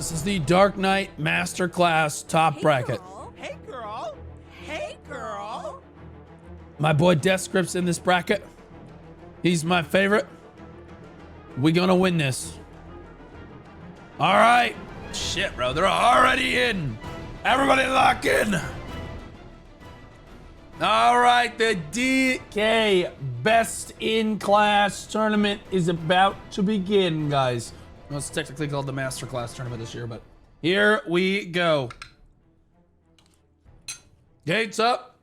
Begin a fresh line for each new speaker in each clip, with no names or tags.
This is the Dark Knight Masterclass top bracket.
Hey girl. Hey girl.
My boy Death Script's in this bracket. He's my favorite. We gonna win this. All right. Shit, bro. They're already in. Everybody lock in. All right. The DK Best in Class tournament is about to begin, guys. Well, it's technically called the Masterclass tournament this year, but here we go. Gates up.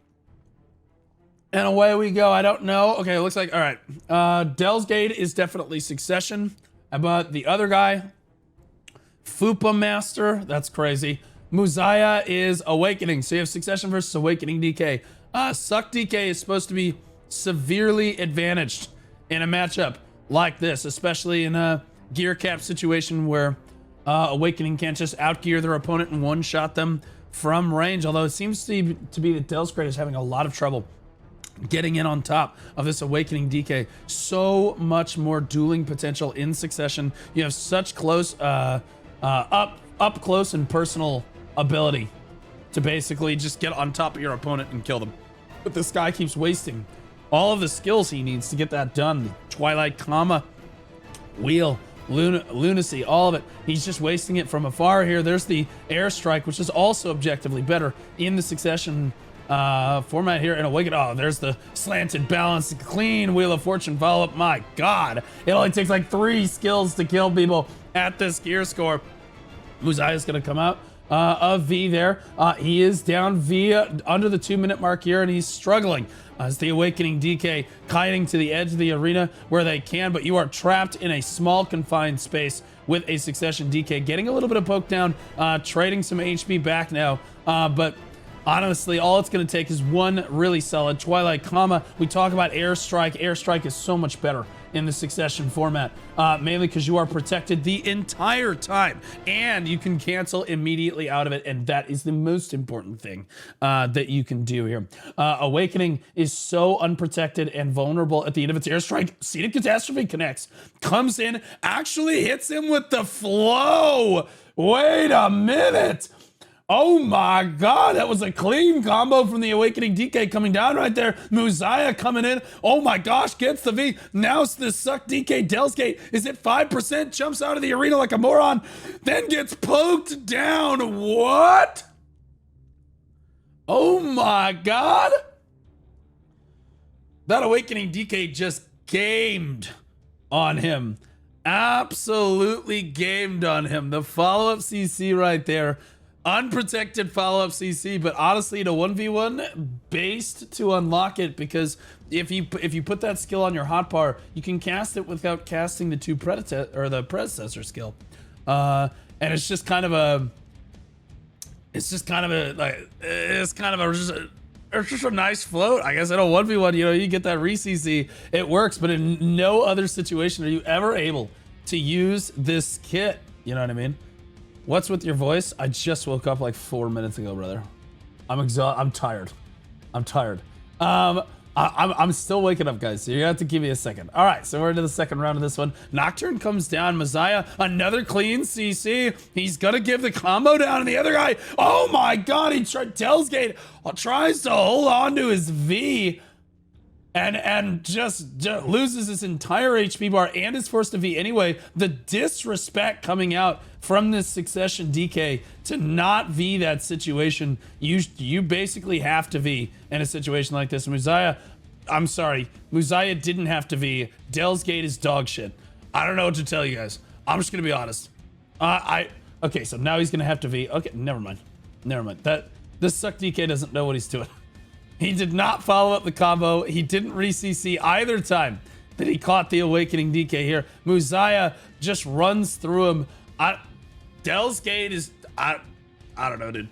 And away we go. I don't know. Okay, it looks like, all right. Dell's Gate is definitely Succession. But the other guy, Fupa Master, that's crazy. Muzaya is Awakening. So you have Succession versus Awakening DK. Suck DK is supposed to be severely advantaged in a matchup like this, especially in a gear cap situation where Awakening can't just outgear their opponent and one-shot them from range. Although it seems to be that Dell's Gate is having a lot of trouble getting in on top of this Awakening DK. So much more dueling potential in Succession. You have such close, up close and personal ability to basically just get on top of your opponent and kill them. But this guy keeps wasting all of the skills he needs to get that done. Twilight Comma, Wheel, Lunacy, all of it. He's just wasting it from afar here. There's the Airstrike, which is also objectively better in the Succession format here. And Awaken, oh, there's the slanted balance, clean Wheel of Fortune follow-up. My God, it only takes like 3 skills to kill people at this gear score. Muzaya's gonna come out of V there. He is down V under the 2-minute mark here, and he's struggling as the Awakening DK kiting to the edge of the arena where they can, but you are trapped in a small confined space with a Succession DK getting a little bit of poke down, trading some HP back now, but honestly, all it's going to take is one really solid Twilight Comma. We talk about Airstrike. Airstrike is so much better in the Succession format, mainly because you are protected the entire time and you can cancel immediately out of it, and that is the most important thing that you can do here. Awakening is so unprotected and vulnerable at the end of its Airstrike. Seated Catastrophe connects, comes in, actually hits him with the flow. Wait a minute. Oh my God, that was a clean combo from the Awakening DK coming down right there. Muzaya coming in. Oh my gosh, gets the V. Now it's the Suck DK Dell's Gate is at 5%, jumps out of the arena like a moron, then gets poked down. What? Oh my God. That Awakening DK just gamed on him. Absolutely gamed on him. The follow-up CC right there. Unprotected follow-up CC, but honestly, to 1v1 based to unlock it, because if you put that skill on your hotbar, you can cast it without casting the the predecessor skill, and it's just kind of a nice float. I guess in a 1v1, you get that re-CC, it works, but in no other situation are you ever able to use this kit. You know what I mean? What's with your voice? I just woke up like 4 minutes ago, brother. I'm exhausted. I'm tired. I'm still waking up, guys, so you have to give me a second. All right, so we're into the second round of this one. Nocturne comes down. Muzaya, another clean CC. He's gonna give the combo down, and the other guy, oh my God, he tried Dell's Gate, tries to hold on to his V, and just loses his entire HP bar and is forced to V anyway. The disrespect coming out from this Succession DK to not V that situation. You basically have to V in a situation like this. Muzaya, I'm sorry, Muzaya didn't have to V. Dell's Gate is dog shit. I don't know what to tell you guys. I'm just gonna be honest. Okay, so now he's gonna have to V. Okay, never mind. This Suck DK doesn't know what he's doing. He did not follow up the combo. He didn't re-CC either time that he caught the Awakening DK here. Muzaya just runs through him. Dell's Gate is, I don't know, dude.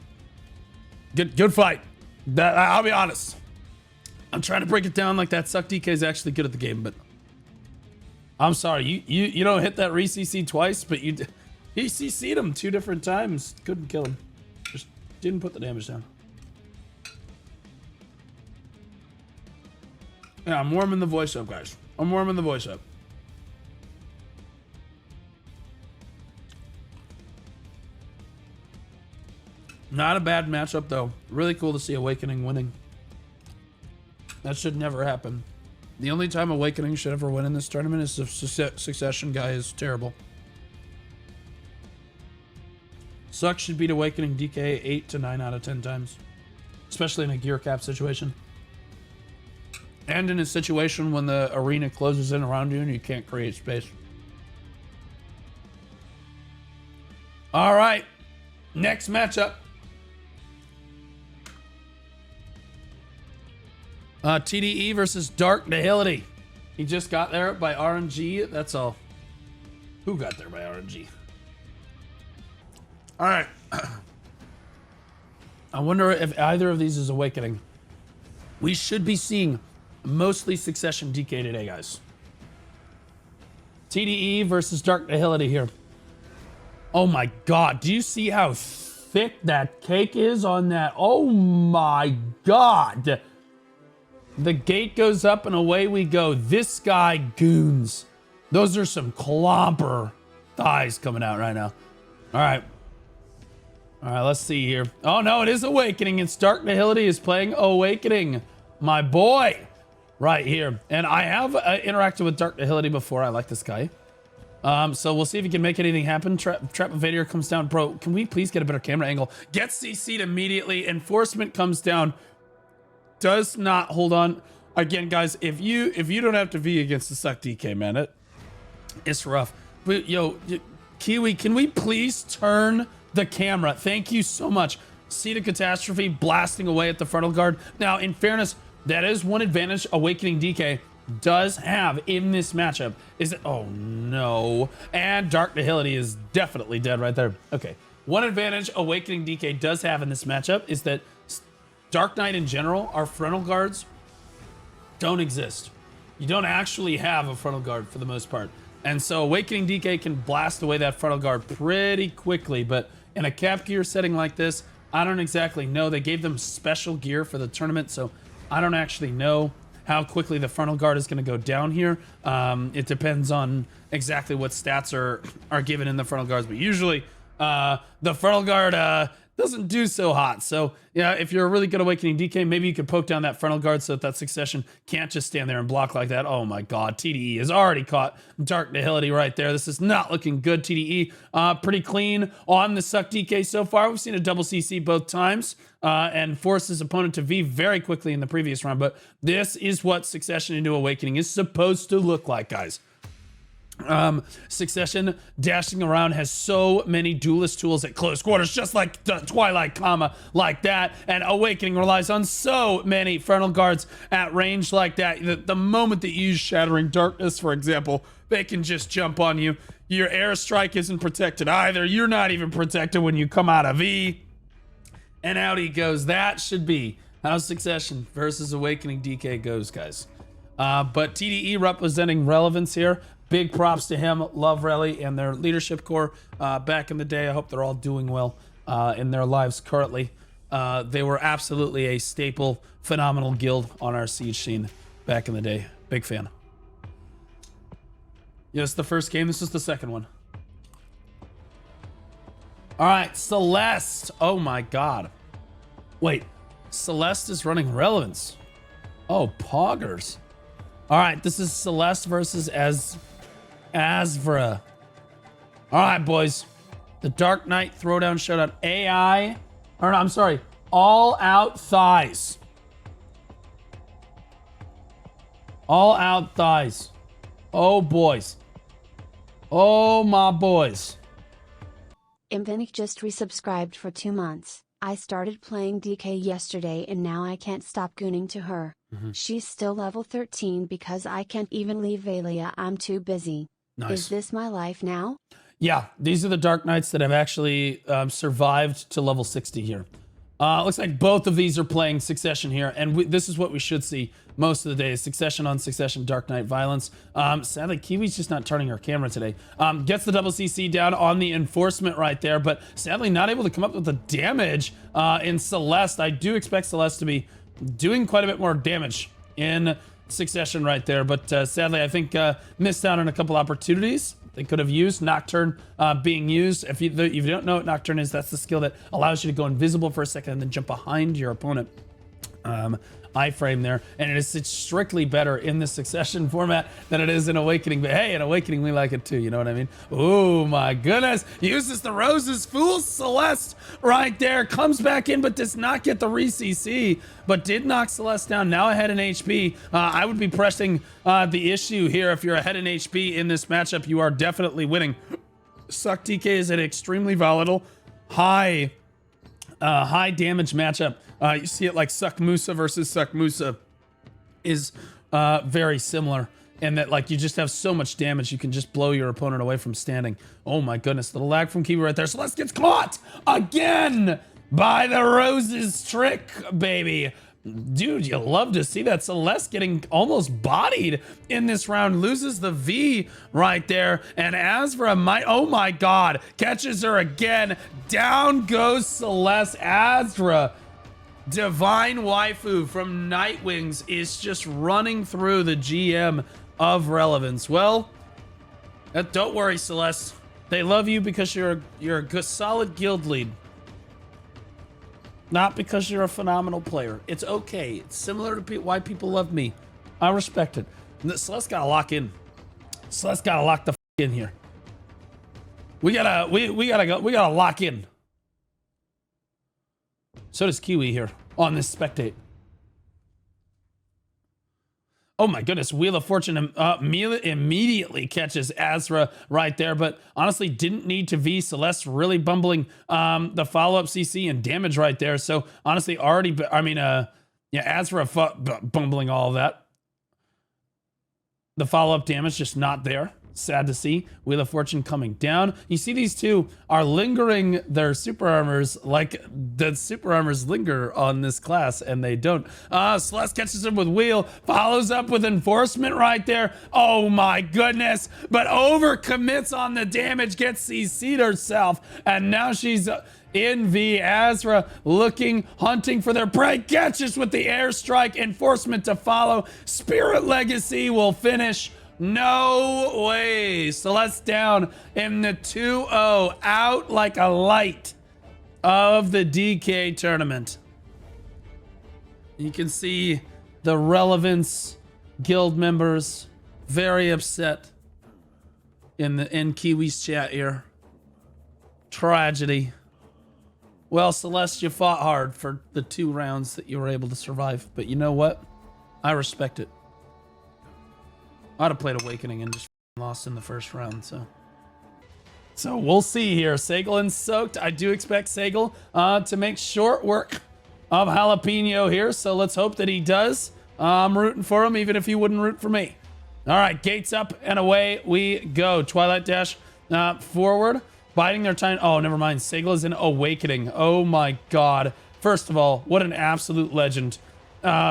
Good fight. I'll be honest. I'm trying to break it down like that Suck DK is actually good at the game, but I'm sorry. You don't hit that re-CC twice, but he CC'd him 2 different times. Couldn't kill him. Just didn't put the damage down. Yeah, I'm warming the voice up, guys. I'm warming the voice up. Not a bad matchup, though. Really cool to see Awakening winning. That should never happen. The only time Awakening should ever win in this tournament is if Succession guy is terrible. Suck should beat Awakening DK 8 to 9 out of 10 times. Especially in a gear cap situation. And in a situation when the arena closes in around you and you can't create space. All right. Next matchup. TDE versus Dark Nihility. He just got there by RNG. That's all. Who got there by RNG? All right. I wonder if either of these is Awakening. We should be seeing mostly Succession DK today, guys. TDE versus Dark Nihility here. Oh my God. Do you see how thick that cake is on that? Oh my God. The gate goes up and away we go. This guy goons. Those are some clomper thighs coming out right now. All right. All right, let's see here. Oh no, it is Awakening. It's Dark Nihility is playing Awakening. My boy. Right here. And I have interacted with Dark Nihility before. I like this guy. So we'll see if he can make anything happen. Trap Invader comes down. Bro, can we please get a better camera angle? Gets CC'd immediately. Enforcement comes down. Does not hold on. Again, guys, if you don't have to V against the Suck DK, man, it's rough. But yo, Kiwi, can we please turn the camera? Thank you so much. Seed of Catastrophe blasting away at the frontal guard. Now, in fairness, that is one advantage Awakening DK does have in this matchup. Is that, oh no. And Dark Nihility is definitely dead right there. Okay. One advantage Awakening DK does have in this matchup is that Dark Knight in general, our frontal guards don't exist. You don't actually have a frontal guard for the most part. And so Awakening DK can blast away that frontal guard pretty quickly, but in a cap gear setting like this, I don't exactly know. They gave them special gear for the tournament, so I don't actually know how quickly the frontal guard is going to go down here. It depends on exactly what stats are given in the frontal guards, but usually the frontal guard doesn't do so hot. So yeah, if you're a really good Awakening DK, maybe you could poke down that frontal guard so that Succession can't just stand there and block like that. Oh my God, TDE has already caught Dark Nihility right there. This is not looking good. TDE pretty clean on the Suck DK so far. We've seen a double CC both times and forced his opponent to V very quickly in the previous round. But this is what Succession into Awakening is supposed to look like, guys. Succession dashing around has so many duelist tools at close quarters, just like Twilight, like that, and Awakening relies on so many frontal guards at range like that. The moment that you use Shattering Darkness, for example, they can just jump on you. Your airstrike isn't protected either. You're not even protected when you come out of V, and out he goes. That should be how Succession versus Awakening DK goes, guys. But TDE representing relevance here. Big props to him. Love Rally and their leadership core back in the day. I hope they're all doing well in their lives currently. They were absolutely a staple, phenomenal guild on our Siege scene back in the day. Big fan. Yes, the first game. This is the second one. All right, Celeste. Oh my God. Wait, Celeste is running relevance. Oh, poggers. All right, this is Celeste versus Asvra. All right, boys. The Dark Knight Throwdown Showdown. AI. Or no, I'm sorry. All Out Thighs. All Out Thighs. Oh, boys. Oh, my boys.
Imvenic just resubscribed for 2 months. I started playing DK yesterday and now I can't stop gooning to her. She's still level 13 because I can't even leave Valia. I'm too busy.
Nice.
Is this my life now?
Yeah, these are the Dark Knights that have actually survived to level 60 here. Looks like both of these are playing Succession here, and this is what we should see most of the day, is Succession on Succession, Dark Knight Violence. Sadly, Kiwi's just not turning her camera today. Gets the double CC down on the Enforcement right there, but sadly not able to come up with the damage in Celeste. I do expect Celeste to be doing quite a bit more damage in Succession right there, but sadly I think missed out on a couple opportunities They could have used Nocturne being used. If you don't know what Nocturne is, that's the skill that allows you to go invisible for a second and then jump behind your opponent. Iframe there, and it's strictly better in the Succession format than it is in Awakening. But hey, in Awakening we like it too, you know what I mean? Oh my goodness, uses the Roses, fools Celeste right there, comes back in but does not get the re-CC, but did knock Celeste down, now ahead in HP. I would be pressing the issue here. If you're ahead in HP in this matchup, you are definitely winning. Suck DK is an extremely volatile, high damage matchup. You see it like Suck Musa versus Suck Musa is very similar in that, like, you just have so much damage, you can just blow your opponent away from standing. Oh my goodness, little lag from Kiwi right there. Celeste gets caught again by the Roses trick, baby. Dude, you love to see that. Celeste getting almost bodied in this round, loses the V right there, and Azra might, oh my god, catches her again. Down goes Celeste. Azra, Divine Waifu from Nightwings, is just running through the GM of relevance. Well, don't worry, Celeste. They love you because you're a good, solid guild lead. Not because you're a phenomenal player. It's okay. It's similar to why people love me. I respect it. Celeste gotta lock in. Celeste gotta lock the in here. We gotta lock in. So does Kiwi here on this spectate. Oh my goodness, Wheel of Fortune immediately catches Azra right there, but honestly didn't need to V. Celeste really bumbling the follow-up CC and damage right there. So honestly, Azra bumbling all of that. The follow-up damage just not there. Sad to see. Wheel of Fortune coming down. You see these two are lingering their super armors like the super armors linger on this class, and they don't. Celeste catches him with Wheel, follows up with Enforcement right there. Oh my goodness, but overcommits on the damage, gets CC'd herself, and now she's in V. Azra looking, hunting for their prey, catches with the airstrike. Enforcement to follow. Spirit Legacy will finish. No way. Celeste down in the 2-0, out like a light of the DK tournament. You can see the relevance guild members very upset in Kiwi's chat here. Tragedy. Well, Celeste, you fought hard for the 2 rounds that you were able to survive, but you know what? I respect it. I'd have played Awakening and just lost in the first round, so we'll see here. Sagal and Soaked. I do expect Sagal to make short work of Jalapeno here, so let's hope that he does. I'm rooting for him, even if he wouldn't root for me. All right, gates up and away we go. Twilight Dash forward, biding their time. Oh, never mind. Sagal is in Awakening. Oh my god. First of all, what an absolute legend.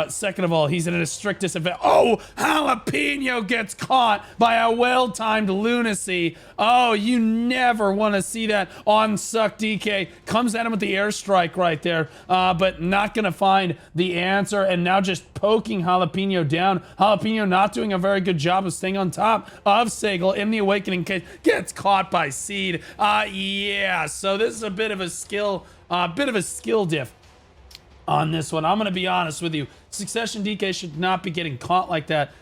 Second of all, he's in a strict disadvantage. Oh, Jalapeno gets caught by a well-timed lunacy. Oh, you never want to see that on Suck DK. Comes at him with the airstrike right there, but not going to find the answer, and now just poking Jalapeno down. Jalapeno not doing a very good job of staying on top of Sagal in the Awakening case. Gets caught by Seed. Yeah, so this is a bit of a skill diff on this one. I'm going to be honest with you. Succession DK should not be getting caught like that.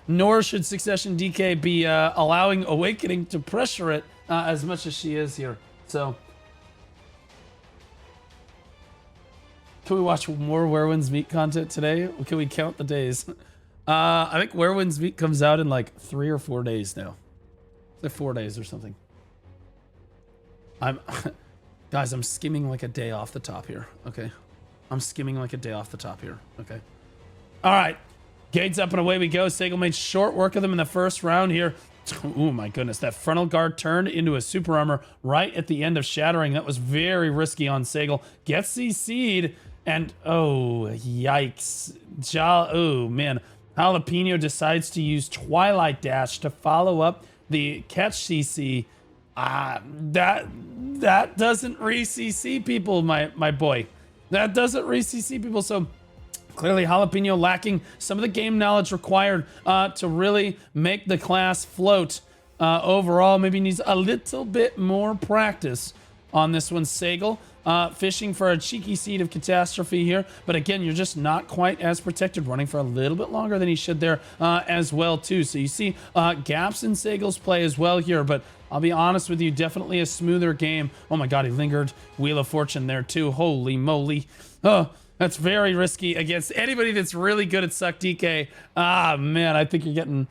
Nor should Succession DK be allowing Awakening to pressure it as much as she is here. So, can we watch more Where Winds Meet content today? Can we count the days? I think Where Winds Meet comes out in like 3 or 4 days now. Like 4 days or something. Guys, I'm skimming like a day off the top here. Okay. I'm skimming like a day off the top here. Okay. All right. Gates up and away we go. Sagal made short work of them in the first round here. Oh my goodness. That frontal guard turned into a super armor right at the end of Shattering. That was very risky on Sagal. Gets CC'd and oh, yikes. Oh man. Jalapeno decides to use Twilight Dash to follow up the catch CC. That doesn't re-CC people, my boy. That doesn't re-CC people, so clearly Jalapeno lacking some of the game knowledge required to really make the class float. overall. Maybe needs a little bit more practice on this one, Sagal. Fishing for a cheeky seed of catastrophe here. But again, you're just not quite as protected, running for a little bit longer than he should there as well, too. So you see gaps in Sagal's play as well here. But I'll be honest with you, definitely a smoother game. Oh my God, he lingered. Wheel of Fortune there, too. Holy moly. Oh, that's very risky against anybody that's really good at Suck DK. Ah, man, I think you're getting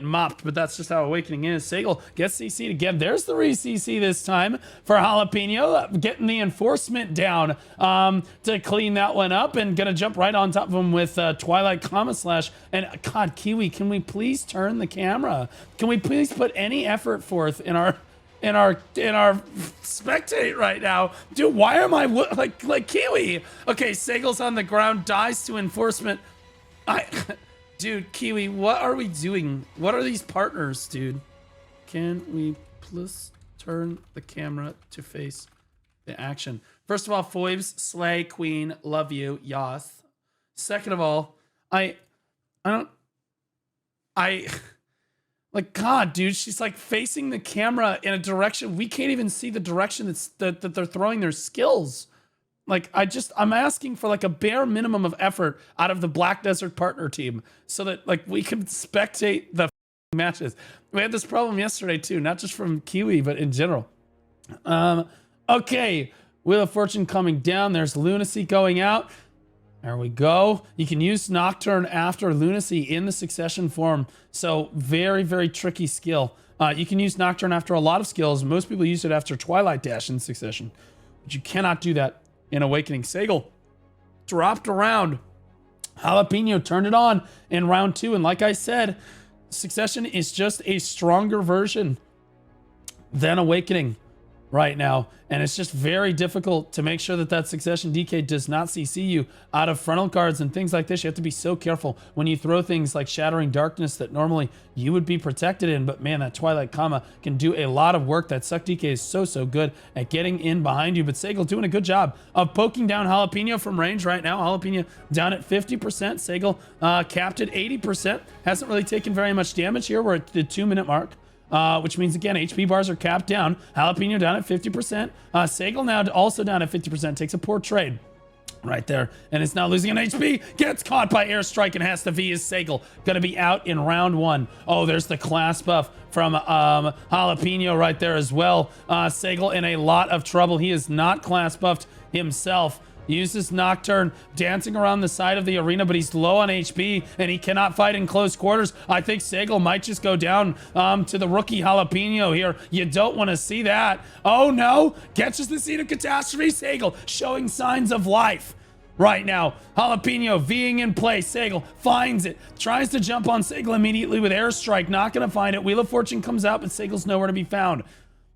mopped, but that's just how Awakening is. Sagal gets CC'd again. There's the re-CC this time for Jalapeno, getting the enforcement down to clean that one up, and gonna jump right on top of him with Twilight Comma Slash. And God, Kiwi, can we please turn the camera? Can we please put any effort forth in our spectate right now? Dude, why am I like Kiwi? Okay, Sagal's on the ground, dies to enforcement. Dude, Kiwi, what are we doing? What are these partners, dude? Can we please turn the camera to face the action? First of all, Foibs, slay, queen, love you, yas. Second of all, like, God, dude, she's like facing the camera in a direction. We can't even see the direction that they're throwing their skills. Like, I'm asking for like a bare minimum of effort out of the Black Desert partner team so that like we can spectate the matches. We had this problem yesterday too, not just from Kiwi, but in general. Okay, Wheel of Fortune coming down. There's Lunacy going out. There we go. You can use Nocturne after Lunacy in the succession form. So very, very tricky skill. You can use Nocturne after a lot of skills. Most people use it after Twilight Dash in succession, but you cannot do that in Awakening. Sagal dropped around. Jalapeno turned it on in round 2. And like I said, Succession is just a stronger version than Awakening right now. And it's just very difficult to make sure that Succession DK does not CC you out of frontal guards and things like this. You have to be so careful when you throw things like Shattering Darkness that normally you would be protected in. But man, that Twilight Comma can do a lot of work. That Suck DK is so good at getting in behind you. But Sagal doing a good job of poking down Jalapeno from range right now. Jalapeno down at 50%. Sagal capped at 80%. Hasn't really taken very much damage here. We're at the 2-minute mark. Which means, again, HP bars are capped down. Jalapeno down at 50%. Sagal now also down at 50%. Takes a poor trade right there. And it's now losing an HP. Gets caught by Airstrike and has to V his Sagal. Gonna be out in round 1. Oh, there's the class buff from Jalapeno right there as well. Sagal in a lot of trouble. He is not class buffed himself. Uses Nocturne, dancing around the side of the arena, but he's low on HP and he cannot fight in close quarters. I think Sagal might just go down to the rookie Jalapeno here. You don't want to see that. Oh no, catches the seed of catastrophe. Sagal showing signs of life right now. Jalapeno V'ing in place. Sagal finds it, tries to jump on Sagal immediately with Airstrike. Not going to find it. Wheel of Fortune comes out, but Sagal's nowhere to be found.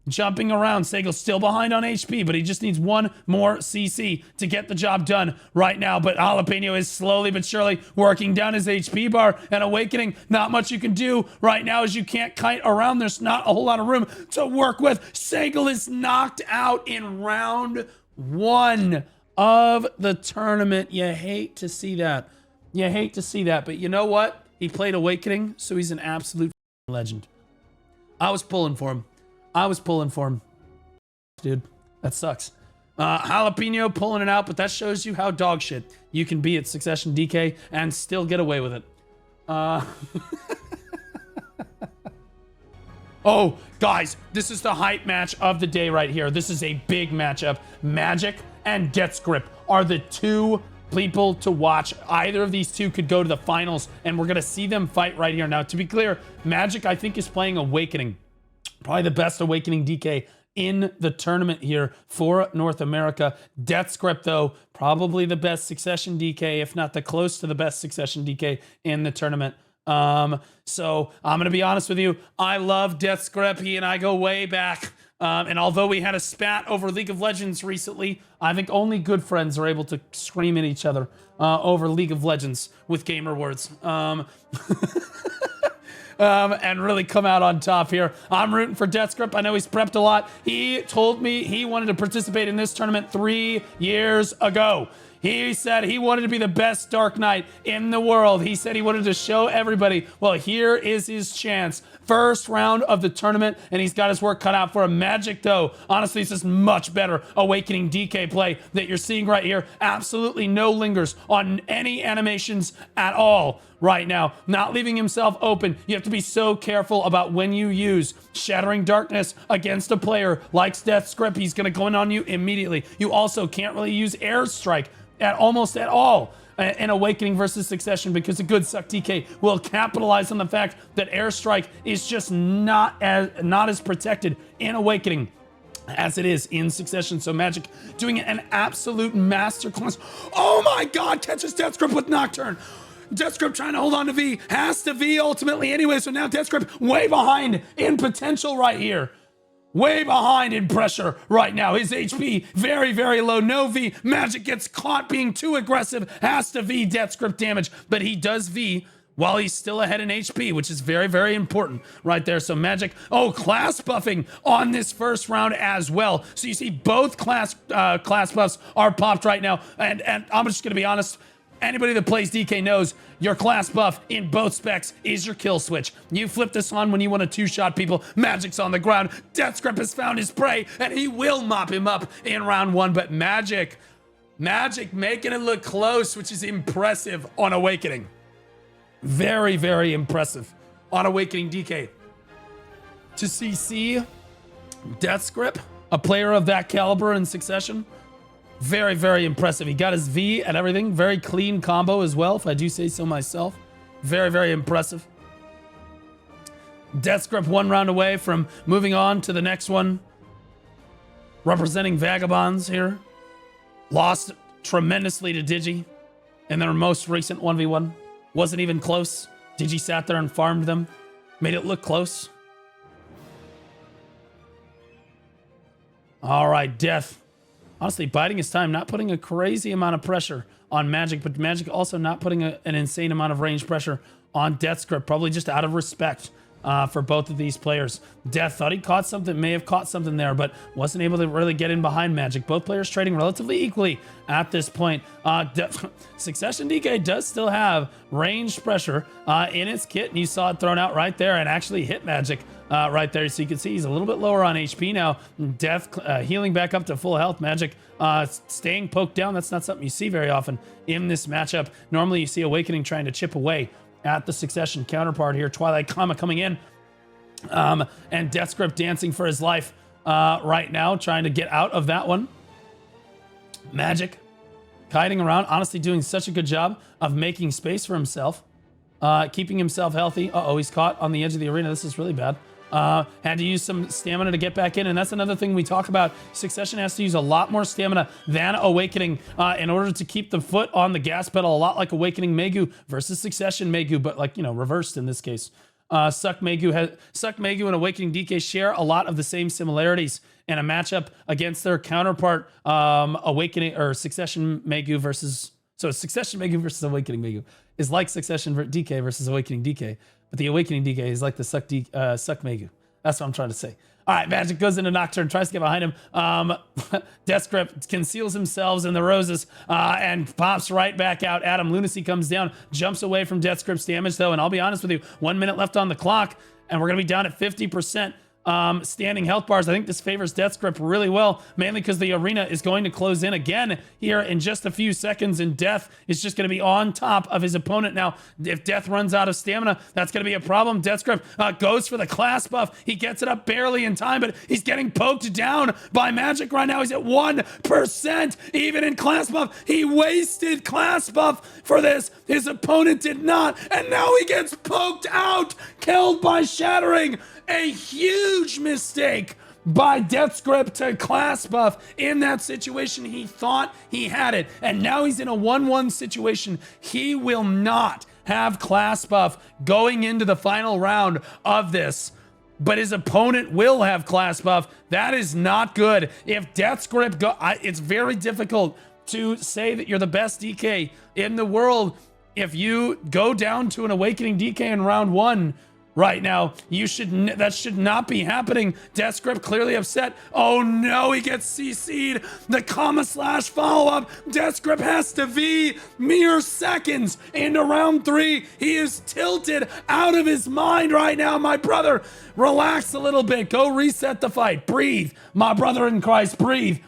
Jumping around, Sagal's still behind on HP, but he just needs one more CC to get the job done right now. But Jalapeno is slowly but surely working down his HP bar, and Awakening, not much you can do right now as you can't kite around. There's not a whole lot of room to work with. Sagal is knocked out in round 1 of the tournament. You hate to see that. You hate to see that, but you know what? He played Awakening, so he's an absolute legend. I was pulling for him. Dude. That sucks. Jalapeno pulling it out, but that shows you how dog shit you can be at Succession DK and still get away with it. Oh, guys, this is the hype match of the day right here. This is a big matchup. Magic and Death's Grip are the two people to watch. Either of these two could go to the finals, and we're going to see them fight right here. Now, to be clear, Magic, I think, is playing Awakening. Probably the best Awakening DK in the tournament here for North America. Death's Grip, though, probably the best Succession DK, if not the close to the best Succession DK in the tournament. So I'm going to be honest with you. I love Death's Grip. He and I go way back. And although we had a spat over League of Legends recently, I think only good friends are able to scream at each other over League of Legends with gamer words. And really come out on top here. I'm rooting for Death's Grip. I know he's prepped a lot. He told me he wanted to participate in this tournament 3 years ago. He said he wanted to be the best Dark Knight in the world. He said he wanted to show everybody. Well, here is his chance. First round of the tournament, and he's got his work cut out for him. Magic, though, honestly, this is much better Awakening DK play that you're seeing right here. Absolutely no lingers on any animations at all right now. Not leaving himself open. You have to be so careful about when you use Shattering Darkness against a player like Death Script. He's going to go in on you immediately. You also can't really use Airstrike almost at all in Awakening versus Succession, because a good Suck DK will capitalize on the fact that Airstrike is just not as protected in Awakening as it is in Succession. So Magic doing an absolute masterclass. Oh my God, catches Death Script with Nocturne. Death Script trying to hold on to V, has to V ultimately anyway, so now Death Script way behind in potential right here. Way behind in pressure right now. His HP very, very low. No V. Magic gets caught being too aggressive. Has to V Death Script damage. But he does V while he's still ahead in HP, which is very, very important right there. So Magic, class buffing on this first round as well. So you see both class buffs are popped right now. And I'm just going to be honest. Anybody that plays DK knows your class buff in both specs is your kill switch. You flip this on when you want to two-shot people. Magic's on the ground. Death Script has found his prey, and he will mop him up in round one. But Magic making it look close, which is impressive on Awakening. Very, very impressive on Awakening DK. To see Death Script, a player of that caliber in Succession, very, very impressive. He got his V and everything. Very clean combo as well, if I do say so myself. Very, very impressive. Death Script one round away from moving on to the next one. Representing Vagabonds here. Lost tremendously to Digi in their most recent 1v1. Wasn't even close. Digi sat there and farmed them. Made it look close. All right, Death. Honestly, biding his time, not putting a crazy amount of pressure on Magic, but Magic also not putting an insane amount of range pressure on Death Script, probably just out of respect for both of these players. Death thought he caught something, may have caught something there, but wasn't able to really get in behind Magic. Both players trading relatively equally at this point. Succession DK does still have range pressure in its kit, and you saw it thrown out right there and actually hit Magic right there. So you can see he's a little bit lower on HP now. Death healing back up to full health. Magic staying poked down. That's not something you see very often in this matchup. Normally you see Awakening trying to chip away at the Succession counterpart here. Twilight Kama coming in. And Death Script dancing for his life right now, trying to get out of that one. Magic kiting around, honestly doing such a good job of making space for himself, keeping himself healthy. He's caught on the edge of the arena. This is really bad. Had to use some stamina to get back in, and that's another thing we talk about. Succession has to use a lot more stamina than Awakening in order to keep the foot on the gas pedal, a lot like Awakening Megu versus Succession Megu, but reversed in this case. Suck Megu and Awakening DK share a lot of the same similarities in a matchup against their counterpart, Awakening or Succession Megu versus. So Succession Megu versus Awakening Megu is like Succession DK versus Awakening DK. But the Awakening DK is like the Suck Megu. That's what I'm trying to say. All right, Magic goes into Nocturne, tries to get behind him. Death Script conceals himself in the roses and pops right back out at him. Lunacy comes down, jumps away from Death Script's damage, though. And I'll be honest with you, 1 minute left on the clock, and we're going to be down at 50%. Standing health bars. I think this favors Death Script really well, mainly because the arena is going to close in again here in just a few seconds, and Death is just going to be on top of his opponent now. If Death runs out of stamina, that's going to be a problem. Death Script goes for the class buff. He gets it up barely in time, but he's getting poked down by Magic right now. He's at 1%, even in class buff. He wasted class buff for this. His opponent did not, and now he gets poked out, killed by Shattering. A huge mistake by Death Script to class buff. In that situation, he thought he had it, and now he's in a 1-1 situation. He will not have class buff going into the final round of this, but his opponent will have class buff. That is not good. If Death Script it's very difficult to say that you're the best DK in the world if you go down to an Awakening DK in round one right now. That should not be happening. Death Grip clearly upset. Oh no, he gets CC'd. The comma slash follow-up. Death Grip has to V mere seconds into round 3. He is tilted out of his mind right now, my brother. Relax a little bit. Go reset the fight. Breathe, my brother in Christ, breathe.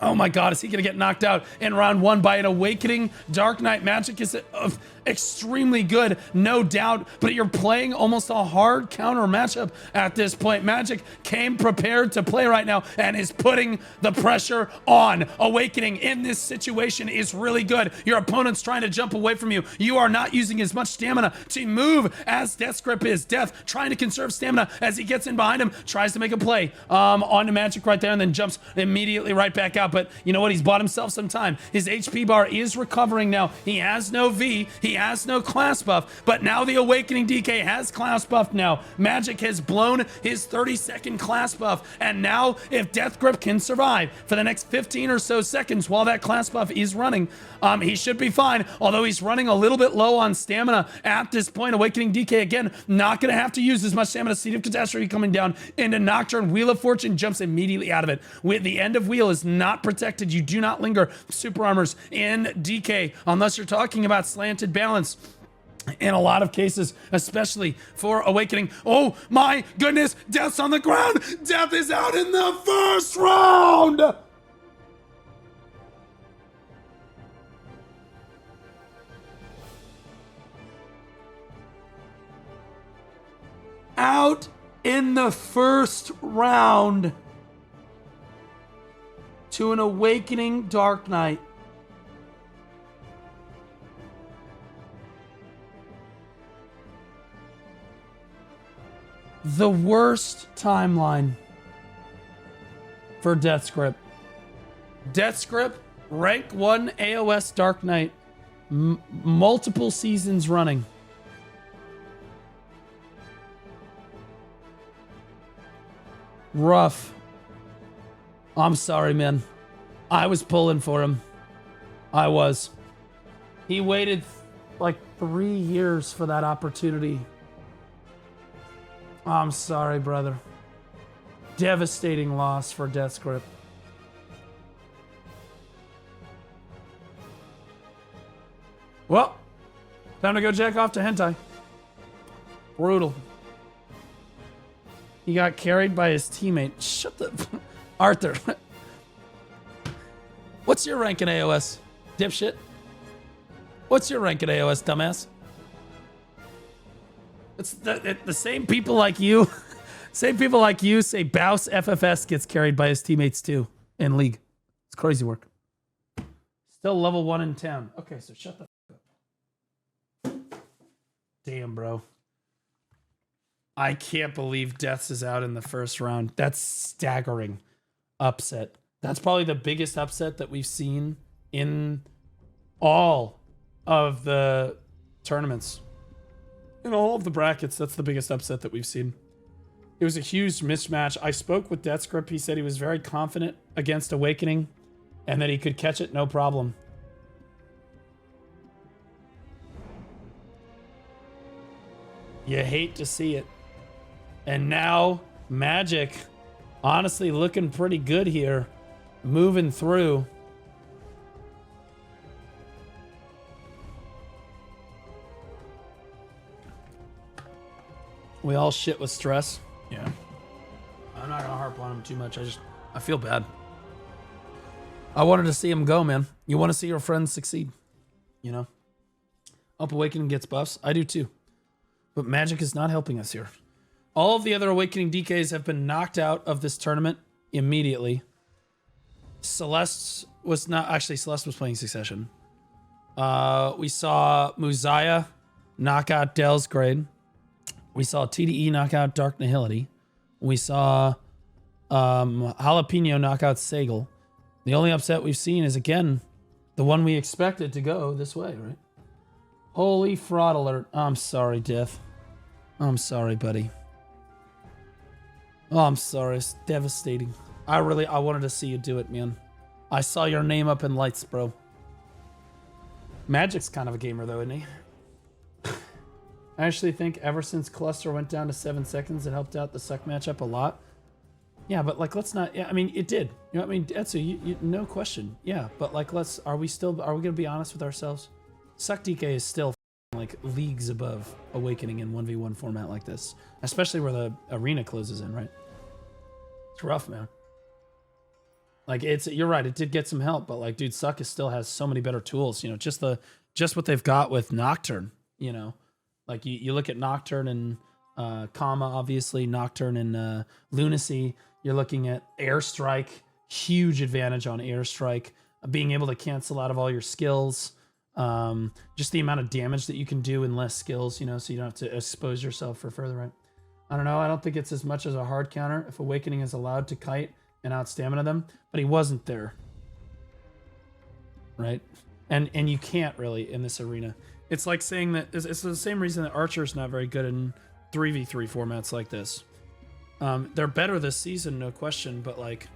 Oh my God, is he gonna get knocked out in round 1 by an Awakening? Dark Knight Magic is extremely good, no doubt, but you're playing almost a hard counter matchup at this point. Magic came prepared to play right now and is putting the pressure on. Awakening in this situation is really good. Your opponent's trying to jump away from you. You are not using as much stamina to move as Death's Grip is. Death trying to conserve stamina as he gets in behind him, tries to make a play onto Magic right there and then jumps immediately right back out. But you know what? He's bought himself some time. His HP bar is recovering now. He has no V. He has no class buff, but now the Awakening DK has class buff now. Magic has blown his 30-second class buff, and now if Death Grip can survive for the next 15 or so seconds while that class buff is running, he should be fine, although he's running a little bit low on stamina at this point. Awakening DK, again, not going to have to use as much stamina. Seed of Catastrophe coming down into Nocturne. Wheel of Fortune jumps immediately out of it. With the end of Wheel is not protected. You do not linger super armors in DK unless you're talking about slanted balance. In a lot of cases, especially for Awakening. Oh my goodness, Death's on the ground. Death is out in the first round. Out in the first round to an Awakening Dark Knight. The worst timeline for Death's Grip. Death's Grip, rank 1 AOS Dark Knight, multiple seasons running. Rough. I'm sorry, man. I was pulling for him. I was. He waited like 3 years for that opportunity. I'm sorry, brother. Devastating loss for Death's Grip. Well, time to go jack off to hentai. Brutal. He got carried by his teammate. Shut the... Arthur. What's your rank in AOS, dipshit? What's your rank in AOS, dumbass? It's the same people like you. Same people like you say Baus FFS gets carried by his teammates too in League. It's crazy work. Still level 1 in town. Okay, so shut the fuck up. Damn, bro. I can't believe Deaths is out in the first round. That's staggering. Upset. That's probably the biggest upset that we've seen in all of the tournaments. In all of the brackets, that's the biggest upset that we've seen. It was a huge mismatch. I spoke with Death's Grip. He said he was very confident against Awakening and that he could catch it no problem. You hate to see it. And now, Magic, honestly looking pretty good here. Moving through. We all shit with stress. Yeah. I'm not gonna harp on him too much. I feel bad. I wanted to see him go, man. You want to see your friends succeed. You know? Hope Awakening gets buffs. I do too. But Magic is not helping us here. All of the other Awakening DKs have been knocked out of this tournament immediately. Celeste was not... Actually, Celeste was playing Succession. We saw Muzaya knock out Dell's Grade. We saw TDE knock out Dark Nihility. We saw Jalapeno knock out Sagal. The only upset we've seen is, again, the one we expected to go this way, right? Holy fraud alert. I'm sorry, Death. I'm sorry, buddy. Oh, I'm sorry. It's devastating. I wanted to see you do it, man. I saw your name up in lights, bro. Magic's kind of a gamer, though, isn't he? I actually think ever since Cluster went down to 7 seconds, it helped out the Suck matchup a lot. Yeah, but like, let's not. Yeah, I mean, it did. You know what I mean? Etsu, no question. Yeah, but like, are we gonna be honest with ourselves? Suck DK is still like leagues above Awakening in 1v1 format like this, especially where the arena closes in, right? It's rough, man. Like, you're right, it did get some help, but like, dude, Suck still has so many better tools. You know, just what they've got with Nocturne. You know, like you look at Nocturne and Kama, obviously Nocturne and Lunacy. You're looking at Airstrike, huge advantage on Airstrike, being able to cancel out of all your skills. Just the amount of damage that you can do in less skills, you know, so you don't have to expose yourself for further, right? I don't know. I don't think it's as much as a hard counter if Awakening is allowed to kite and out stamina them, but he wasn't there, right? And you can't really in this arena. It's like saying that it's the same reason that Archer's not very good in 3v3 formats like this. They're better this season, no question, but like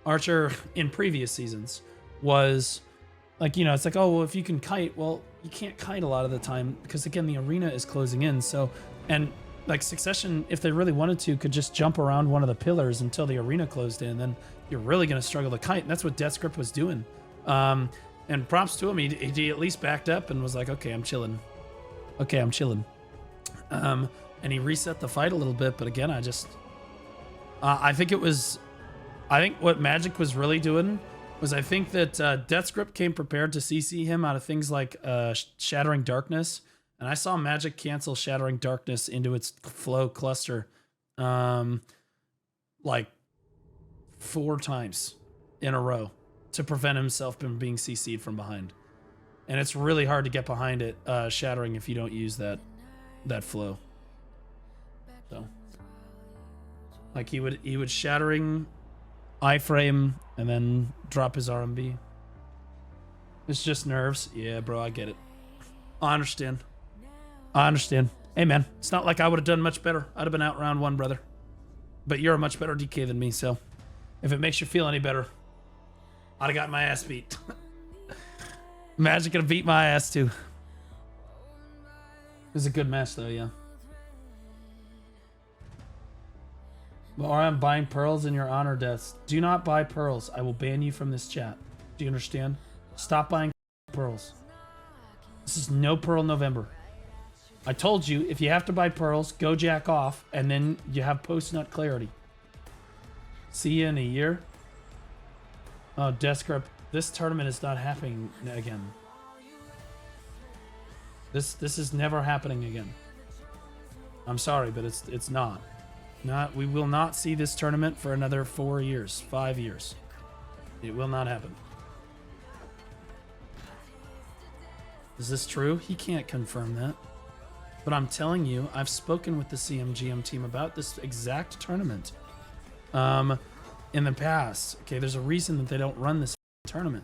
Archer in previous seasons was like, you know, it's like, oh, well, if you can kite, well, you can't kite a lot of the time because again, the arena is closing in. So, and like Succession, if they really wanted to, could just jump around one of the pillars until the arena closed in. Then you're really going to struggle to kite. And that's what Death Grip was doing. And props to him. He at least backed up and was like, okay, I'm chilling. Okay, I'm chilling. And he reset the fight a little bit. But again, I think what Magic was really doing was I think that Death Grip came prepared to CC him out of things like Shattering Darkness. And I saw Magic cancel Shattering Darkness into its flow cluster like 4 times in a row to prevent himself from being CC'd from behind. And it's really hard to get behind it Shattering if you don't use that flow. So like he would Shattering iframe and then drop his RMB. It's just nerves. Yeah, bro, I get it. I understand. Hey, man, it's not like I would have done much better. I'd have been out round 1, brother. But you're a much better DK than me, so if it makes you feel any better, I'd have got my ass beat. Magic gonna beat my ass, too. It was a good match, though, yeah. Well, I'm buying pearls in your honor, Deaths. Do not buy pearls. I will ban you from this chat. Do you understand? Stop buying pearls. This is no Pearl November. I told you, if you have to buy pearls, go jack off, and then you have post-nut clarity. See you in a year. Oh, Death Grip, this tournament is not happening again. This is never happening again. I'm sorry, but it's not. We will not see this tournament for another 4 years, 5 years. It will not happen. Is this true? He can't confirm that. But I'm telling you, I've spoken with the CMGM team about this exact tournament in the past. Okay, there's a reason that they don't run this tournament.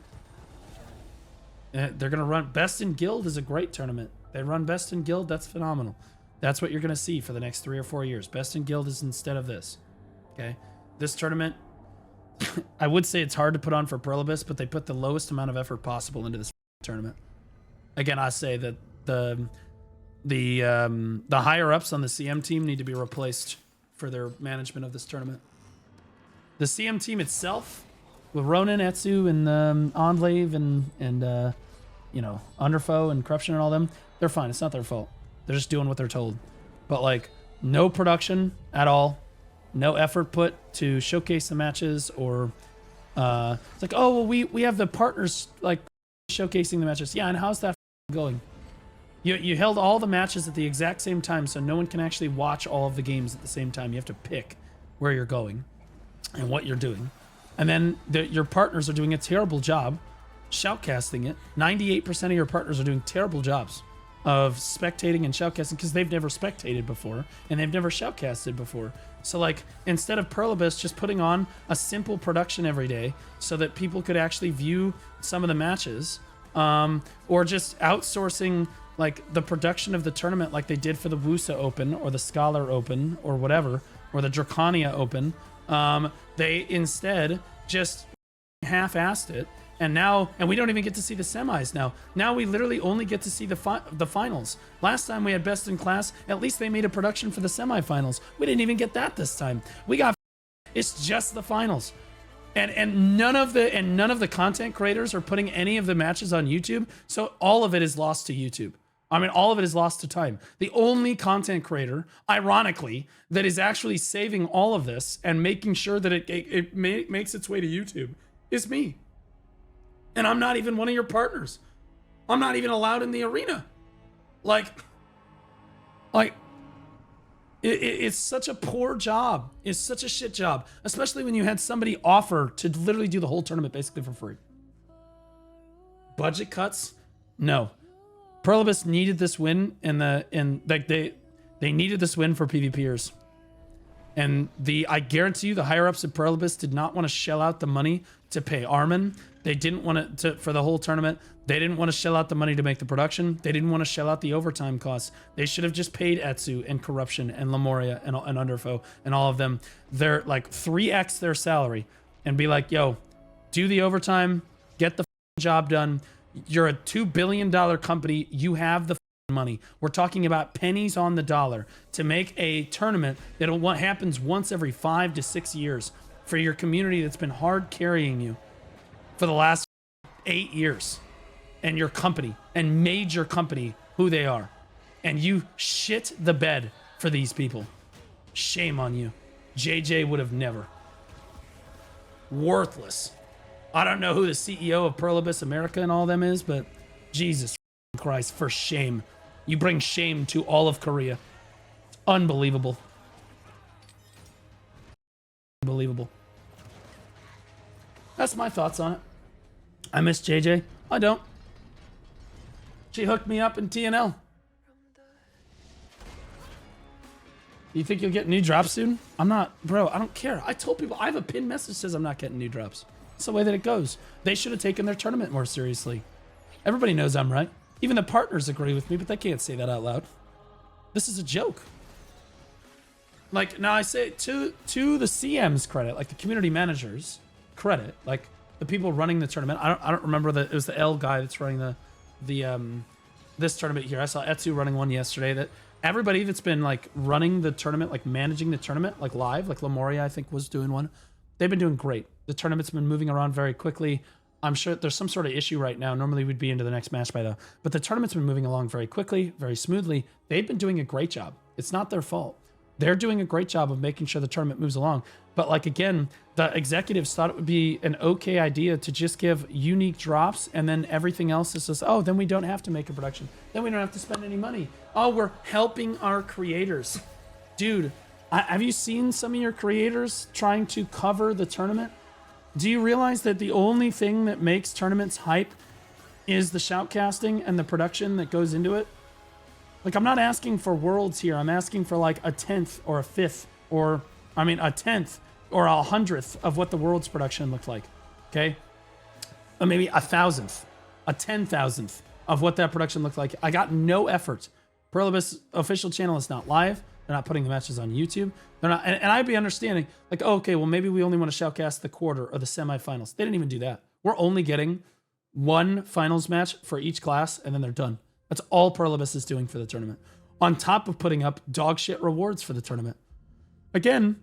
They're going to run Best in Guild is a great tournament. They run Best in Guild, that's phenomenal. That's what you're going to see for the next 3 or 4 years. Best in Guild is instead of this. Okay, this tournament, I would say it's hard to put on for Perlibus, but they put the lowest amount of effort possible into this tournament. Again, I say that the higher ups on the CM team need to be replaced for their management of this tournament. The CM team itself, with Ronin, Etsu, and Enclave, and you know, Underfoe and Corruption and all them, they're fine. It's not their fault. They're just doing what they're told. But like, no production at all, no effort put to showcase the matches, or it's like, oh well, we have the partners like showcasing the matches. Yeah, and how's that going? You held all the matches at the exact same time, so no one can actually watch all of the games at the same time. You have to pick where you're going and what you're doing. And then your partners are doing a terrible job shoutcasting it. 98% of your partners are doing terrible jobs of spectating and shoutcasting because they've never spectated before and they've never shoutcasted before. So like, instead of Perlibus just putting on a simple production every day so that people could actually view some of the matches, or just outsourcing like the production of the tournament like they did for the Wusa Open or the Scholar Open or whatever, or the Dracania Open, they instead just half-assed it And we don't even get to see the semis now. Now we literally only get to see the finals. Last time we had best in class, at least they made a production for the semifinals. We didn't even get that this time. We got, it's just the finals. And none of the content creators are putting any of the matches on YouTube. So all of it is lost to YouTube. I mean, all of it is lost to time. The only content creator, ironically, that is actually saving all of this and making sure that it makes its way to YouTube is me. And I'm not even one of your partners. I'm not even allowed in the arena. It's such a poor job. It's such a shit job, especially when you had somebody offer to literally do the whole tournament basically for free. Budget cuts? No. Perlibus needed this win, and they needed this win for PvPers. And I guarantee you, the higher ups at Perlibus did not want to shell out the money to pay Armin. They didn't want to for the whole tournament. They didn't want to shell out the money to make the production. They didn't want to shell out the overtime costs. They should have just paid Etsu and Corruption and Lemuria and Underfoe and all of them. They're like 3x their salary and be like, yo, do the overtime, get the job done. You're a $2 billion company. You have the money. We're talking about pennies on the dollar to make a tournament that happens once every 5 to 6 years for your community that's been hard carrying you for the last 8 years, and your company and made your company who they are. And you shit the bed for these people. Shame on you. JJ would have never. Worthless. I don't know who the CEO of Perlibus America and all them is, but Jesus Christ, for shame. You bring shame to all of Korea. It's unbelievable. Unbelievable. That's my thoughts on it. I miss JJ. I don't. She hooked me up in TNL. You think you'll get new drops soon? I'm not, bro, I don't care. I told people, I have a pinned message that says I'm not getting new drops. It's the way that it goes. They should have taken their tournament more seriously. Everybody knows I'm right. Even the partners agree with me, but they can't say that out loud. This is a joke. Like, now I say to the CM's credit, like the community managers credit, like the people running the tournament. I don't remember it was the L guy that's running this tournament here. I saw Etsu running one yesterday. That everybody that's been like running the tournament, like managing the tournament, like live, like Lemuria, I think was doing one. They've been doing great. The tournament's been moving around very quickly. I'm sure there's some sort of issue right now. Normally we'd be into the next match by now. But the tournament's been moving along very quickly, very smoothly. They've been doing a great job. It's not their fault. They're doing a great job of making sure the tournament moves along. But like, again, the executives thought it would be an okay idea to just give unique drops, and then everything else is just, oh, then we don't have to make a production. Then we don't have to spend any money. Oh, we're helping our creators. Dude, have you seen some of your creators trying to cover the tournament? Do you realize that the only thing that makes tournaments hype is the shoutcasting and the production that goes into it? Like, I'm not asking for worlds here. I'm asking for like a 10th or a 5th, or a 10th or a 100th of what the world's production looked like. Okay? Or maybe a 1,000th, a 10,000th of what that production looked like. I got no effort. Perlibus official channel is not live. They're not putting the matches on YouTube. They're not, and I'd be understanding, like, oh, okay, well, maybe we only want to shoutcast the quarter or the semifinals. They didn't even do that. We're only getting one finals match for each class, and then they're done. That's all Perlibus is doing for the tournament. On top of putting up dog shit rewards for the tournament. Again,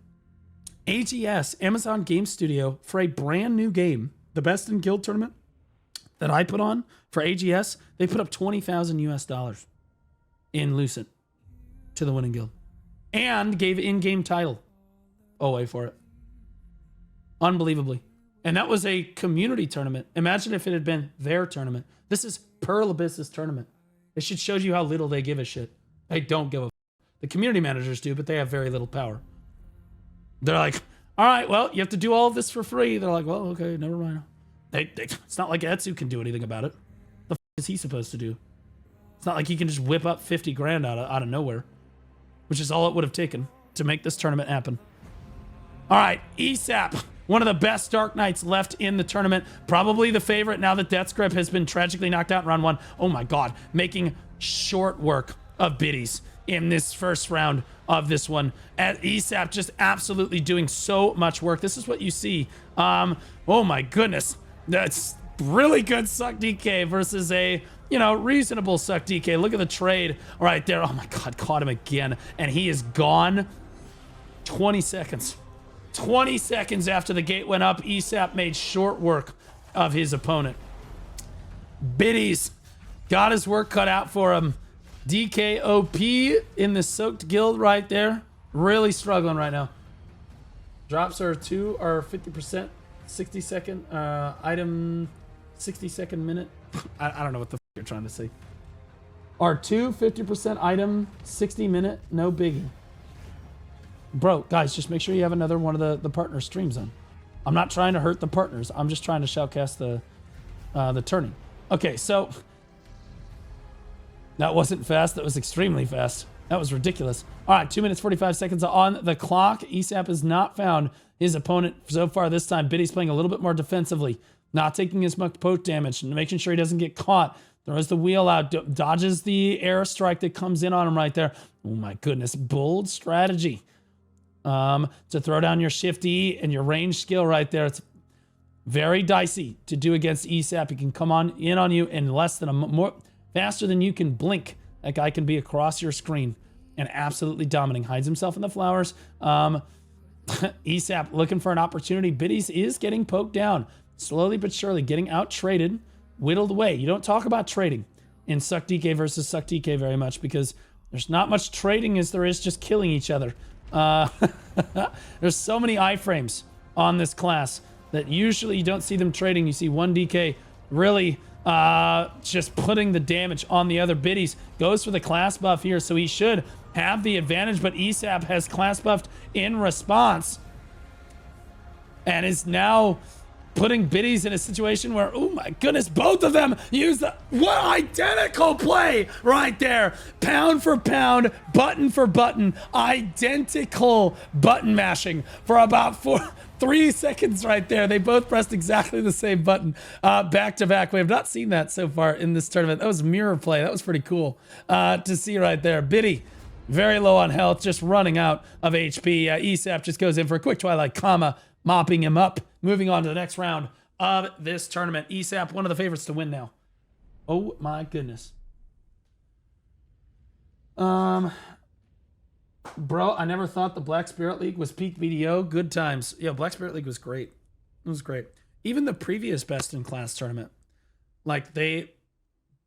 AGS, Amazon Game Studio, for a brand new game, the Best in Guild tournament that I put on for AGS, they put up $20,000 US in Lucent to the winning guild. And gave in-game title away for it. Unbelievably. And that was a community tournament. Imagine if it had been their tournament. This is Perlibus's tournament. It should show you how little they give a shit. They don't give a f. The community managers do, but they have very little power. They're like, all right, well, you have to do all of this for free. They're like, well, okay, never mind. It's not like Etsu can do anything about it. The f is he supposed to do? It's not like he can just whip up 50 grand out of nowhere, which is all it would have taken to make this tournament happen. All right, ESAP, one of the best Dark Knights left in the tournament. Probably the favorite now that Death's Grip has been tragically knocked out in round one. Oh my God, making short work of biddies in this first round of this one. At ESAP just absolutely doing so much work. This is what you see. Oh my goodness. That's really good Suck DK versus a, you know, reasonable Suck DK. Look at the trade right there. Oh my God, caught him again. And he is gone. 20 seconds. 20 seconds after the gate went up, ESAP made short work of his opponent. Biddies got his work cut out for him. DKOP in the soaked guild right there. Really struggling right now. Drops are 50%, 60 second item, 60 second minute. I don't know what the you're trying to say. R2 50% item, 60 minute, no biggie. Bro, guys, just make sure you have another one of the partner streams on. I'm not trying to hurt the partners. I'm just trying to shoutcast the tourney. Okay, so that wasn't fast. That was extremely fast. That was ridiculous. All right, 2 minutes, 45 seconds on the clock. ESAP has not found his opponent so far this time. Biddy's playing a little bit more defensively, not taking as much poke damage, making sure he doesn't get caught. Throws the wheel out, dodges the airstrike that comes in on him right there. Oh my goodness, bold strategy. To throw down your shift E and your range skill right there. It's very dicey to do against ESAP. He can come in on you in less than faster than you can blink. That guy can be across your screen and absolutely dominating. Hides himself in the flowers. ESAP looking for an opportunity. Biddies is getting poked down. Slowly but surely getting out traded, whittled away. You don't talk about trading in Suck DK versus Suck DK very much because there's not much trading as there is just killing each other. There's so many iframes on this class that usually you don't see them trading. You see one DK really just putting the damage on the other. Biddies goes for the class buff here, so he should have the advantage, but ESAP has class buffed in response and is now putting Biddies in a situation where, oh my goodness, both of them use what identical play right there. Pound for pound, button for button, identical button mashing for about 3 seconds right there. They both pressed exactly the same button back to back. We have not seen that so far in this tournament. That was mirror play. That was pretty cool to see right there. Biddy, very low on health, just running out of HP. ESAP just goes in for a quick Twilight comma, mopping him up. Moving on to the next round of this tournament. ESAP, one of the favorites to win now. Oh my goodness. Bro, I never thought the Black Spirit League was peak BDO. Good times. Yeah, Black Spirit League was great. It was great. Even the previous Best in Class tournament. Like they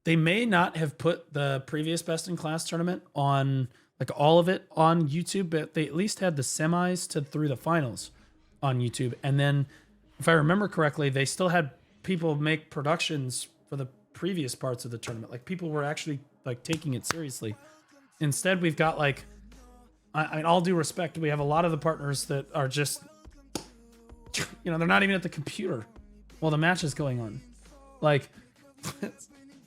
may not have put the previous Best in Class tournament on, like all of it on YouTube, but they at least had the semis through the finals on YouTube. And then if I remember correctly, they still had people make productions for the previous parts of the tournament. Like people were actually like taking it seriously. Instead, we've got like, I mean, all due respect, we have a lot of the partners that are just, you know, they're not even at the computer while the match is going on. Like,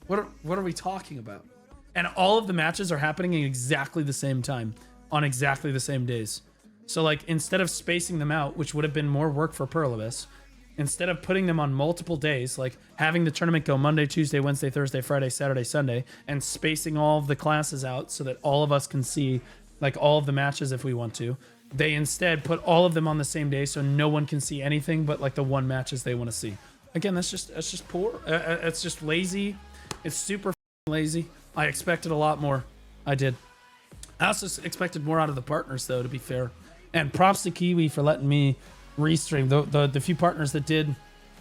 what are we talking about? And all of the matches are happening at exactly the same time on exactly the same days. So like, instead of spacing them out, which would have been more work for Perlibus, instead of putting them on multiple days, like having the tournament go Monday, Tuesday, Wednesday, Thursday, Friday, Saturday, Sunday, and spacing all of the classes out so that all of us can see like all of the matches if we want to, they instead put all of them on the same day so no one can see anything but like the one matches they want to see. Again, that's just poor. It's just lazy. It's super lazy. I expected a lot more. I did. I also expected more out of the partners though, to be fair. And props to Kiwi for letting me restream. The few partners that did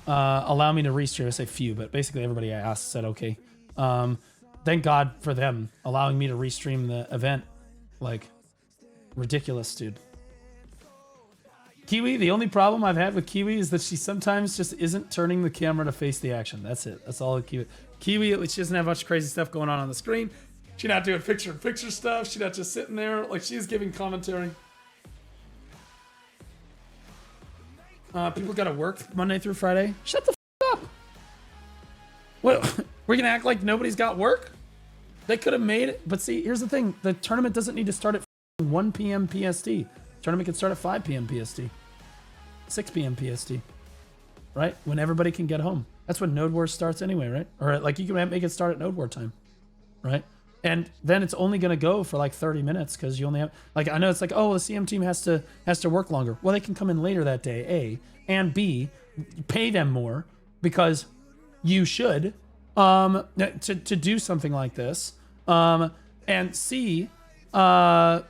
allow me to restream, I say few, but basically everybody I asked said okay. Thank God for them allowing me to restream the event. Like, ridiculous, dude. Kiwi, the only problem I've had with Kiwi is that she sometimes just isn't turning the camera to face the action. That's it. That's all Kiwi. Kiwi, at least she doesn't have much crazy stuff going on the screen. She's not doing picture-in-picture stuff. She's not just sitting there. Like, she's giving commentary. People gotta work Monday through Friday. Shut the f up. What? We're gonna act like nobody's got work? They could have made it. But see, here's the thing. The tournament doesn't need to start at 1 p.m. PST. The tournament can start at 5 p.m. PST. 6 p.m. PST. Right? When everybody can get home. That's when Node War starts anyway, right? Or like you can make it start at Node War time. Right? And then it's only going to go for like 30 minutes because you only have, like, I know it's like, oh, the CM team has to work longer. Well, they can come in later that day, A, and B, pay them more because you should to do something like this. And C, again,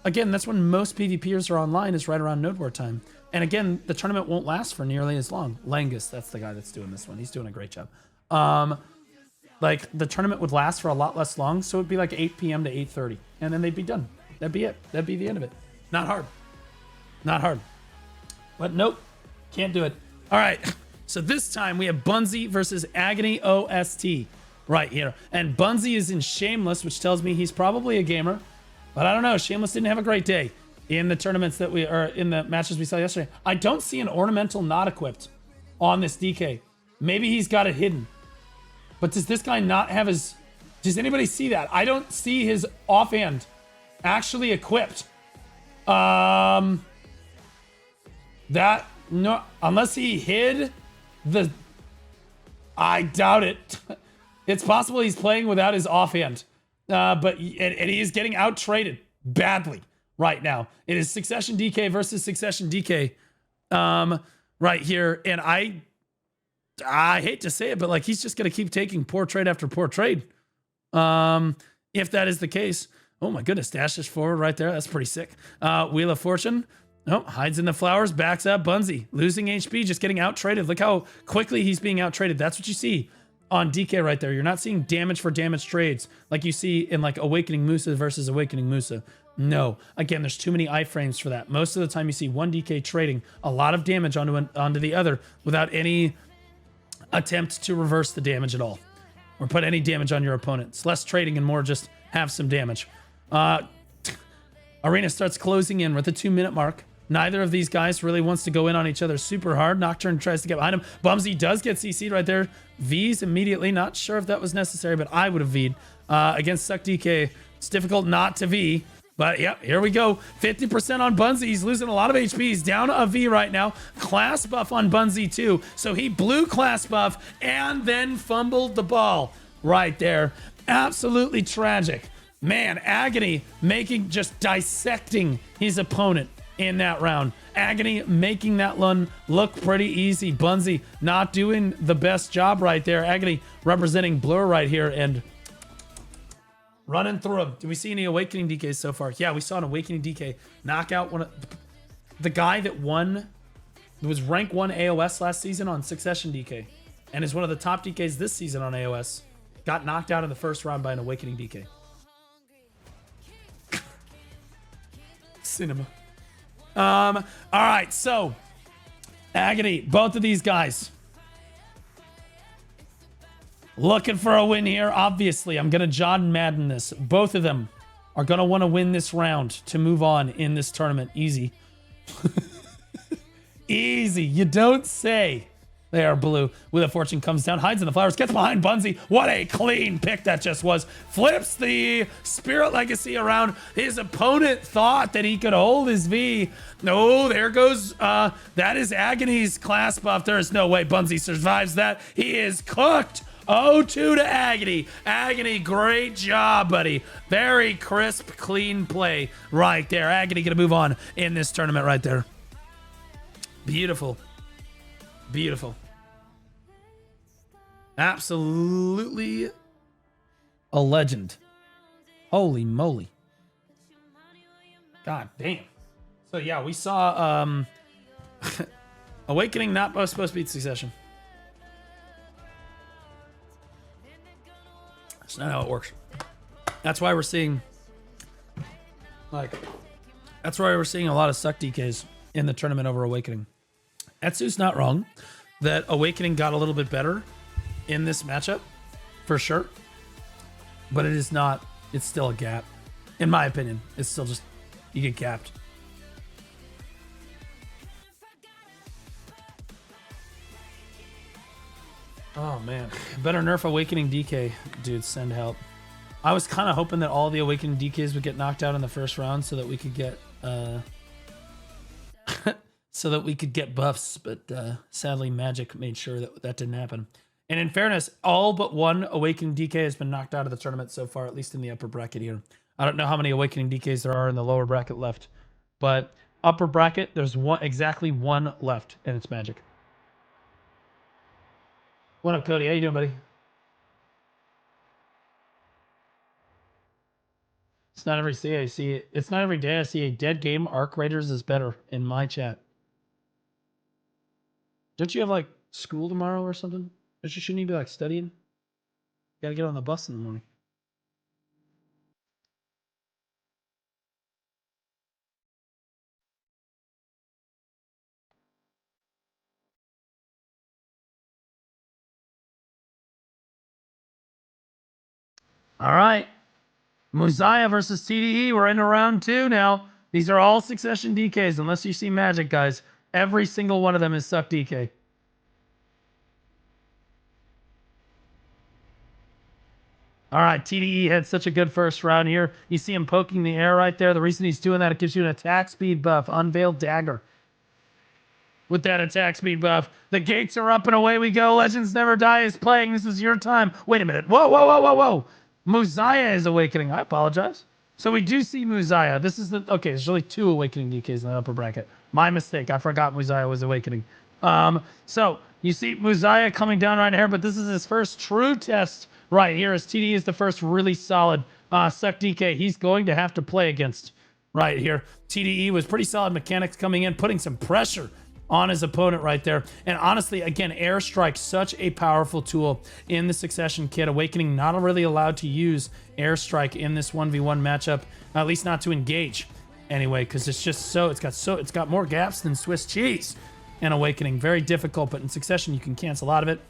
that's when most PvPers are online, is right around node war time. And again, the tournament won't last for nearly as long. Langus, that's the guy that's doing this one. He's doing a great job. Like, the tournament would last for a lot less long, so it'd be like 8 p.m. to 8:30, and then they'd be done. That'd be it. That'd be the end of it. Not hard. Not hard. But nope, can't do it. All right, so this time we have Bunzy versus Agony OST right here. And Bunzy is in Shameless, which tells me he's probably a gamer. But I don't know, Shameless didn't have a great day in the tournaments that we are in the matches we saw yesterday. I don't see an ornamental not equipped on this DK. Maybe he's got it hidden. But does this guy not have his... Does anybody see that? I don't see his offhand actually equipped. That... No, unless he hid the... I doubt it. It's possible he's playing without his offhand. But he is getting out-traded badly right now. It is Succession DK versus Succession DK right here. And I hate to say it, but like, he's just going to keep taking poor trade after poor trade. If that is the case. Oh my goodness, dashes forward right there. That's pretty sick. Wheel of Fortune. Oh, hides in the flowers, backs up Bunzy. Losing HP, just getting out-traded. Look how quickly he's being out-traded. That's what you see on DK right there. You're not seeing damage for damage trades like you see in like Awakening Musa versus Awakening Musa. No. Again, there's too many iframes for that. Most of the time you see one DK trading a lot of damage onto the other without any attempt to reverse the damage at all or put any damage on your opponent. It's less trading and more just have some damage. Arena starts closing in. We're at the 2-minute mark. Neither of these guys really wants to go in on each other super hard. Nocturne tries to get behind him. Bumsy does get CC'd right there. V's immediately. Not sure if that was necessary, but I would have V'd. Against Suck DK, it's difficult not to V. But yeah, here we go. 50% on Bunzy. He's losing a lot of HP. He's down a V right now. Class buff on Bunzy too. So he blew class buff and then fumbled the ball right there. Absolutely tragic. Man, Agony just dissecting his opponent in that round. Agony making that one look pretty easy. Bunzy not doing the best job right there. Agony representing Blur right here and running through him. Do we see any Awakening DKs so far? Yeah, we saw an Awakening DK knock out one of the guy that won. It was rank 1 AOS last season on Succession DK and is one of the top DKs this season on AOS. Got knocked out in the first round by an Awakening DK. Cinema. All right, so Agony, both of these guys looking for a win here. Obviously, I'm gonna John Madden this. Both of them are gonna want to win this round to move on in this tournament. Easy. Easy, you don't say. There, Blue. Wheel of Fortune comes down, hides in the flowers, gets behind Bunzy. What a clean pick that just was. Flips the Spirit Legacy around. His opponent thought that he could hold his V. No, there goes, that is Agony's class buff. There is no way Bunzy survives that. He is cooked. 0-2 to Agony. Agony, great job, buddy. Very crisp, clean play right there. Agony gonna move on in this tournament right there. Beautiful. Beautiful. Absolutely a legend. Holy moly. God damn. So yeah, we saw Awakening not supposed to beat Succession. That's not how it works. That's why we're seeing a lot of Suck DKs in the tournament over Awakening. Etsu's not wrong that Awakening got a little bit better in this matchup, for sure. But it is not, it's still a gap. In my opinion, it's still just, you get gapped. Oh man, better nerf Awakening DK. Dude, send help. I was kind of hoping that all the Awakening DKs would get knocked out in the first round so that we could get, buffs, but sadly Magic made sure that didn't happen. And in fairness, all but one Awakening DK has been knocked out of the tournament so far, at least in the upper bracket here. I don't know how many Awakening DKs there are in the lower bracket left, but upper bracket, there's exactly one left, and it's Magic. What up, Cody? How you doing, buddy? It's not every day I see it. It's not every day I see a dead game. Arc Raiders is better in my chat. Don't you have like school tomorrow or something? Shouldn't you be like studying? Gotta get on the bus in the morning. All right. Mosiah versus TDE. We're into round 2 now. These are all succession DKs, unless you see magic, guys. Every single one of them is suck DK. All right, TDE had such a good first round here. You see him poking the air right there. The reason he's doing that, it gives you an attack speed buff. Unveiled Dagger. With that attack speed buff. The gates are up and away we go. Legends Never Die is playing. This is your time. Wait a minute. Whoa, whoa, whoa, whoa, whoa. Mosiah is awakening. I apologize. So we do see Mosiah. This is the... Okay, there's really 2 awakening DKs in the upper bracket. My mistake. I forgot Mosiah was awakening. So you see Mosiah coming down right here, but this is his first true test right here, as TDE is the first really solid suck DK he's going to have to play against right here. TDE was pretty solid mechanics coming in, putting some pressure on his opponent right there. And honestly, again, Airstrike, such a powerful tool in the Succession kit. Awakening not really allowed to use Airstrike in this 1v1 matchup, at least not to engage anyway, because it's just it's got more gaps than Swiss cheese. And Awakening, very difficult, but in Succession you can cancel out of it,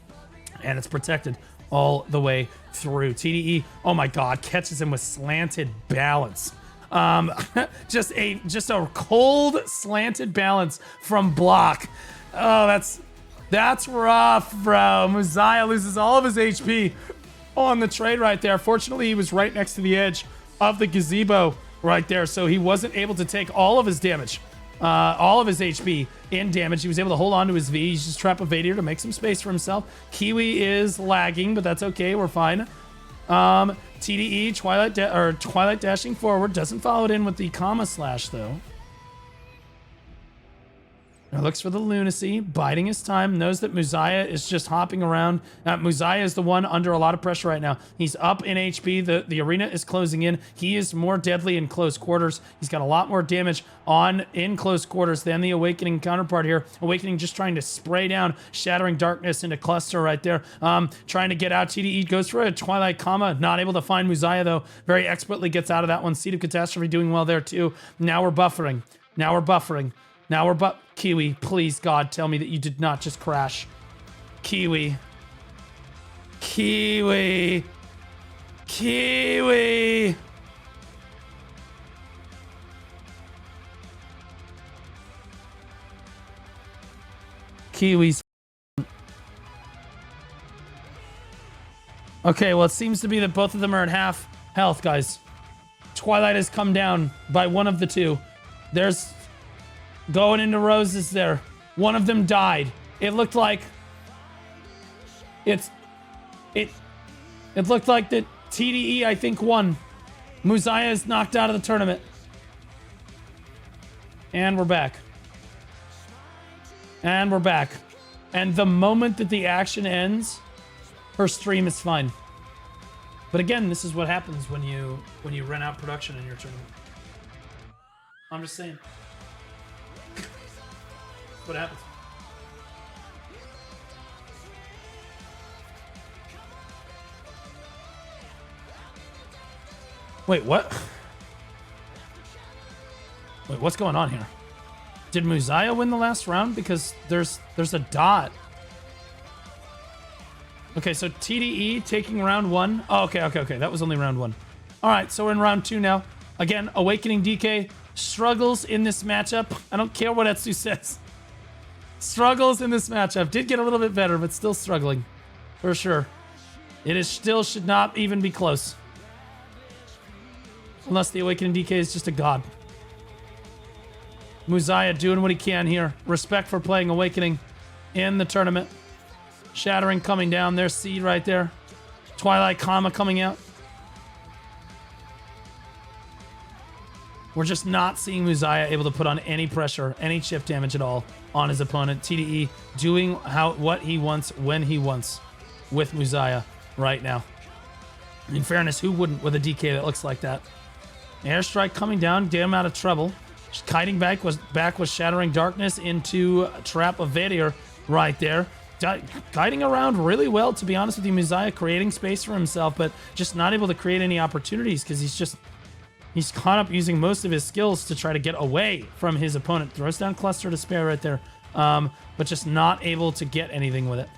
and it's protected all the way through. TDE, oh my god, catches him with slanted balance. Just a cold slanted balance from block. Oh, that's rough, bro. Mosiah loses all of his HP on the trade right there. Fortunately, he was right next to the edge of the gazebo right there, so he wasn't able to take all of his damage, all of his HP in damage. He was able to hold on to his V. He's just trap evadier to make some space for himself. Kiwi is lagging, but that's okay. We're fine. TDE, Twilight dashing forward, doesn't follow it in with the comma slash though. Now looks for the lunacy, biding his time, knows that Mosiah is just hopping around. Mosiah is the one under a lot of pressure right now. He's up in HP, the arena is closing in. He is more deadly in close quarters. He's got a lot more damage in close quarters than the Awakening counterpart here. Awakening just trying to spray down Shattering Darkness into cluster right there. Trying to get out. TDE goes for a Twilight comma, not able to find Mosiah though. Very expertly gets out of that one. Seed of Catastrophe doing well there too. Now we're buffering. Kiwi, please, God, tell me that you did not just crash. Kiwi. Kiwi's okay, well, it seems to be that both of them are at half health, guys. Twilight has come down by one of the two. There's going into roses there. One of them died. It looked like it looked like that TDE, I think, won. Mosiah is knocked out of the tournament. And we're back. And we're back. And the moment that the action ends, her stream is fine. But again, this is what happens when you rent out production in your tournament. I'm just saying. What happens? Wait, what? Wait, what's going on here? Did Mosiah win the last round? Because there's a dot. Okay, so TDE taking round 1. Oh, okay. That was only round 1. All right, so we're in round 2 now. Again, Awakening DK struggles in this matchup. I don't care what Etsu says. Struggles in this matchup. Did get a little bit better, but still struggling. For sure. It is still should not even be close. Unless the Awakening DK is just a god. Mosiah doing what he can here. Respect for playing Awakening in the tournament. Shattering coming down. There's Seed right there. Twilight comma coming out. We're just not seeing Mosiah able to put on any pressure, any chip damage at all on his opponent. TDE doing what he wants when he wants. with Muzaya right now. In fairness, who wouldn't with a DK that looks like that? Airstrike coming down, damn out of trouble. Just kiting back was Shattering Darkness into Trap of Vadir right there. Kiting around really well, to be honest with you. Muzaya creating space for himself, but just not able to create any opportunities because he's caught up using most of his skills to try to get away from his opponent. Throws down Cluster to spare right there, but just not able to get anything with it.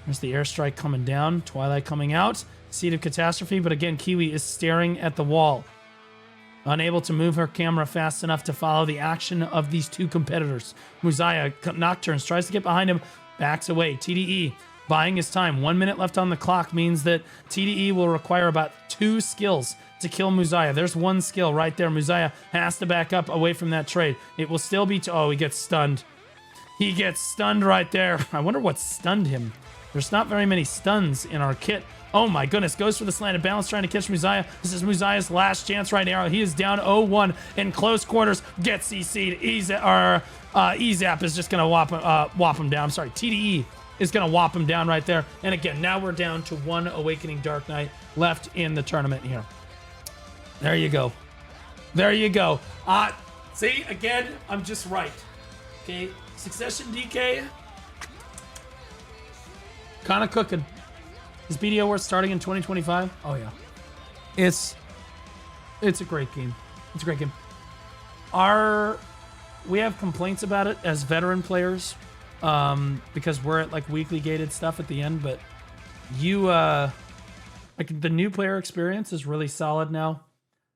There's the Airstrike coming down, Twilight coming out, Seed of Catastrophe, but again, Kiwi is staring at the wall, unable to move her camera fast enough to follow the action of these two competitors. Muzaya, Nocturnes, tries to get behind him, backs away. TDE buying his time. 1 minute left on the clock means that TDE will require about 2 skills to kill Muzaya. There's 1 skill right there. Muzaya has to back up away from that trade. It will still be... Oh, he gets stunned. He gets stunned right there. I wonder what stunned him. There's not very many stuns in our kit. Oh my goodness, goes for the slanted balance, trying to catch Muzaya. This is Muzaya's last chance right now. He is down 0-1 in close quarters. Gets CC'd. EZAP is just going to whop him down. I'm sorry, TDE is going to whop him down right there. And again, now we're down to 1 Awakening Dark Knight left in the tournament here. There you go. There you go. See, again, I'm just right. Okay, Succession DK. Kind of cooking. Is BDO worth starting in 2025? Oh yeah. It's a great game. It's a great game. We have complaints about it as veteran players, because we're at like weekly gated stuff at the end, but like the new player experience is really solid now.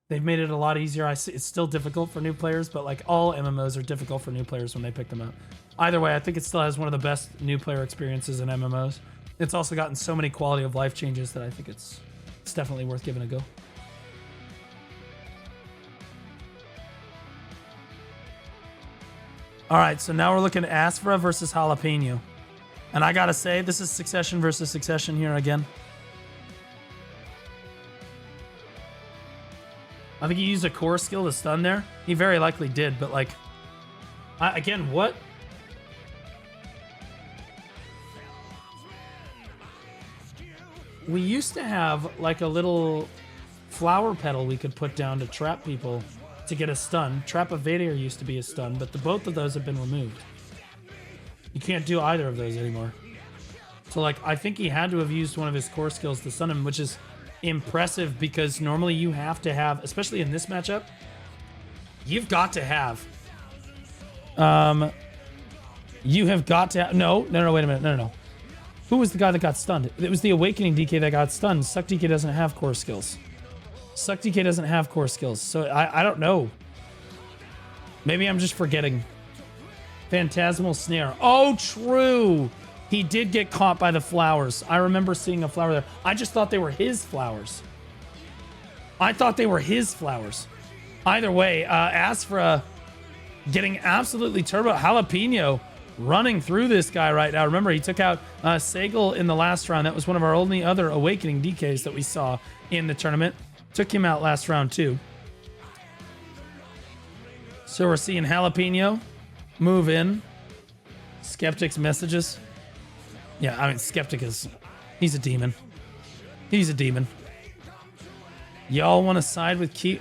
They've made it a lot easier. It's still difficult for new players, but like all MMOs are difficult for new players when they pick them up. Either way, I think it still has one of the best new player experiences in MMOs. It's also gotten so many quality of life changes that I think it's definitely worth giving a go. All right, so now we're looking at Asphra versus Jalapeno. And I gotta say, this is Succession versus Succession here again. I think he used a core skill to stun there. He very likely did, but like, again, what? We used to have like a little flower petal we could put down to trap people to get a stun. Trap of Vadir used to be a stun, but both of those have been removed. You can't do either of those anymore. So like, I think he had to have used one of his core skills to stun him, which is impressive because normally you have to have, especially in this matchup, you've got to have, you have got to have, no, wait a minute, no. Who was the guy that got stunned? It was the Awakening DK that got stunned. Suck DK doesn't have core skills. Suck DK doesn't have core skills. So I don't know. Maybe I'm just forgetting. Phantasmal Snare. Oh, true. He did get caught by the flowers. I remember seeing a flower there. I just thought they were his flowers. Either way, Asphra getting absolutely turbo. Jalapeno running through this guy right now. Remember, he took out Sagal in the last round. That was one of our only other Awakening DKs that we saw in the tournament. Took him out last round too. So we're seeing Jalapeno move in. Skeptic's messages. Yeah, I mean, Skeptic he's a demon. He's a demon. Y'all want to side with Key?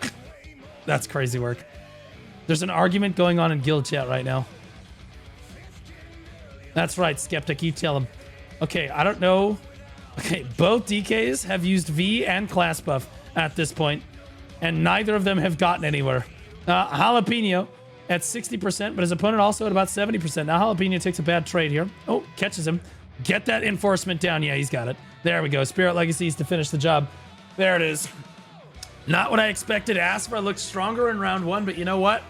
That's crazy work. There's an argument going on in guild chat right now. That's right, Skeptic, you tell him. Okay, I don't know. Okay, both DKs have used V and class buff at this point, and neither of them have gotten anywhere. Jalapeno at 60%, but his opponent also at about 70%. Now Jalapeno takes a bad trade here. Oh, catches him. Get that enforcement down. Yeah, he's got it. There we go. Spirit Legacies to finish the job. There it is. Not what I expected. Asphra looked stronger in round 1, but you know what?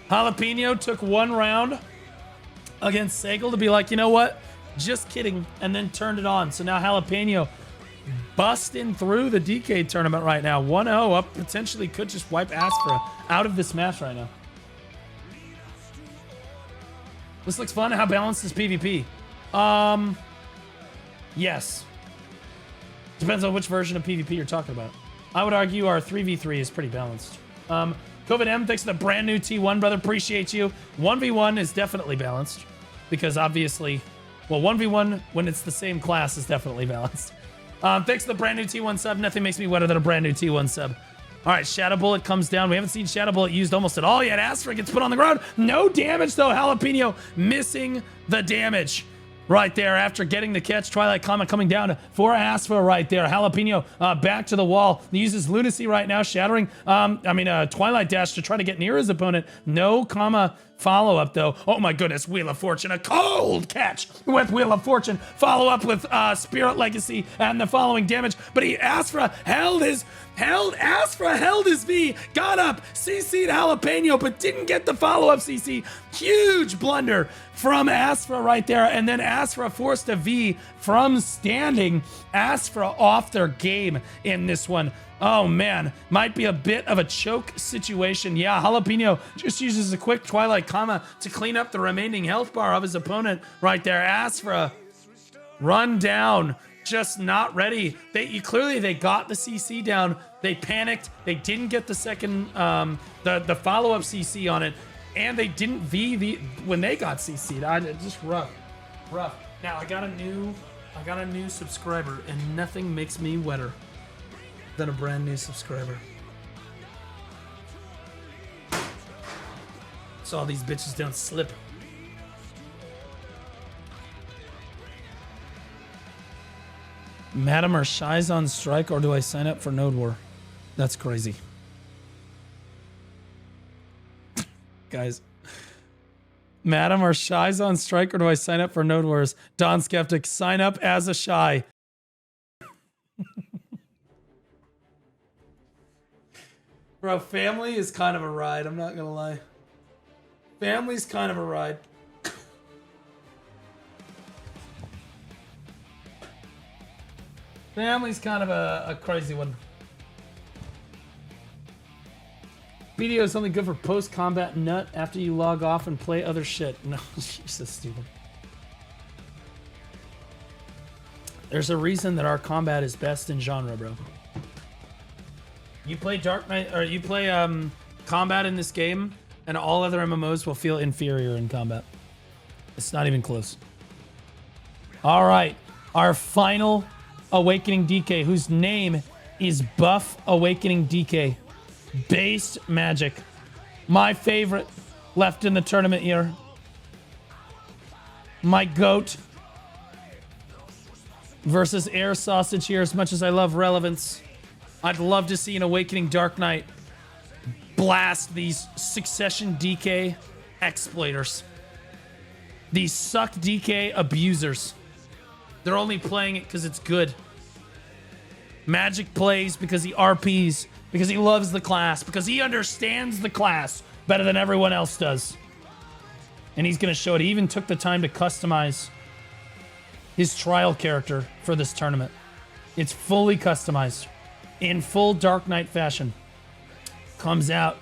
Jalapeno took 1 round against Sagal to be like, you know what? Just kidding. And then turned it on. So now Jalapeno busting through the DK tournament right now. 1-0 up. Potentially could just wipe Asphra out of this match right now. This looks fun. How balanced is PvP? Yes. Depends on which version of PvP you're talking about. I would argue our 3v3 is pretty balanced. COVID M, thanks for the brand new T1, brother. Appreciate you. 1v1 is definitely balanced because obviously Well, 1v1 when it's the same class is definitely balanced. Thanks to the brand new T1 sub. Nothing makes me wetter than a brand new T1 sub. All right, Shadow Bullet comes down. We haven't seen Shadow Bullet used almost at all yet. Astra gets put on the ground. No damage, though. Jalapeno missing the damage right there after getting the catch. Twilight Comet coming down for Astra right there. Jalapeno back to the wall. He uses Lunacy right now, shattering, Twilight Dash to try to get near his opponent. No comma follow-up, though. Oh, my goodness. Wheel of Fortune. A cold catch with Wheel of Fortune. Follow up with Spirit Legacy and the following damage. But Astra held his V, got up, CC'd Jalapeno, but didn't get the follow-up CC. Huge blunder from Astra right there. And then Astra forced a V from standing. Astra off their game in this one. Oh, man. Might be a bit of a choke situation. Yeah, Jalapeno just uses a quick Twilight Comma to clean up the remaining health bar of his opponent right there. Astra run down. Just not ready. They got the CC down. They panicked. They didn't get the second, the follow-up CC on it. And they didn't V when they got CC'd. Just rough. Now, I got a new subscriber, and nothing makes me wetter than a brand new subscriber. So all these bitches don't slip. Madam, are Shies on strike, or do I sign up for Node War? That's crazy. Guys. Madam, are Shies on strike, or do I sign up for Node Wars? Don Skeptic, sign up as a Shy. Bro, family is kind of a ride, I'm not gonna lie. Family's kind of a ride. Family's kind of a crazy one. BDO is only good for post-combat nut after you log off and play other shit. No, you're so stupid. There's a reason that our combat is best in genre, bro. You play Dark Knight, or you play combat in this game, and all other MMOs will feel inferior in combat. It's not even close. All right, our final Awakening DK, whose name is Buff Awakening DK. Based Magic. My favorite left in the tournament here. My GOAT. Versus Air Sausage here. As much as I love relevance, I'd love to see an Awakening Dark Knight blast these Succession DK exploiters. These suck DK abusers. They're only playing it because it's good. Magic plays because he RPs, because he loves the class, because he understands the class better than everyone else does. And he's going to show it. He even took the time to customize his trial character for this tournament. It's fully customized in full Dark Knight fashion. Comes out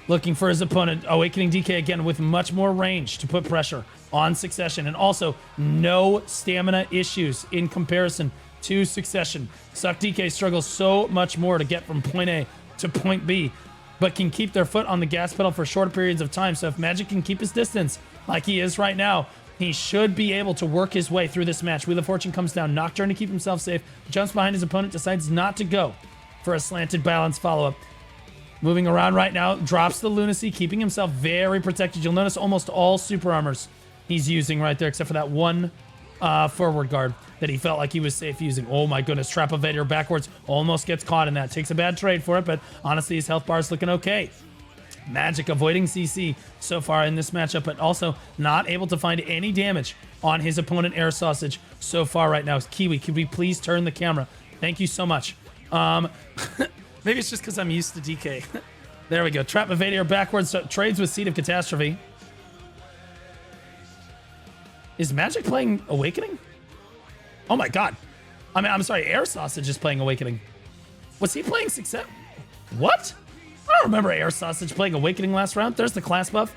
looking for his opponent. Awakening DK again with much more range to put pressure on Succession, and also no stamina issues in comparison to Succession. Suck DK struggles so much more to get from point A to point B, but can keep their foot on the gas pedal for short periods of time. So if Magic can keep his distance like he is right now, he should be able to work his way through this match. Wheel of Fortune comes down, Nocturne to keep himself safe, jumps behind his opponent, decides not to go for a slanted balance follow-up. Moving around right now, drops the Lunacy, keeping himself very protected. You'll notice almost all super armors he's using right there, except for that one forward guard that he felt like he was safe using. Oh my goodness, Trap Evader backwards, almost gets caught in that. Takes a bad trade for it, but honestly, his health bar is looking okay. Magic avoiding CC so far in this matchup, but also not able to find any damage on his opponent, Air Sausage, so far right now. Kiwi, could we please turn the camera? Thank you so much. Maybe it's just because I'm used to DK. There we go. Trap Evader backwards, trades with Seed of Catastrophe. Is Magic playing Awakening? Oh my god. I'm sorry, Air Sausage is playing Awakening. Was he playing Success? What? I don't remember Air Sausage playing Awakening last round. There's the class buff.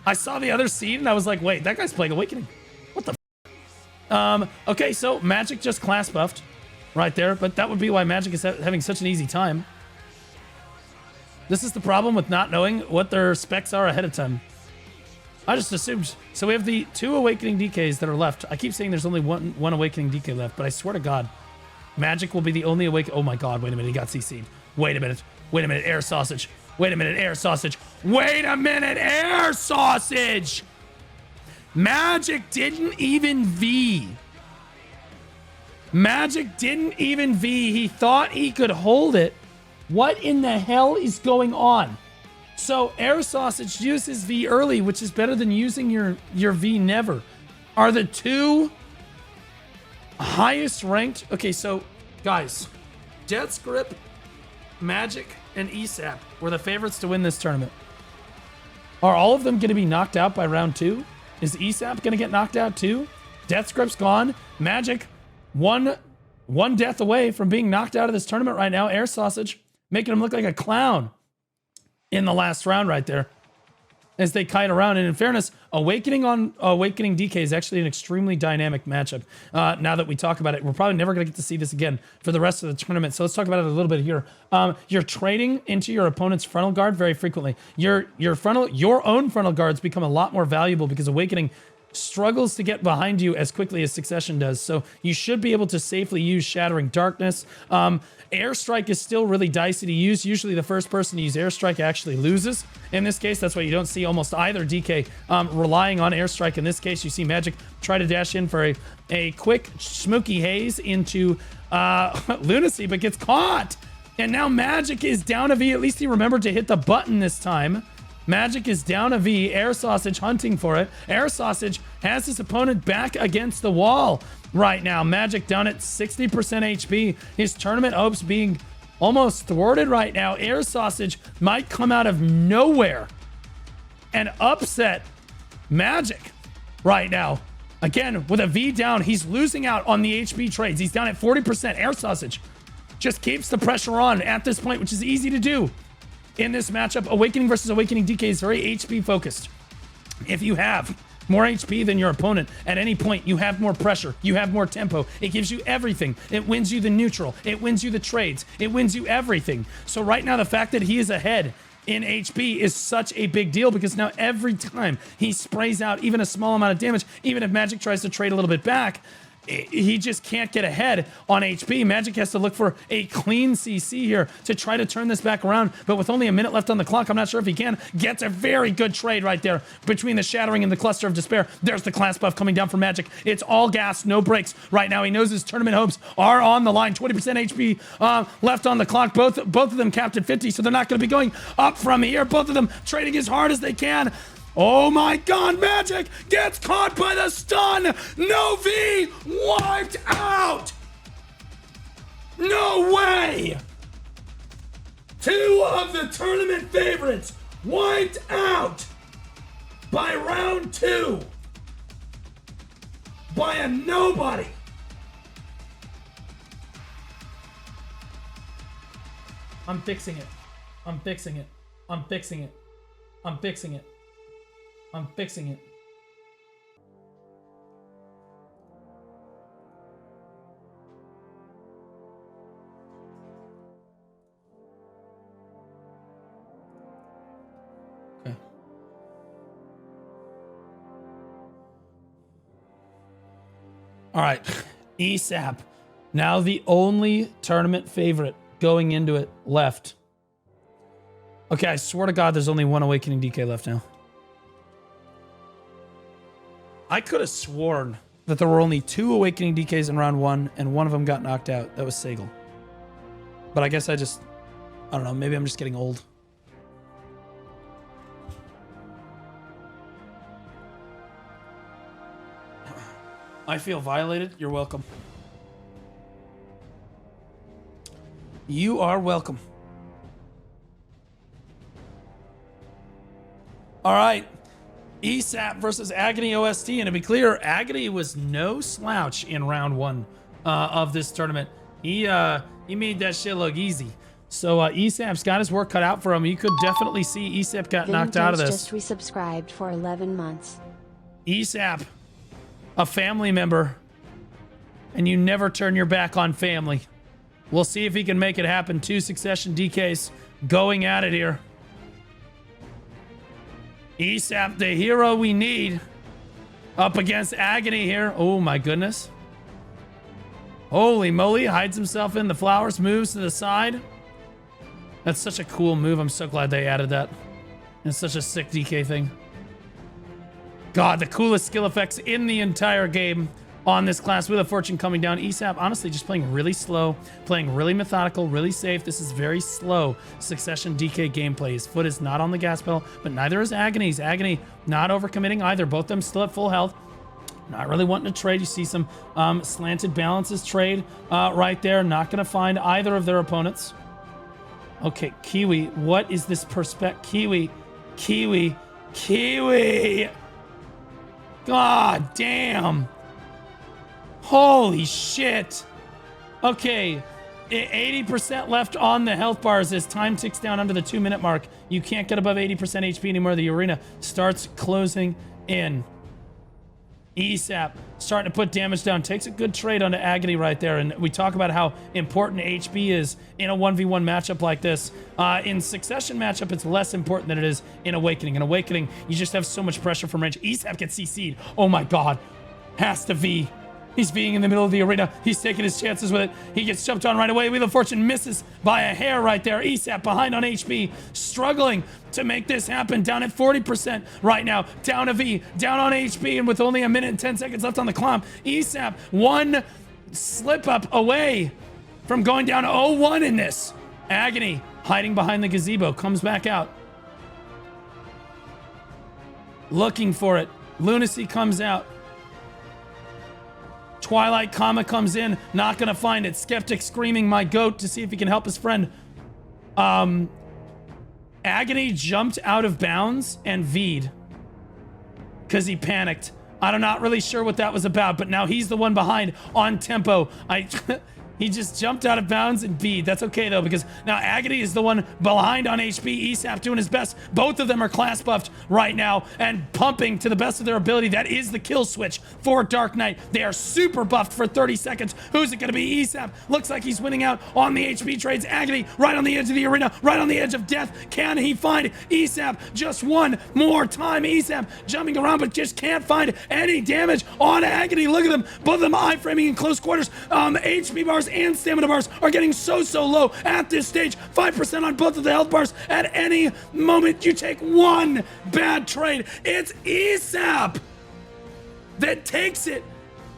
I saw the other seed and I was like, wait, that guy's playing Awakening. What the f? Okay, so Magic just class buffed right there, but that would be why Magic is having such an easy time. This is the problem with not knowing what their specs are ahead of time. I just assumed. So we have the 2 Awakening DKs that are left. I keep saying there's only one Awakening DK left, but I swear to God, Magic will be the only Awakening. Oh my God, wait a minute, he got CC'd. Wait a minute, air sausage. Wait a minute, air sausage. Wait a minute, air sausage! Magic didn't even V. Magic didn't even V. He thought he could hold it. What in the hell is going on? So air sausage uses V early, which is better than using your V never. Are the 2 highest ranked? Okay, so guys, Death's Grip, Magic, and ESAP were the favorites to win this tournament. Are all of them going to be knocked out by round 2? Is ESAP going to get knocked out too? Death's Grip's gone. Magic, one death away from being knocked out of this tournament right now. Air sausage making him look like a clown in the last round right there as they kite around. And in fairness, Awakening DK is actually an extremely dynamic matchup. Now that we talk about it, we're probably never going to get to see this again for the rest of the tournament. So let's talk about it a little bit here. You're trading into your opponent's frontal guard very frequently. Your own frontal guards become a lot more valuable because Awakening struggles to get behind you as quickly as Succession does. So you should be able to safely use Shattering Darkness. Airstrike is still really dicey to use. Usually the first person to use Airstrike actually loses. In this case, that's why you don't see almost either DK relying on Airstrike. In this case, you see Magic try to dash in for a quick Smoky Haze into Lunacy, but gets caught. And now Magic is down a V. At least he remembered to hit the button this time. Magic is down a V. Air Sausage hunting for it. Air Sausage has his opponent back against the wall right now. Magic down at 60% HP. His tournament hopes being almost thwarted right now. Air Sausage might come out of nowhere and upset Magic right now. Again, with a V down, he's losing out on the HP trades. He's down at 40%. Air Sausage just keeps the pressure on at this point, which is easy to do. In this matchup, Awakening versus Awakening DK is very HP focused. If you have more HP than your opponent at any point, you have more pressure, you have more tempo. It gives you everything. It wins you the neutral, it wins you the trades, it wins you everything. So right now, the fact that he is ahead in HP is such a big deal because now every time he sprays out even a small amount of damage, even if Magic tries to trade a little bit back, he just can't get ahead on HP. Magic has to look for a clean CC here to try to turn this back around. But with only a minute left on the clock, I'm not sure if he can. Gets a very good trade right there between the Shattering and the Cluster of Despair. There's the class buff coming down from Magic. It's all gas, no breaks. Right now, he knows his tournament hopes are on the line. 20% HP left on the clock. Both of them capped at 50, so they're not going to be going up from here. Both of them trading as hard as they can. Oh my God, Magic gets caught by the stun. No V, wiped out. No way. 2 of the tournament favorites wiped out by round 2 by a nobody. I'm fixing it. I'm fixing it. I'm fixing it. I'm fixing it. I'm fixing it. Okay. All right. ESAP. Now the only tournament favorite going into it left. Okay, I swear to God, there's only one Awakening DK left now. I could have sworn that there were only 2 Awakening DKs in round 1, and one of them got knocked out. That was Sagal. But I guess I don't know, maybe I'm just getting old. I feel violated. You're welcome. You are welcome. All right. ESAP versus Agony OST, and to be clear, Agony was no slouch in round 1 of this tournament. He made that shit look easy. So ESAP's got his work cut out for him. You could definitely see ESAP got knocked out of this.
Just resubscribed for 11 months.
ESAP, a family member, and you never turn your back on family. We'll see if he can make it happen. 2 Succession DKs going at it here. ESAP, the hero we need, up against Agony here. Oh my goodness. Holy moly, hides himself in the flowers, moves to the side. That's such a cool move. I'm so glad they added that. It's such a sick DK thing. God, the coolest skill effects in the entire game on this class. Wheel of Fortune coming down. ESAP, honestly, just playing really slow, playing really methodical, really safe. This is very slow Succession DK gameplay. His foot is not on the gas pedal, but neither is Agony's. Agony not overcommitting either. Both of them still at full health. Not really wanting to trade. You see some slanted balances trade right there. Not going to find either of their opponents. Okay, Kiwi. What is this Kiwi. God damn. Holy shit. Okay. 80% left on the health bars as time ticks down under the 2-minute mark. You can't get above 80% HP anymore. The arena starts closing in. ESAP starting to put damage down. Takes a good trade onto Agony right there. And we talk about how important HP is in a 1v1 matchup like this. In Succession matchup, it's less important than it is in Awakening. In Awakening, you just have so much pressure from range. ESAP gets CC'd. Oh my God. Has to V. He's being in the middle of the arena. He's taking his chances with it. He gets jumped on right away. Wheel of Fortune misses by a hair right there. ESAP behind on HP, struggling to make this happen. Down at 40% right now. Down a V, down on HP, and with only 1 minute and 10 seconds left on the clock. ESAP, one slip up away from going down 0-1 in this. Agony hiding behind the gazebo, comes back out. Looking for it. Lunacy comes out. Twilight Comma comes in, not gonna find it. Skeptic screaming my goat to see if he can help his friend. Agony jumped out of bounds and V'd because he panicked. I'm not really sure what that was about, but now he's the one behind on tempo. He just jumped out of bounds and V'd. That's okay though, because now Agony is the one behind on HP. ESAP doing his best. Both of them are class buffed right now and pumping to the best of their ability. That is the kill switch for Dark Knight. They are super buffed for 30 seconds. Who's it gonna be? ESAP looks like he's winning out on the HP trades. Agony right on the edge of the arena, right on the edge of death. Can he find ESAP just one more time? ESAP jumping around but just can't find any damage on Agony. Look at them, both of them iframing in close quarters. HP bars and stamina bars are getting so low at this stage. 5% on both of the health bars. At any moment you take one bad trade, it's ESAP that takes it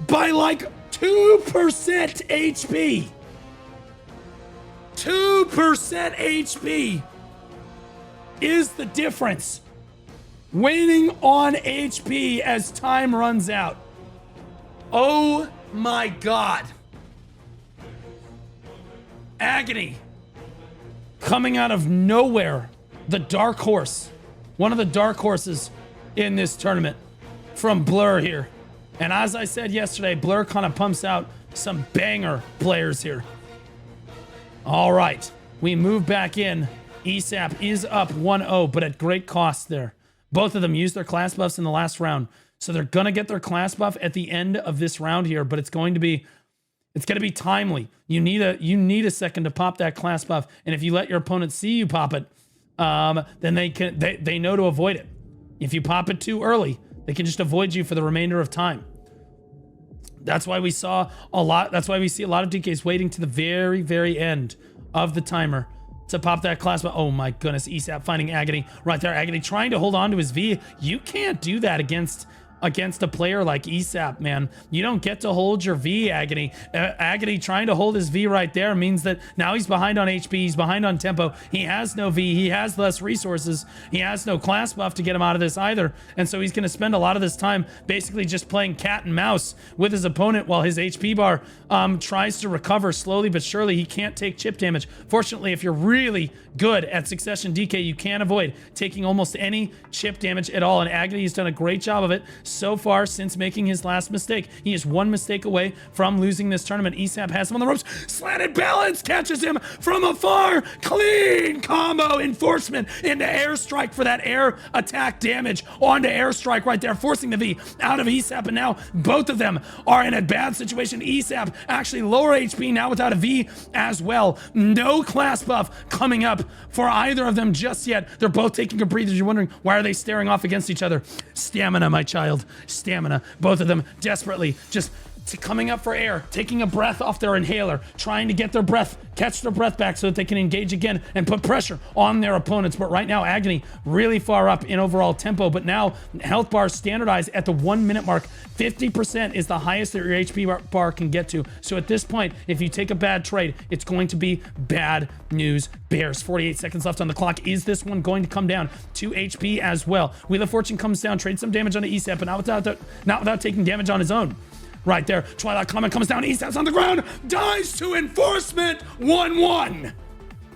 by like 2% HP. 2% HP is the difference. Waning on HP as time runs out. Oh my God. Agony coming out of nowhere. The dark horse. One of the dark horses in this tournament from Blur here. And as I said yesterday, Blur kind of pumps out some banger players here. All right. We move back in. ESAP is up 1-0, but at great cost there. Both of them used their class buffs in the last round. So they're going to get their class buff at the end of this round here, but it's going to be timely. You need a second to pop that class buff, and if you let your opponent see you pop it, then they know to avoid it. If you pop it too early, they can just avoid you for the remainder of time. That's why we see a lot of DKs waiting to the very, very end of the timer to pop that class buff. Oh my goodness, ESAP finding Agony right there. Agony trying to hold on to his V. You can't do that against a player like ESAP, man. You don't get to hold your V, Agony. Agony trying to hold his V right there means that now he's behind on HP, he's behind on tempo, he has no V, he has less resources, he has no class buff to get him out of this either, and so he's going to spend a lot of this time basically just playing cat and mouse with his opponent while his HP bar tries to recover slowly but surely. He can't take chip damage. Fortunately, if you're really good at Succession DK, you can avoid taking almost any chip damage at all, and Agony has done a great job of it. so far since making his last mistake. He is one mistake away from losing this tournament. ESAP has him on the ropes. Slanted balance catches him from afar. Clean combo enforcement into airstrike for that air attack damage onto airstrike right there, forcing the V out of ESAP. And now both of them are in a bad situation. ESAP actually lower HP now without a V as well. No class buff coming up for either of them just yet. They're both taking a breather. You're wondering, why are they staring off against each other? Stamina, my child. Stamina. Both of them desperately just coming up for air, taking a breath off their inhaler, trying to get their breath, catch their breath back so that they can engage again and put pressure on their opponents. But right now, Agony really far up in overall tempo, but now health bars standardized at the 1 minute mark. 50% is the highest that your HP bar can get to. So at this point, if you take a bad trade, it's going to be bad news bears. 48 seconds left on the clock. Is this one going to come down to HP as well? Wheel of Fortune comes down, trades some damage onto ESAP, but not without taking damage on his own. Right there, Twilight Comet comes down, ESAP's on the ground, dies to enforcement, 1-1.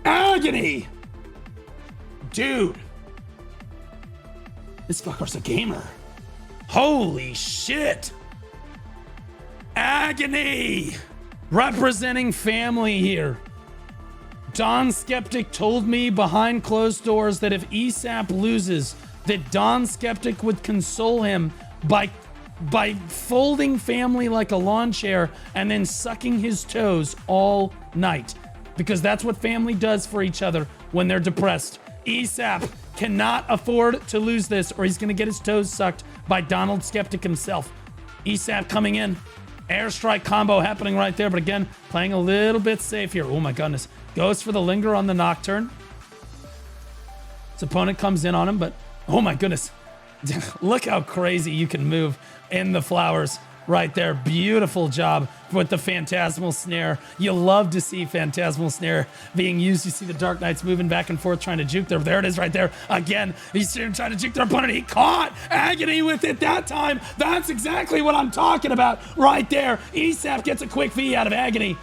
Agony. Dude. This fucker's a gamer. Holy shit. Agony. Representing family here. Don Skeptic told me behind closed doors that if ESAP loses, that Don Skeptic would console him by folding family like a lawn chair and then sucking his toes all night, because that's what family does for each other when they're depressed. ESAP cannot afford to lose this, or he's gonna get his toes sucked by Donald Skeptic himself. ESAP coming in, airstrike combo happening right there, but again, playing a little bit safe here. Oh my goodness, goes for the linger on the Nocturne. His opponent comes in on him, but oh my goodness, look how crazy you can move in the flowers right there. Beautiful job with the Phantasmal Snare. You love to see Phantasmal Snare being used. You see the Dark Knights moving back and forth trying to juke there. There it is right there. Again, he's trying to juke their opponent. He caught Agony with it that time. That's exactly what I'm talking about right there. ESAP gets a quick V out of Agony.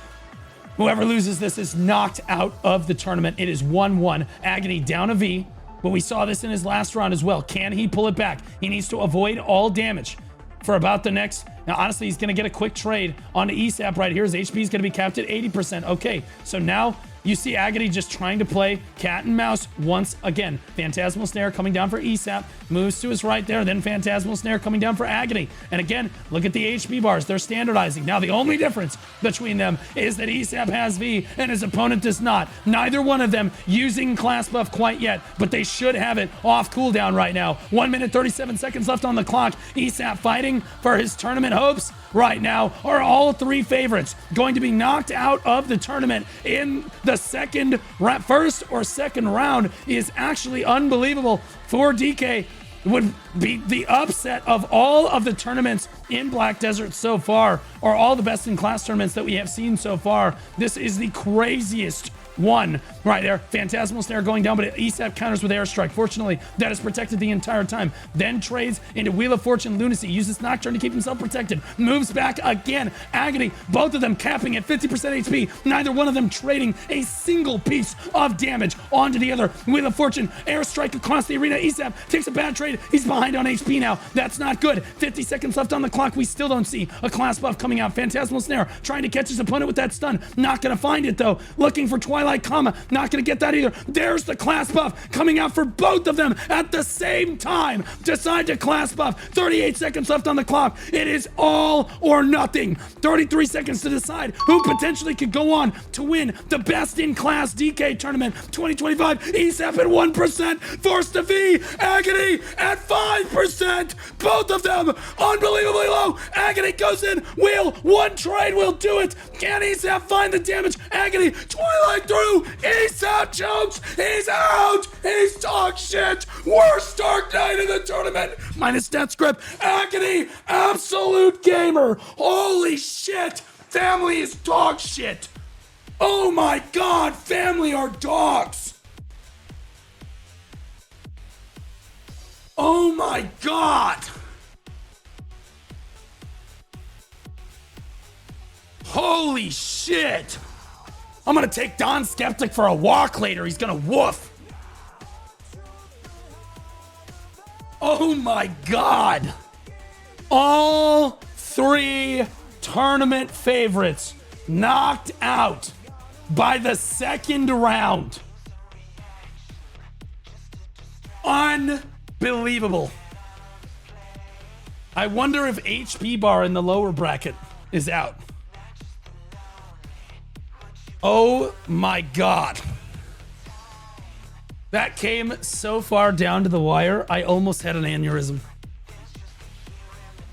Whoever loses this is knocked out of the tournament. It is 1-1. Agony down a V. But we saw this in his last round as well. Can he pull it back? He needs to avoid all damage for about the next. Now, honestly, he's going to get a quick trade onto ESAP right here. His HP is going to be capped at 80%. Okay, so now you see Agony just trying to play cat and mouse once again. Phantasmal Snare coming down for ESAP. Moves to his right there. Then Phantasmal Snare coming down for Agony. And again, look at the HP bars. They're standardizing. Now, the only difference between them is that ESAP has V and his opponent does not. Neither one of them using class buff quite yet, but they should have it off cooldown right now. 1 minute, 37 seconds left on the clock. ESAP fighting for his tournament hopes right now. Are all three favorites going to be knocked out of the tournament in the first or second round? Is actually unbelievable for DK. Would be the upset of all of the tournaments in Black Desert so far, or all the best in class tournaments that we have seen so far. This is the craziest one right there. Phantasmal Snare going down, but ESAP counters with airstrike. Fortunately, that is protected the entire time. Then trades into Wheel of Fortune Lunacy. Uses Nocturne to keep himself protected. Moves back again. Agony. Both of them capping at 50% HP. Neither one of them trading a single piece of damage onto the other. Wheel of Fortune. Airstrike across the arena. ESAP takes a bad trade. He's behind on HP now. That's not good. 50 seconds left on the clock. We still don't see a class buff coming out. Phantasmal Snare trying to catch his opponent with that stun. Not going to find it though. Looking for Twilight Comma. Not going to get that either. There's the class buff coming out for both of them at the same time. Decide to class buff. 38 seconds left on the clock. It is all or nothing. 33 seconds to decide who potentially could go on to win the best in class DK tournament 2025. ESAP at 1%. Forced to V. Agony at 5%. Both of them unbelievably low. Agony goes in. One trade will do it. Can ESAP find the damage? Agony. Twilight through. ESAP chokes. He's out. He's dog shit. Worst Dark Knight in the tournament. Minus death script. Agony. Absolute gamer. Holy shit. Family is dog shit. Oh my god. Family are dogs. Oh my god. Holy shit. I'm gonna take Don Skeptic for a walk later. He's gonna woof. Oh my god. All three tournament favorites knocked out by the second round. Unbelievable. I wonder if HP bar in the lower bracket is out. Oh my God. That came so far down to the wire, I almost had an aneurysm.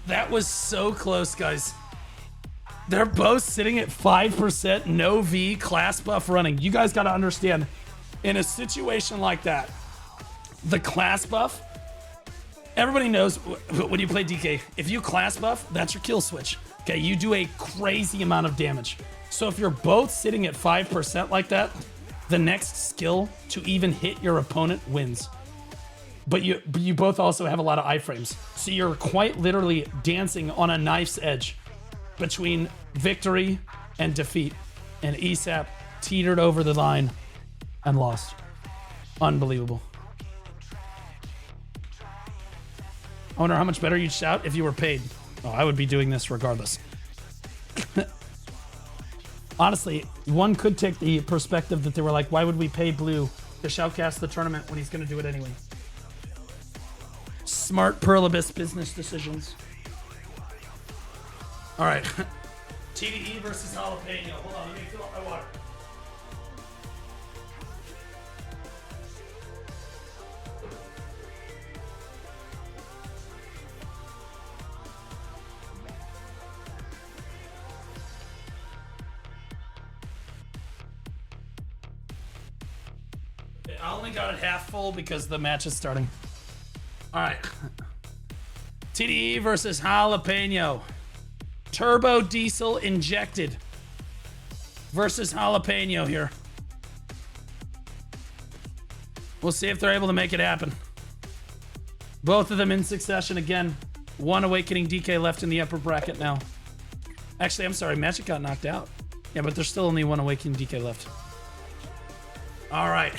That was so close, guys. They're both sitting at 5%, no V, class buff running. You guys got to understand, in a situation like that, the class buff, everybody knows when you play DK, if you class buff, that's your kill switch. Okay, you do a crazy amount of damage. So if you're both sitting at 5% like that, the next skill to even hit your opponent wins. But you both also have a lot of iframes. So you're quite literally dancing on a knife's edge between victory and defeat. And ESAP teetered over the line and lost. Unbelievable. I wonder how much better you'd shout if you were paid. Oh, I would be doing this regardless. Honestly, one could take the perspective that they were like, why would we pay Blue to shoutcast the tournament when he's going to do it anyway? Smart Pearl Abyss business decisions. All right. TDE versus Jalapeno. Hold on, let me fill up my water. I only got it half full because the match is starting. All right. TDE versus Jalapeno. Turbo diesel injected versus Jalapeno here. We'll see if they're able to make it happen. Both of them in succession again. One Awakening DK left in the upper bracket now. Actually, I'm sorry, Magic got knocked out. Yeah, but there's still only one Awakening DK left. All right.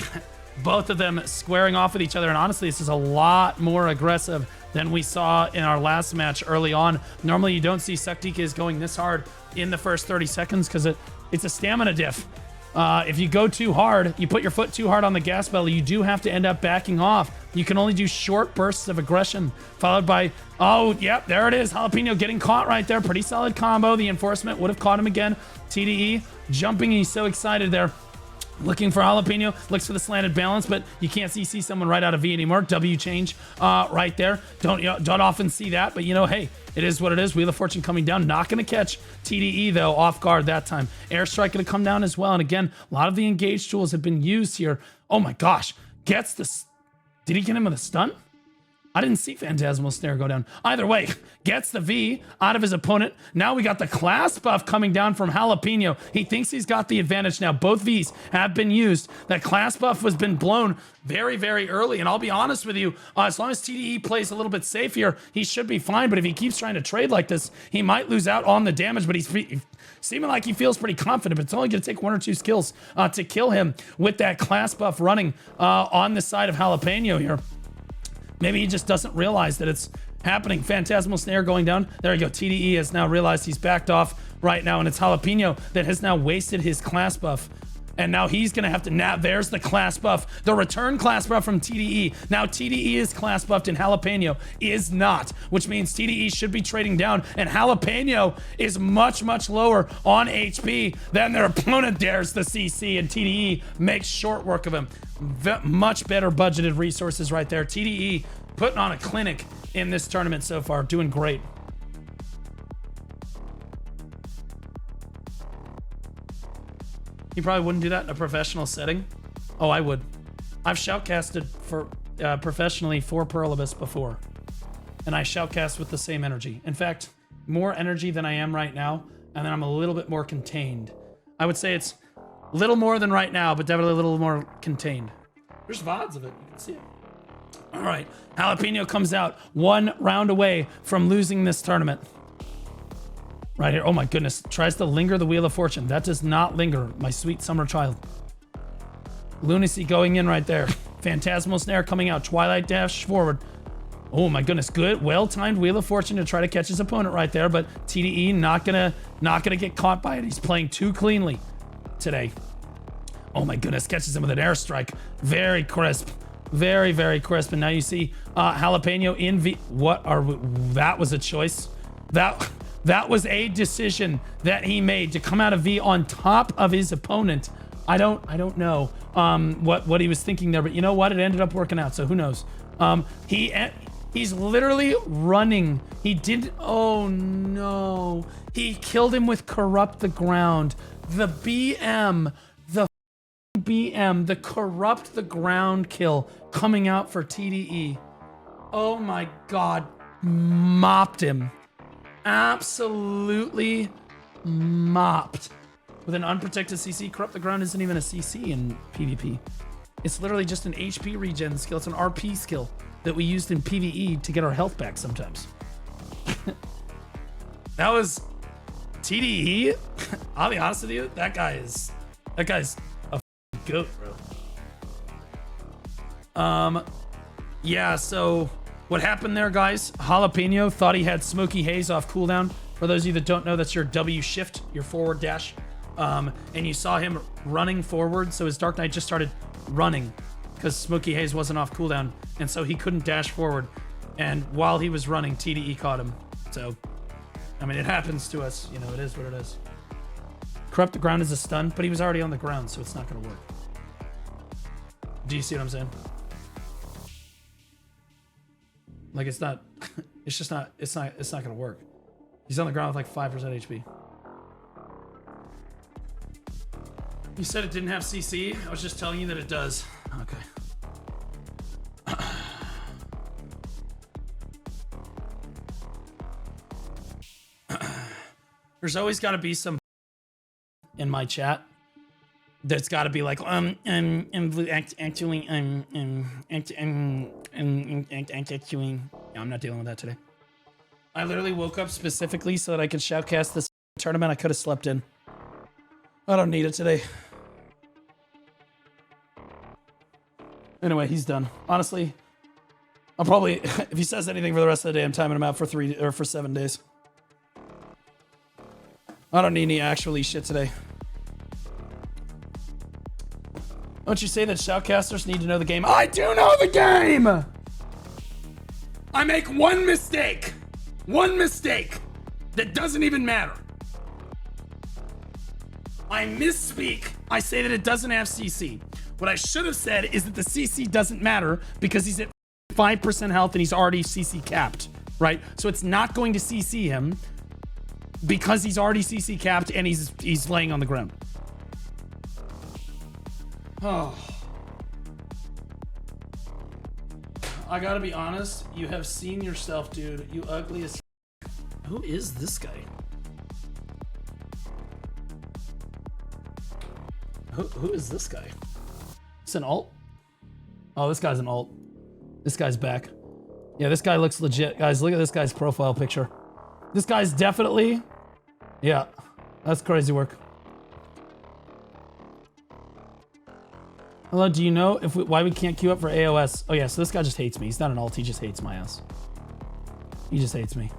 Both of them squaring off with each other, and honestly, this is a lot more aggressive than we saw in our last match early on. Normally, you don't see Suck DKs going this hard in the first 30 seconds because it's a stamina diff. If you go too hard, you put your foot too hard on the gas pedal, you do have to end up backing off. You can only do short bursts of aggression, followed by, oh, yep, there it is. Jalapeno getting caught right there. Pretty solid combo. The enforcement would have caught him again. TDE jumping, he's so excited there. Looking for Jalapeno, looks for the slanted balance, but you can't see someone right out of V anymore. W change right there. Don't often see that, but hey, it is what it is. Wheel of Fortune coming down, not going to catch TDE though, off guard that time. Airstrike going to come down as well, and again, a lot of the engage tools have been used here. Oh my gosh, gets this. Did he get him with a stun? I didn't see Phantasmal Snare go down. Either way, gets the V out of his opponent. Now we got the class buff coming down from Jalapeno. He thinks he's got the advantage now. Both Vs have been used. That class buff has been blown very, very early. And I'll be honest with you, as long as TDE plays a little bit safe here, he should be fine. But if he keeps trying to trade like this, he might lose out on the damage. But he's seeming like he feels pretty confident. But it's only going to take one or two skills to kill him with that class buff running on the side of Jalapeno here. Maybe he just doesn't realize that it's happening. Phantasmal Snare going down. There you go. TDE has now realized he's backed off right now, and it's Jalapeno that has now wasted his class buff. And now he's going to have to, now there's the class buff. The return class buff from TDE. Now TDE is class buffed and Jalapeno is not, which means TDE should be trading down, and Jalapeno is much, much lower on HP than their opponent dares the CC, and TDE makes short work of him. Much better budgeted resources right there. TDE putting on a clinic in this tournament so far, doing great. He probably wouldn't do that in a professional setting. Oh, I would. I've shoutcasted for professionally for Pearl Abyss before, and I shoutcast with the same energy. In fact, more energy than I am right now, and then I'm a little bit more contained. I would say it's a little more than right now, but definitely a little more contained. There's VODs of it. You can see it. All right. Jalapeno comes out one round away from losing this tournament. Right here. Oh my goodness. Tries to linger the Wheel of Fortune. That does not linger, my sweet summer child. Lunacy going in right there. Phantasmal Snare coming out. Twilight dash forward. Oh my goodness, good, well-timed Wheel of Fortune to try to catch his opponent right there, but TDE not gonna get caught by it. He's playing too cleanly today. Oh my goodness, catches him with an airstrike. Very crisp, very, very crisp. And now you see Jalapeno in V. What are we? That was a choice. That was a decision that he made to come out of V on top of his opponent. I don't know what he was thinking there, but you know what? It ended up working out, so who knows? He's literally running. He didn't. Oh no! He killed him with Corrupt the Ground. The BM, the Corrupt the Ground kill coming out for TDE. Oh my God! Mopped him. Absolutely mopped. With an unprotected CC, Corrupt the Ground isn't even a CC in PvP. It's literally just an HP regen skill. It's an RP skill that we used in PvE to get our health back sometimes. That was TDE. I'll be honest with you, that guy's a goat, bro. Yeah, so what happened there, guys? Jalapeno thought he had Smoky Haze off cooldown. For those of you that don't know, that's your W shift, your forward dash. And you saw him running forward, so his Dark Knight just started running because Smoky Haze wasn't off cooldown, and so he couldn't dash forward. And while he was running, TDE caught him. So, I mean, it happens to us. You know, it is what it is. Corrupt the Ground is a stun, but he was already on the ground, so it's not going to work. Do you see what I'm saying? Like, it's not, it's just not, it's not going to work. He's on the ground with like 5% HP. You said it didn't have CC. I was just telling you that it does. Okay. There's always got to be some in my chat that's got to be like, actually, I'm not dealing with that today. I literally woke up specifically so that I could shoutcast this tournament I could have slept in. I don't need it today. Anyway, he's done. Honestly, I'll probably, if he says anything for the rest of the day, I'm timing him out for 7 days. I don't need any actually shit today. Don't you say that shoutcasters need to know the game? I do know the game! I make one mistake that doesn't even matter. I misspeak. I say that it doesn't have CC. What I should have said is that the CC doesn't matter because he's at 5% health and he's already CC capped, right? So it's not going to CC him because he's already CC capped and he's laying on the ground. Oh. I gotta be honest, you have seen yourself, dude. You ugly as... Who is this guy? Who is this guy? It's an alt? Oh, this guy's an alt. This guy's back. Yeah, this guy looks legit. Guys, look at this guy's profile picture. This guy's definitely... Yeah, that's crazy work. Hello, do you know why we can't queue up for AOS? Oh yeah, so this guy just hates me. He's not an alt, he just hates my ass. He just hates me.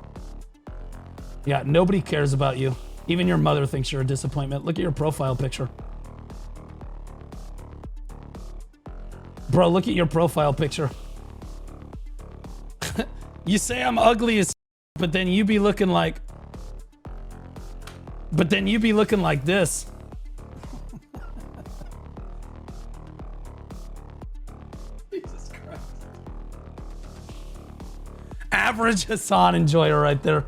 Yeah, nobody cares about you. Even your mother thinks you're a disappointment. Look at your profile picture. Bro, look at your profile picture. You say I'm ugly as but then you be looking like... But then you be looking like this. Jesus Christ. Average Hassan enjoyer right there.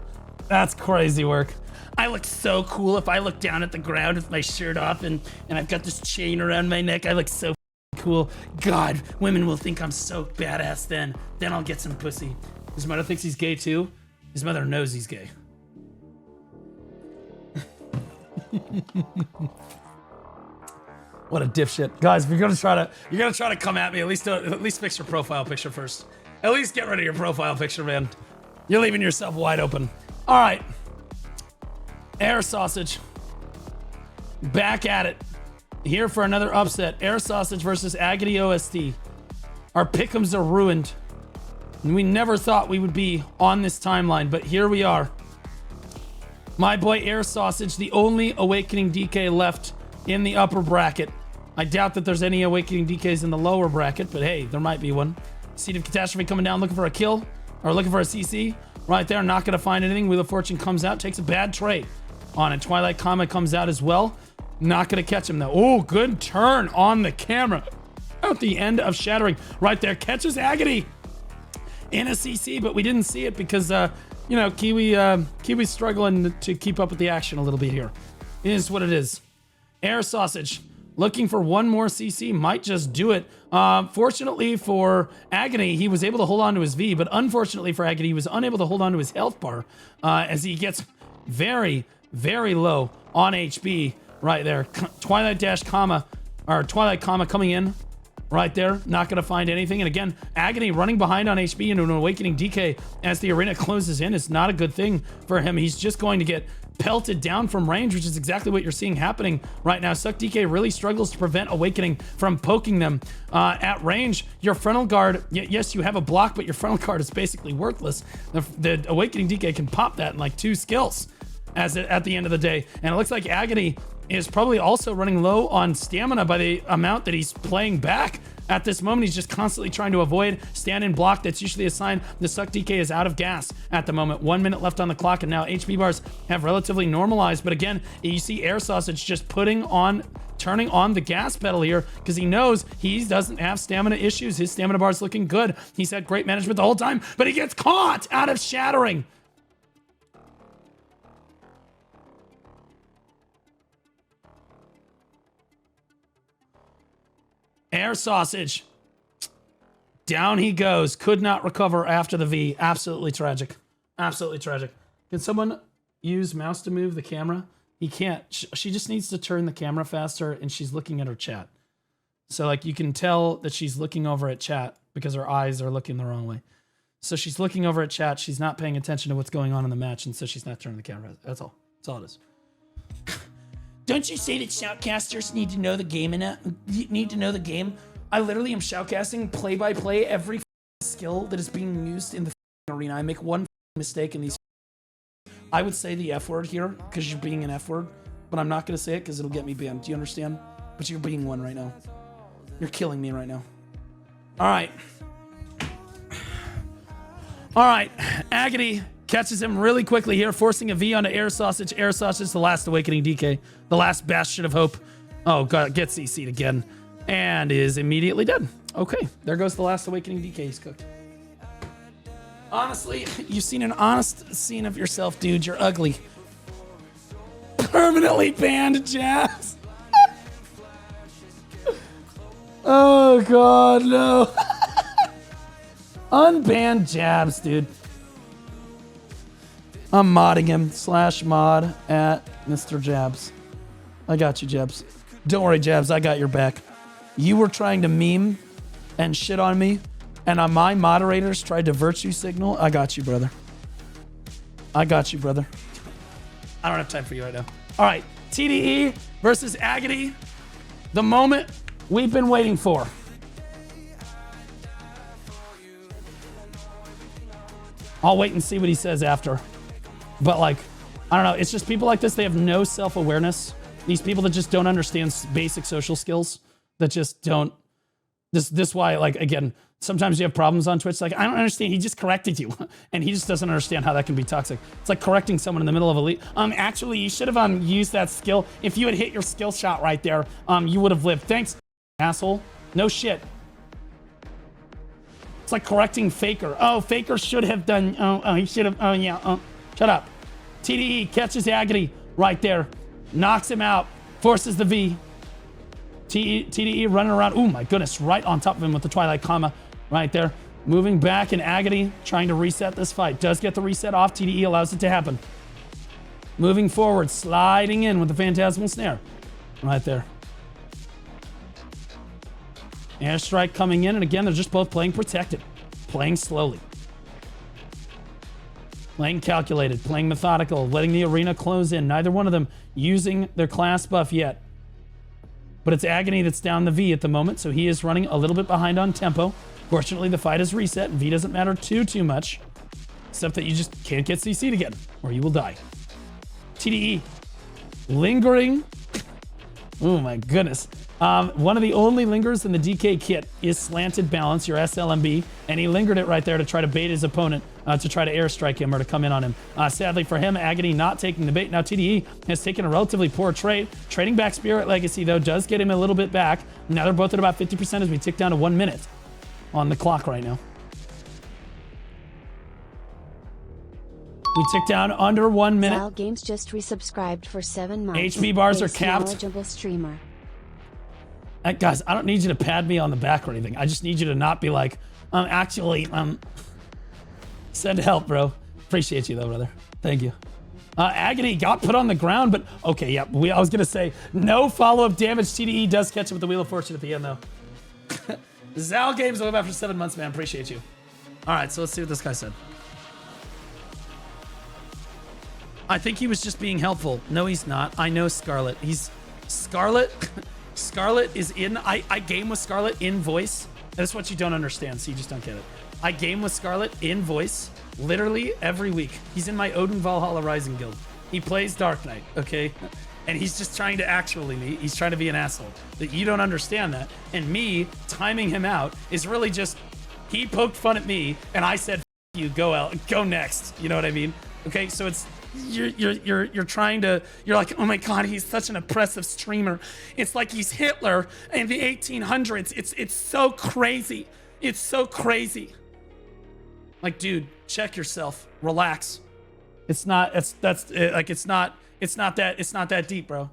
That's crazy work. I look so cool if I look down at the ground with my shirt off and I've got this chain around my neck. I look so cool. God, women will think I'm so badass then. Then I'll get some pussy. His mother thinks he's gay too. His mother knows he's gay. What a dipshit. Guys, if you're gonna try to come at me, at least fix your profile picture first. At least get rid of your profile picture, man. You're leaving yourself wide open. All right. Air Sausage. Back at it. Here for another upset. Air Sausage versus Agony OST. Our pick'ems are ruined. We never thought we would be on this timeline, but here we are. My boy Air Sausage, the only Awakening DK left in the upper bracket. I doubt that there's any Awakening DKs in the lower bracket, but hey, there might be one. Seed of Catastrophe coming down, looking for a kill, or looking for a CC. Right there, not gonna find anything. Wheel of Fortune comes out, takes a bad trade on it. Twilight Comet comes out as well. Not gonna catch him though. Oh, good turn on the camera. At the end of Shattering. Right there, catches Agony in a CC, but we didn't see it because, you know, Kiwi's struggling to keep up with the action a little bit here. It is what it is. Air Sausage looking for one more CC, might just do it. Fortunately for Agony, he was able to hold on to his V, but unfortunately for Agony, he was unable to hold on to his health bar as he gets very, very low on HP right there. Twilight Comma coming in right there, not going to find anything. And again, Agony running behind on HP into an Awakening DK as the arena closes in is not a good thing for him. He's just going to get pelted down from range, which is exactly what you're seeing happening right now. Suck DK really struggles to prevent Awakening from poking them at range. Your frontal guard, yes, you have a block, but your frontal guard is basically worthless. The Awakening DK can pop that in like 2 skills at the end of the day. And it looks like Agony is probably also running low on stamina by the amount that he's playing back. At this moment, he's just constantly trying to avoid stand-in block. That's usually a sign the Suck DK is out of gas at the moment. 1 minute left on the clock, and now HP bars have relatively normalized. But again, you see Air Sausage just turning on the gas pedal here because he knows he doesn't have stamina issues. His stamina bar is looking good. He's had great management the whole time, but he gets caught out of Shattering. Air Sausage. Down he goes. Could not recover after the V. Absolutely tragic. Absolutely tragic. Can someone use mouse to move the camera? He can't. She just needs to turn the camera faster, and she's looking at her chat. So, like, you can tell that she's looking over at chat because her eyes are looking the wrong way. So she's looking over at chat. She's not paying attention to what's going on in the match, and so she's not turning the camera. That's all. That's all it is. Don't you say that shoutcasters need to know the game need to know the game? I literally am shoutcasting play-by-play every skill that is being used in the arena. I make one mistake in these. I would say the F word here because you're being an F word, but I'm not going to say it because it'll get me banned. Do you understand? But you're being one right now. You're killing me right now. All right. All right. Agony catches him really quickly here, forcing a V onto Air Sausage. Air Sausage, the last Awakening DK, the last bastion of hope. Oh, God, gets CC'd again and is immediately dead. Okay, there goes the last Awakening DK he's cooked. Honestly, you've seen an honest scene of yourself, dude. You're ugly. Permanently banned, Jazz. Oh, God, no. Unbanned Jabs, dude. I'm modding him. /mod at Mr. Jabs. I got you, Jabs. Don't worry, Jabs. I got your back. You were trying to meme and shit on me, and my moderators tried to virtue signal. I got you, brother. I got you, brother. I don't have time for you right now. All right. TDE versus Agony. The moment we've been waiting for. I'll wait and see what he says after. But, like, I don't know. It's just people like this, they have no self-awareness. These people that just don't understand basic social skills, that just don't. This why, like, again, sometimes you have problems on Twitch. Like, I don't understand. He just corrected you. And he just doesn't understand how that can be toxic. It's like correcting someone in the middle of a lead. Actually, you should have used that skill. If you had hit your skill shot right there, you would have lived. Thanks, asshole. No shit. It's like correcting Faker. Oh, Faker should have done. Oh, he should have. Oh, yeah. Shut up. TDE catches Agony right there. Knocks him out. Forces the V. TDE running around. Oh, my goodness. Right on top of him with the Twilight Comma right there. Moving back, and Agony trying to reset this fight. Does get the reset off. TDE allows it to happen. Moving forward. Sliding in with the Phantasmal Snare. Right there. Airstrike coming in, and again, they're just both playing protected. Playing slowly. Playing calculated, playing methodical, letting the arena close in. Neither one of them using their class buff yet. But it's Agony that's down the V at the moment, so he is running a little bit behind on tempo. Fortunately, the fight is reset, and V doesn't matter too much. Except that you just can't get CC'd again, or you will die. TDE. Lingering. Oh my goodness. One of the only lingers in the DK kit is slanted balance, your SLMB, and he lingered it right there to try to bait his opponent, to try to airstrike him or to come in on him. Sadly for him, Agony not taking the bait. Now TDE has taken a relatively poor trade. Trading back Spirit Legacy, though, does get him a little bit back. Now they're both at about 50% as we tick down to 1 minute on the clock right now. We tick down under 1 minute.
Val Games just resubscribed for 7 months.
HP bars are
Base
capped.
knowledgeable streamer.
Guys, I don't need you to pad me on the back or anything. I just need you to not be like, send help, bro. Appreciate you though, brother. Thank you. Agony got put on the ground, but okay, yeah. I was gonna say no follow-up damage. TDE does catch him with the Wheel of Fortune at the end though. Zal Games over after 7 months, man. Appreciate you. All right, so let's see what this guy said. I think he was just being helpful. No, he's not. I know Scarlet. He's Scarlet. Scarlet is in. I game with Scarlet in voice. That's what you don't understand, so you just don't get it. I game with Scarlet in voice literally every week. He's in my Odin Valhalla Rising guild. He plays Dark Knight, okay? And he's just trying to actually me. He's trying to be an asshole. That you don't understand that. And me timing him out is really just he poked fun at me and I said, F you, go next. You know what I mean? Okay, so it's you're trying to, you're like, oh my god, he's such an oppressive streamer. It's like he's Hitler in the 1800s. It's so crazy. It's so crazy. Like, dude, check yourself. Relax. It's not that deep, bro.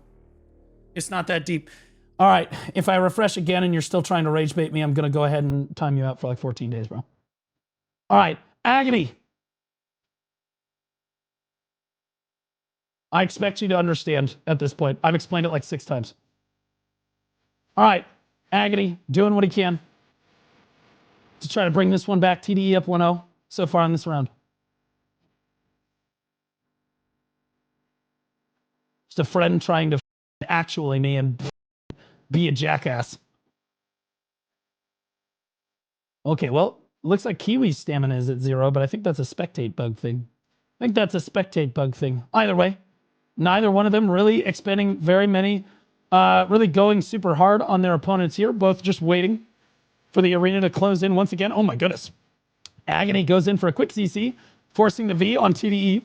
It's not that deep. All right, if I refresh again and you're still trying to rage bait me, I'm gonna go ahead and time you out for like 14 days, bro. All right, Agony. I expect you to understand at this point. I've explained it like 6 times. All right, Agony doing what he can to try to bring this one back. TDE up 1-0 so far in this round. Just a friend trying to actually me and be a jackass. Okay, well, looks like Kiwi's stamina is at 0, but I think that's a spectate bug thing. Either way, neither one of them really expending very many, really going super hard on their opponents here. Both just waiting for the arena to close in once again. Oh my goodness. Agony goes in for a quick CC, forcing the V on TDE.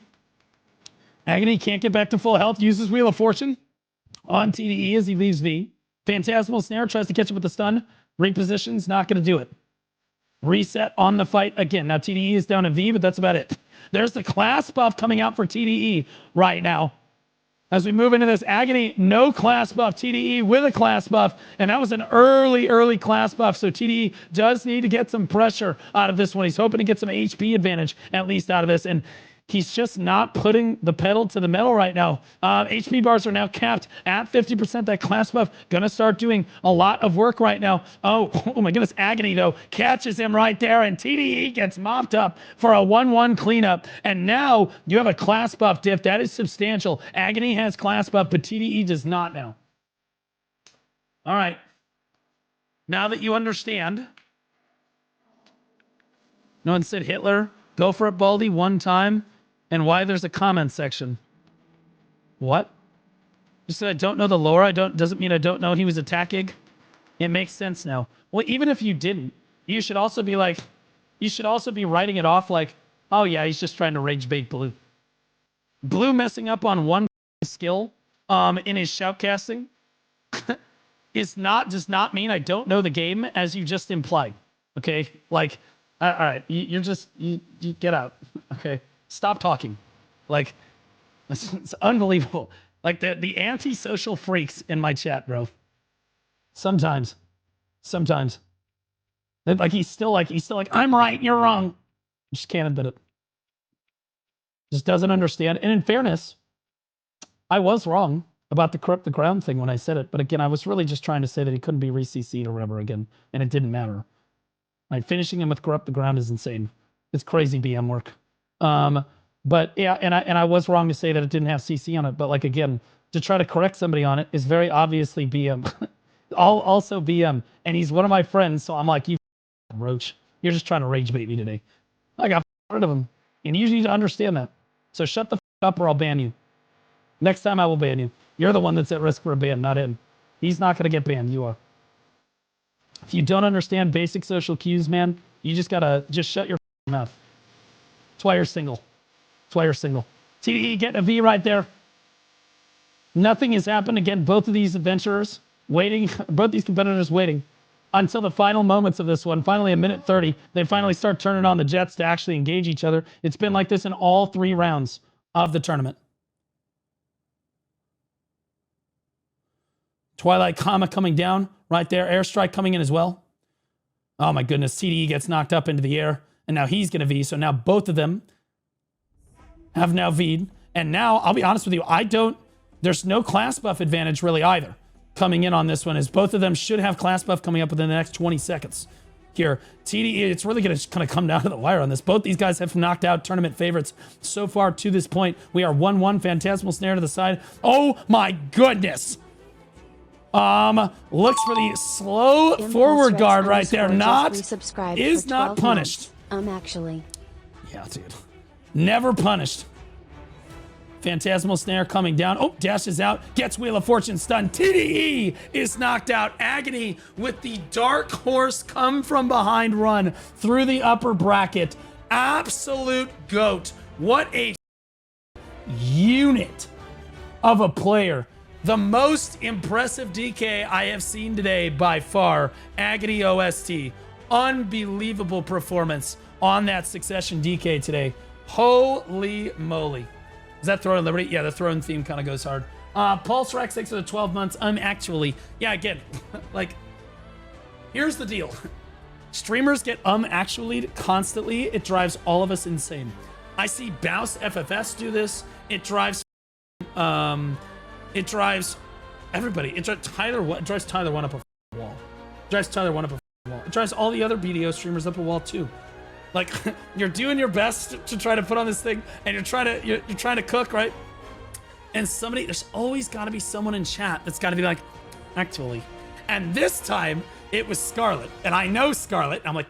Agony can't get back to full health, uses Wheel of Fortune on TDE as he leaves V. Phantasmal Snare tries to catch up with the stun. Repositions, not going to do it. Reset on the fight again. Now TDE is down to V, but that's about it. There's the class buff coming out for TDE right now. As we move into this, Agony, no class buff. TDE with a class buff, and that was an early class buff, so TDE does need to get some pressure out of this one. He's hoping to get some HP advantage, at least out of this, and he's just not putting the pedal to the metal right now. HP bars are now capped at 50%. That class buff gonna start doing a lot of work right now. Oh my goodness, Agony though catches him right there, and TDE gets mopped up for a 1-1 cleanup. And now you have a class buff diff. That is substantial. Agony has class buff, but TDE does not now. All right. Now that you understand, no one said Hitler. Go for it, Baldy, one time. And why there's a comment section. What? Just that I don't know the lore. Doesn't mean I don't know he was attacking. It makes sense now. Well, even if you didn't, you should also be like, you should also be writing it off like, oh yeah, he's just trying to rage bait Blue. Blue messing up on one skill in his shoutcasting does not mean I don't know the game, as you just implied. Okay? Like, all right, you get out. Okay? Stop talking. Like, it's unbelievable. Like the antisocial freaks in my chat, bro. Sometimes. Like he's still like, I'm right, you're wrong. Just can't admit it. Just doesn't understand. And in fairness, I was wrong about the corrupt the ground thing when I said it. But again, I was really just trying to say that he couldn't be re-CC'd or whatever again. And it didn't matter. Like, finishing him with corrupt the ground is insane. It's crazy BM work. But yeah, and I was wrong to say that it didn't have CC on it. But like, again, to try to correct somebody on it is very obviously BM. Also BM. And he's one of my friends, so I'm like, you
Roach. You're just trying to rage bait me today. I got rid of him. And you need to understand that. So shut the up or I'll ban you. Next time I will ban you. You're the one that's at risk for a ban, not him. He's not going to get banned. You are. If you don't understand basic social cues, man, you just got to just shut your mouth. That's why you're single. That's why you're single. TDE getting a V right there. Nothing has happened. Again, both of these adventurers waiting, both these competitors waiting until the final moments of this one. Finally, a minute 30, they finally start turning on the jets to actually engage each other. It's been like this in all 3 rounds of the tournament. Twilight Comma coming down right there. Airstrike coming in as well. Oh my goodness. TDE gets knocked up into the air, and now he's going to V. So now both of them have now V'd. And now, I'll be honest with you, there's no class buff advantage really either coming in on this one, as both of them should have class buff coming up within the next 20 seconds. Here, TDE, it's really going to kind of come down to the wire on this. Both these guys have knocked out tournament favorites so far to this point. We are 1-1, Phantasmal Snare to the side. Oh my goodness. Looks for the slow forward guard right there. Is not punished.
Actually.
Yeah, dude. Never punished. Phantasmal Snare coming down. Oh, dashes out. Gets Wheel of Fortune stunned. TDE is knocked out. Agony with the Dark Horse come from behind run through the upper bracket. Absolute GOAT. What a unit of a player. The most impressive DK I have seen today by far. Agony OST. Unbelievable performance on that Succession DK today. Holy moly. Is that Throne Liberty? Yeah, the Throne theme kind of goes hard. Pulse Rack 6 for the 12 months. Actually, yeah, again, like, here's the deal. Streamers get actually constantly. It drives all of us insane. I see Baus FFS do this. It drives everybody. It drives Tyler one up a wall. It drives Tyler one up a wall. It drives all the other BDO streamers up a wall too. Like, you're doing your best to try to put on this thing, and you're trying to cook, right? And there's always got to be someone in chat that's got to be like, actually. And this time, it was Scarlet. And I know Scarlet. And I'm like,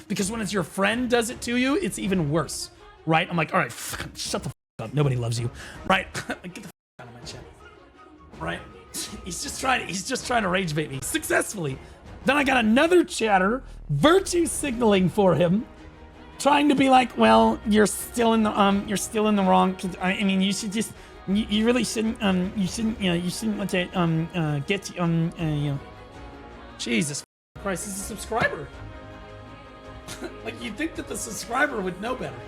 because when it's your friend does it to you, it's even worse, right? I'm like, all right, shut the up. Nobody loves you, right? Like, get the out of my chat, right? He's just trying to rage bait me successfully. Then I got another chatter virtue signaling for him, trying to be like, well, you're still in the wrong. I mean, you should just, you really shouldn't, you shouldn't let that, get you, Jesus Christ, he's a subscriber. Like, you'd think that the subscriber would know better.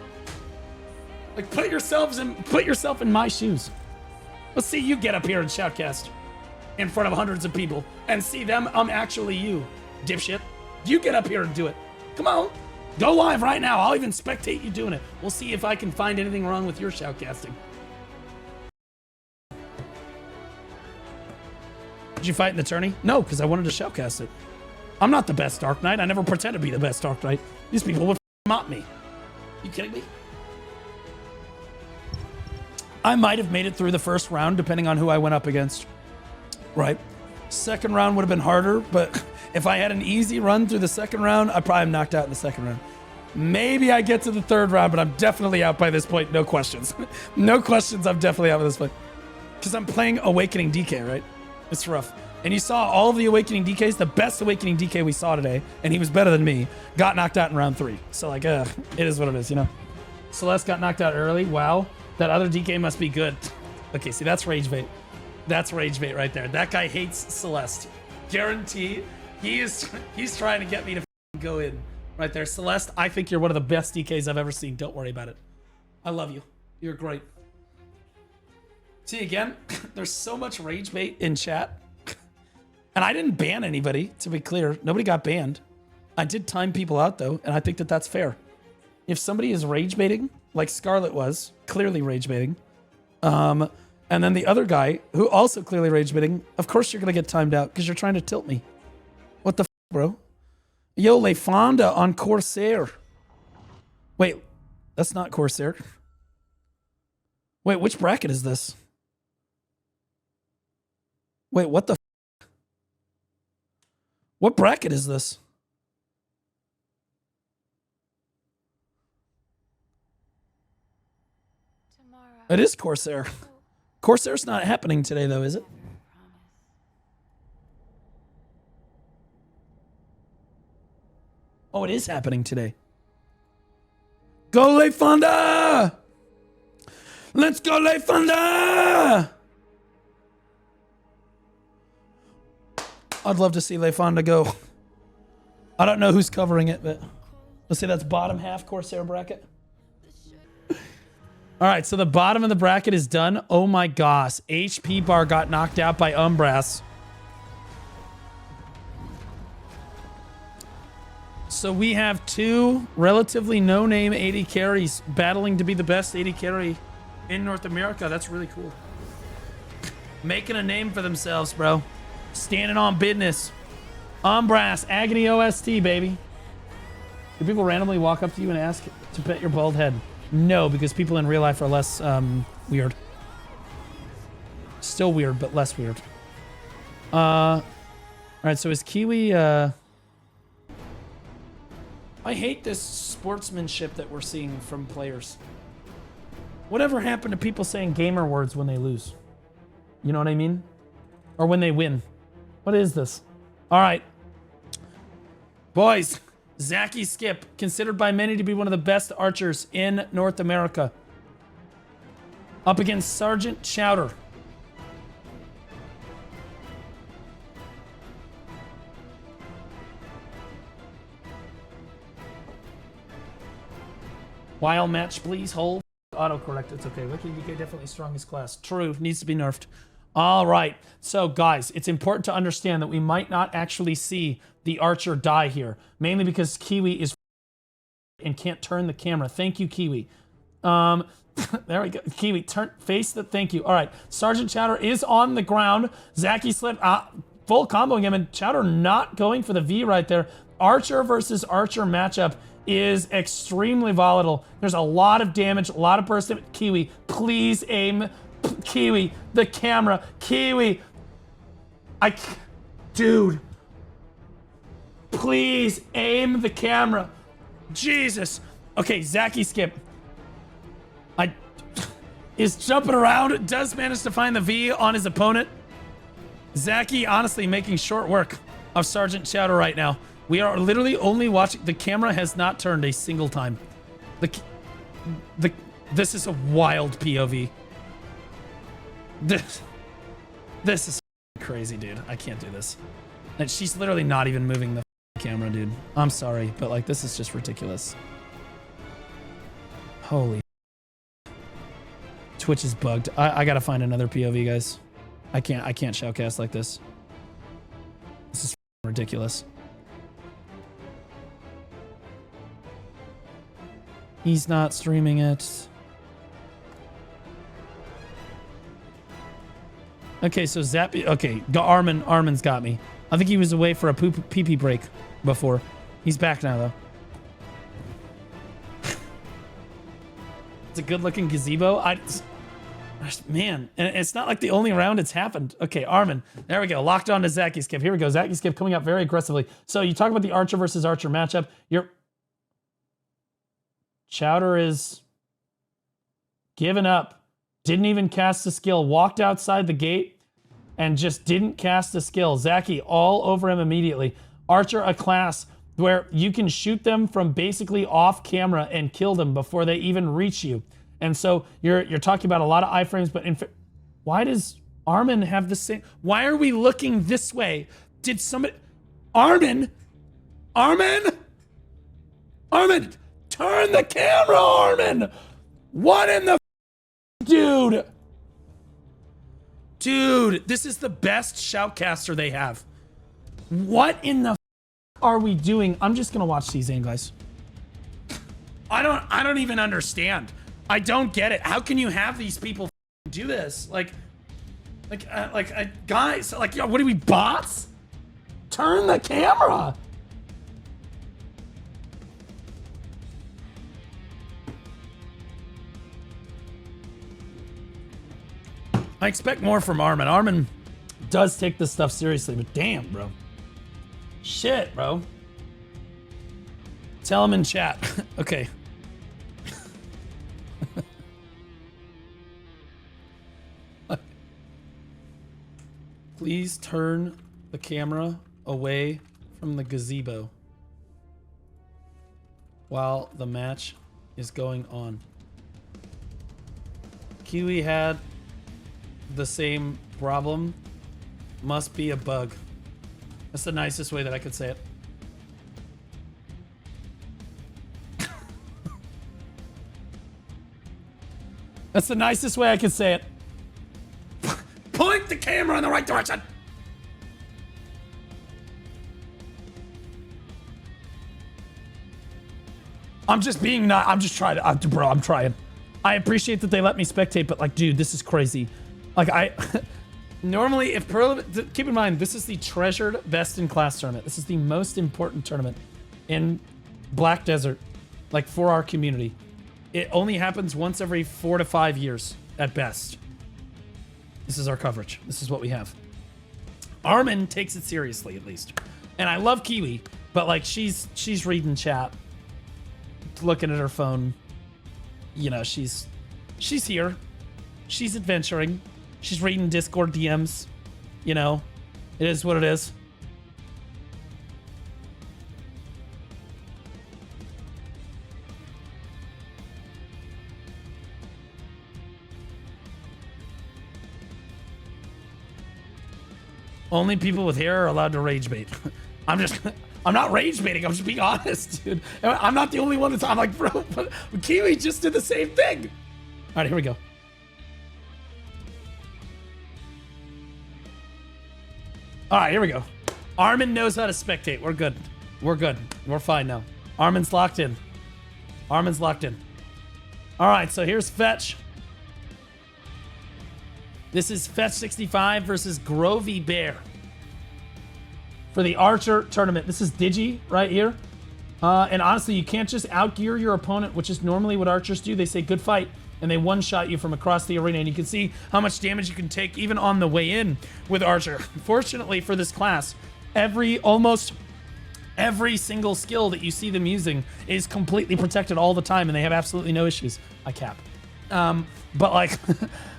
Like, put yourself in my shoes. Let's see you get up here and shoutcast in front of hundreds of people and see them, actually you, dipshit. You get up here and do it. Come on. Go live right now. I'll even spectate you doing it. We'll see if I can find anything wrong with your shoutcasting. Did you fight in the tourney? No, because I wanted to shoutcast it. I'm not the best Dark Knight. I never pretend to be the best Dark Knight. These people would mock me. You kidding me? I might have made it through the first round, depending on who I went up against. Right? Second round would have been harder, but if I had an easy run through the second round, I probably am knocked out in the second round. Maybe I get to the third round, but I'm definitely out by this point. No questions. No questions. I'm definitely out by this point. Because I'm playing Awakening DK, right? It's rough. And you saw all of the Awakening DKs, the best Awakening DK we saw today, and he was better than me, got knocked out in round 3. So, like, it is what it is, you know? Celeste got knocked out early. Wow. That other DK must be good. Okay, see, that's rage bait. That's rage bait right there. That guy hates Celeste. Guarantee he's trying to get me to go in right there. Celeste, I think you're one of the best DKs I've ever seen. Don't worry about it. I love you. You're great. See, again, there's so much rage bait in chat. And I didn't ban anybody, to be clear. Nobody got banned. I did time people out, though, and I think that that's fair. If somebody is rage baiting, like Scarlet was, clearly rage baiting, and then the other guy, who also clearly rage baiting, of course you're going to get timed out because you're trying to tilt me. What the f, bro? Yo, Le Fonda on Corsair. Wait, that's not Corsair. Wait, which bracket is this? Wait, what the f? What bracket is this? It is Corsair. Corsair's not happening today, though, is it? Oh, it is happening today. Go, Le Fonda! Let's go, Le Fonda! I'd love to see Le Fonda go. I don't know who's covering it, but let's see, that's bottom half Corsair bracket. All right, so the bottom of the bracket is done. Oh my gosh, HP bar got knocked out by Umbras. So we have two relatively no-name AD carries battling to be the best AD carry in North America. That's really cool. Making a name for themselves, bro. Standing on business. Umbras, Agony OST, baby. Do people randomly walk up to you and ask to pet your bald head? No, because people in real life are less weird. Still weird, but less weird. All right, so is Kiwi... I hate this sportsmanship that we're seeing from players. Whatever happened to people saying gamer words when they lose? You know what I mean? Or when they win? What is this? All right. Boys, Zaki Skip, considered by many to be one of the best archers in North America. Up against Sergeant Chowder. Wild match, please. Hold. Autocorrect. It's okay. Wiki DK definitely strongest class. True. Needs to be nerfed. All right. So, guys, it's important to understand that we might not actually see the archer die here. Mainly because Kiwi is and can't turn the camera. Thank you, Kiwi. There we go. Kiwi, turn face the thank you. All right. Sergeant Chowder is on the ground. Zaki slipped full comboing him, and Chowder not going for the V right there. Archer versus Archer matchup is extremely volatile. There's a lot of damage, a lot of burst. Kiwi, please aim. Kiwi, the camera. Kiwi. Dude. Please aim the camera. Jesus. Okay, Zaki Skip. Is jumping around, does manage to find the V on his opponent. Zaki honestly making short work of Sergeant Chowder right now. We are literally only watching. The camera has not turned a single time. This is a wild POV. This is crazy, dude. I can't do this. And she's literally not even moving the camera, dude. I'm sorry, but like this is just ridiculous. Holy. Twitch is bugged. I gotta find another POV, guys. I can't shoutcast like this. This is ridiculous. He's not streaming it. Okay, so Zappy. Okay, Armin's got me. I think he was away for a pee-pee break before. He's back now, though. It's a good-looking gazebo. Man, and it's not like the only round it's happened. Okay, Armin. There we go. Locked on to Zaki Skip. Here we go. Zaki Skip coming up very aggressively. So you talk about the Archer versus Archer matchup. Chowder is given up. Didn't even cast a skill. Walked outside the gate and just didn't cast a skill. Zaki all over him immediately. Archer, a class where you can shoot them from basically off camera and kill them before they even reach you. And so you're talking about a lot of iframes, but why does Armin have the same? Why are we looking this way? Did somebody? Armin, turn the camera, Armin. What in the dude? Dude, this is the best shoutcaster they have. What in the are we doing? I'm just gonna watch C-Zane, guys. I don't even understand. I don't get it. How can you have these people do this? Guys, like, yo, what are we, bots? Turn the camera. I expect more from Armin. Armin does take this stuff seriously, but damn, bro. Shit, bro. Tell him in chat. Okay. Please turn the camera away from the gazebo while the match is going on. Kiwi had the same problem. Must be a bug. That's the nicest way that I could say it. That's the nicest way I could say it. Point the camera in the right direction. I'm just being not. I'm just trying to, bro. I'm trying. I appreciate that they let me spectate, but like, dude, this is crazy. Like, normally, if Pearl, keep in mind, this is the treasured best in class tournament. This is the most important tournament in Black Desert, like for our community. It only happens once every 4 to 5 years at best. This is our coverage. This is what we have. Armin takes it seriously, at least. And I love Kiwi, but like she's reading chat, looking at her phone. You know, she's here. She's adventuring. She's reading Discord DMs. You know, it is what it is. Only people with hair are allowed to rage bait. I'm not rage baiting. I'm just being honest, dude. I'm not the only one I'm like, bro, but Kiwi just did the same thing. All right, here we go. All right, here we go. Armin knows how to spectate. We're good. We're good. We're fine now. Armin's locked in. Armin's locked in. All right, so here's Fetch. This is Fetch 65 versus Grovey Bear for the Archer tournament. This is Digi right here. And honestly, you can't just outgear your opponent, which is normally what Archers do. They say, good fight, and they one-shot you from across the arena. And you can see how much damage you can take even on the way in with Archer. Fortunately for this class, almost every single skill that you see them using is completely protected all the time, and they have absolutely no issues. I cap. But like...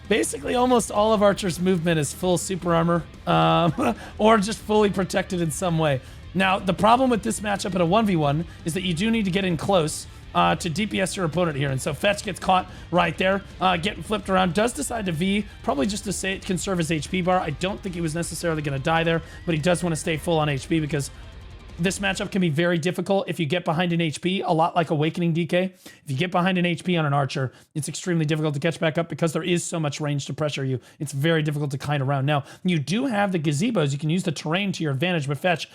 Basically, almost all of Archer's movement is full super armor, or just fully protected in some way. Now, the problem with this matchup at a 1v1 is that you do need to get in close to DPS your opponent here. And so Fetch gets caught right there, getting flipped around, does decide to V, probably just to say it can serve as HP bar. I don't think he was necessarily going to die there, but he does want to stay full on HP because this matchup can be very difficult if you get behind an HP, a lot like Awakening DK. If you get behind an HP on an Archer, it's extremely difficult to catch back up because there is so much range to pressure you. It's very difficult to kite around. Now, you do have the gazebos. You can use the terrain to your advantage, but Fetch,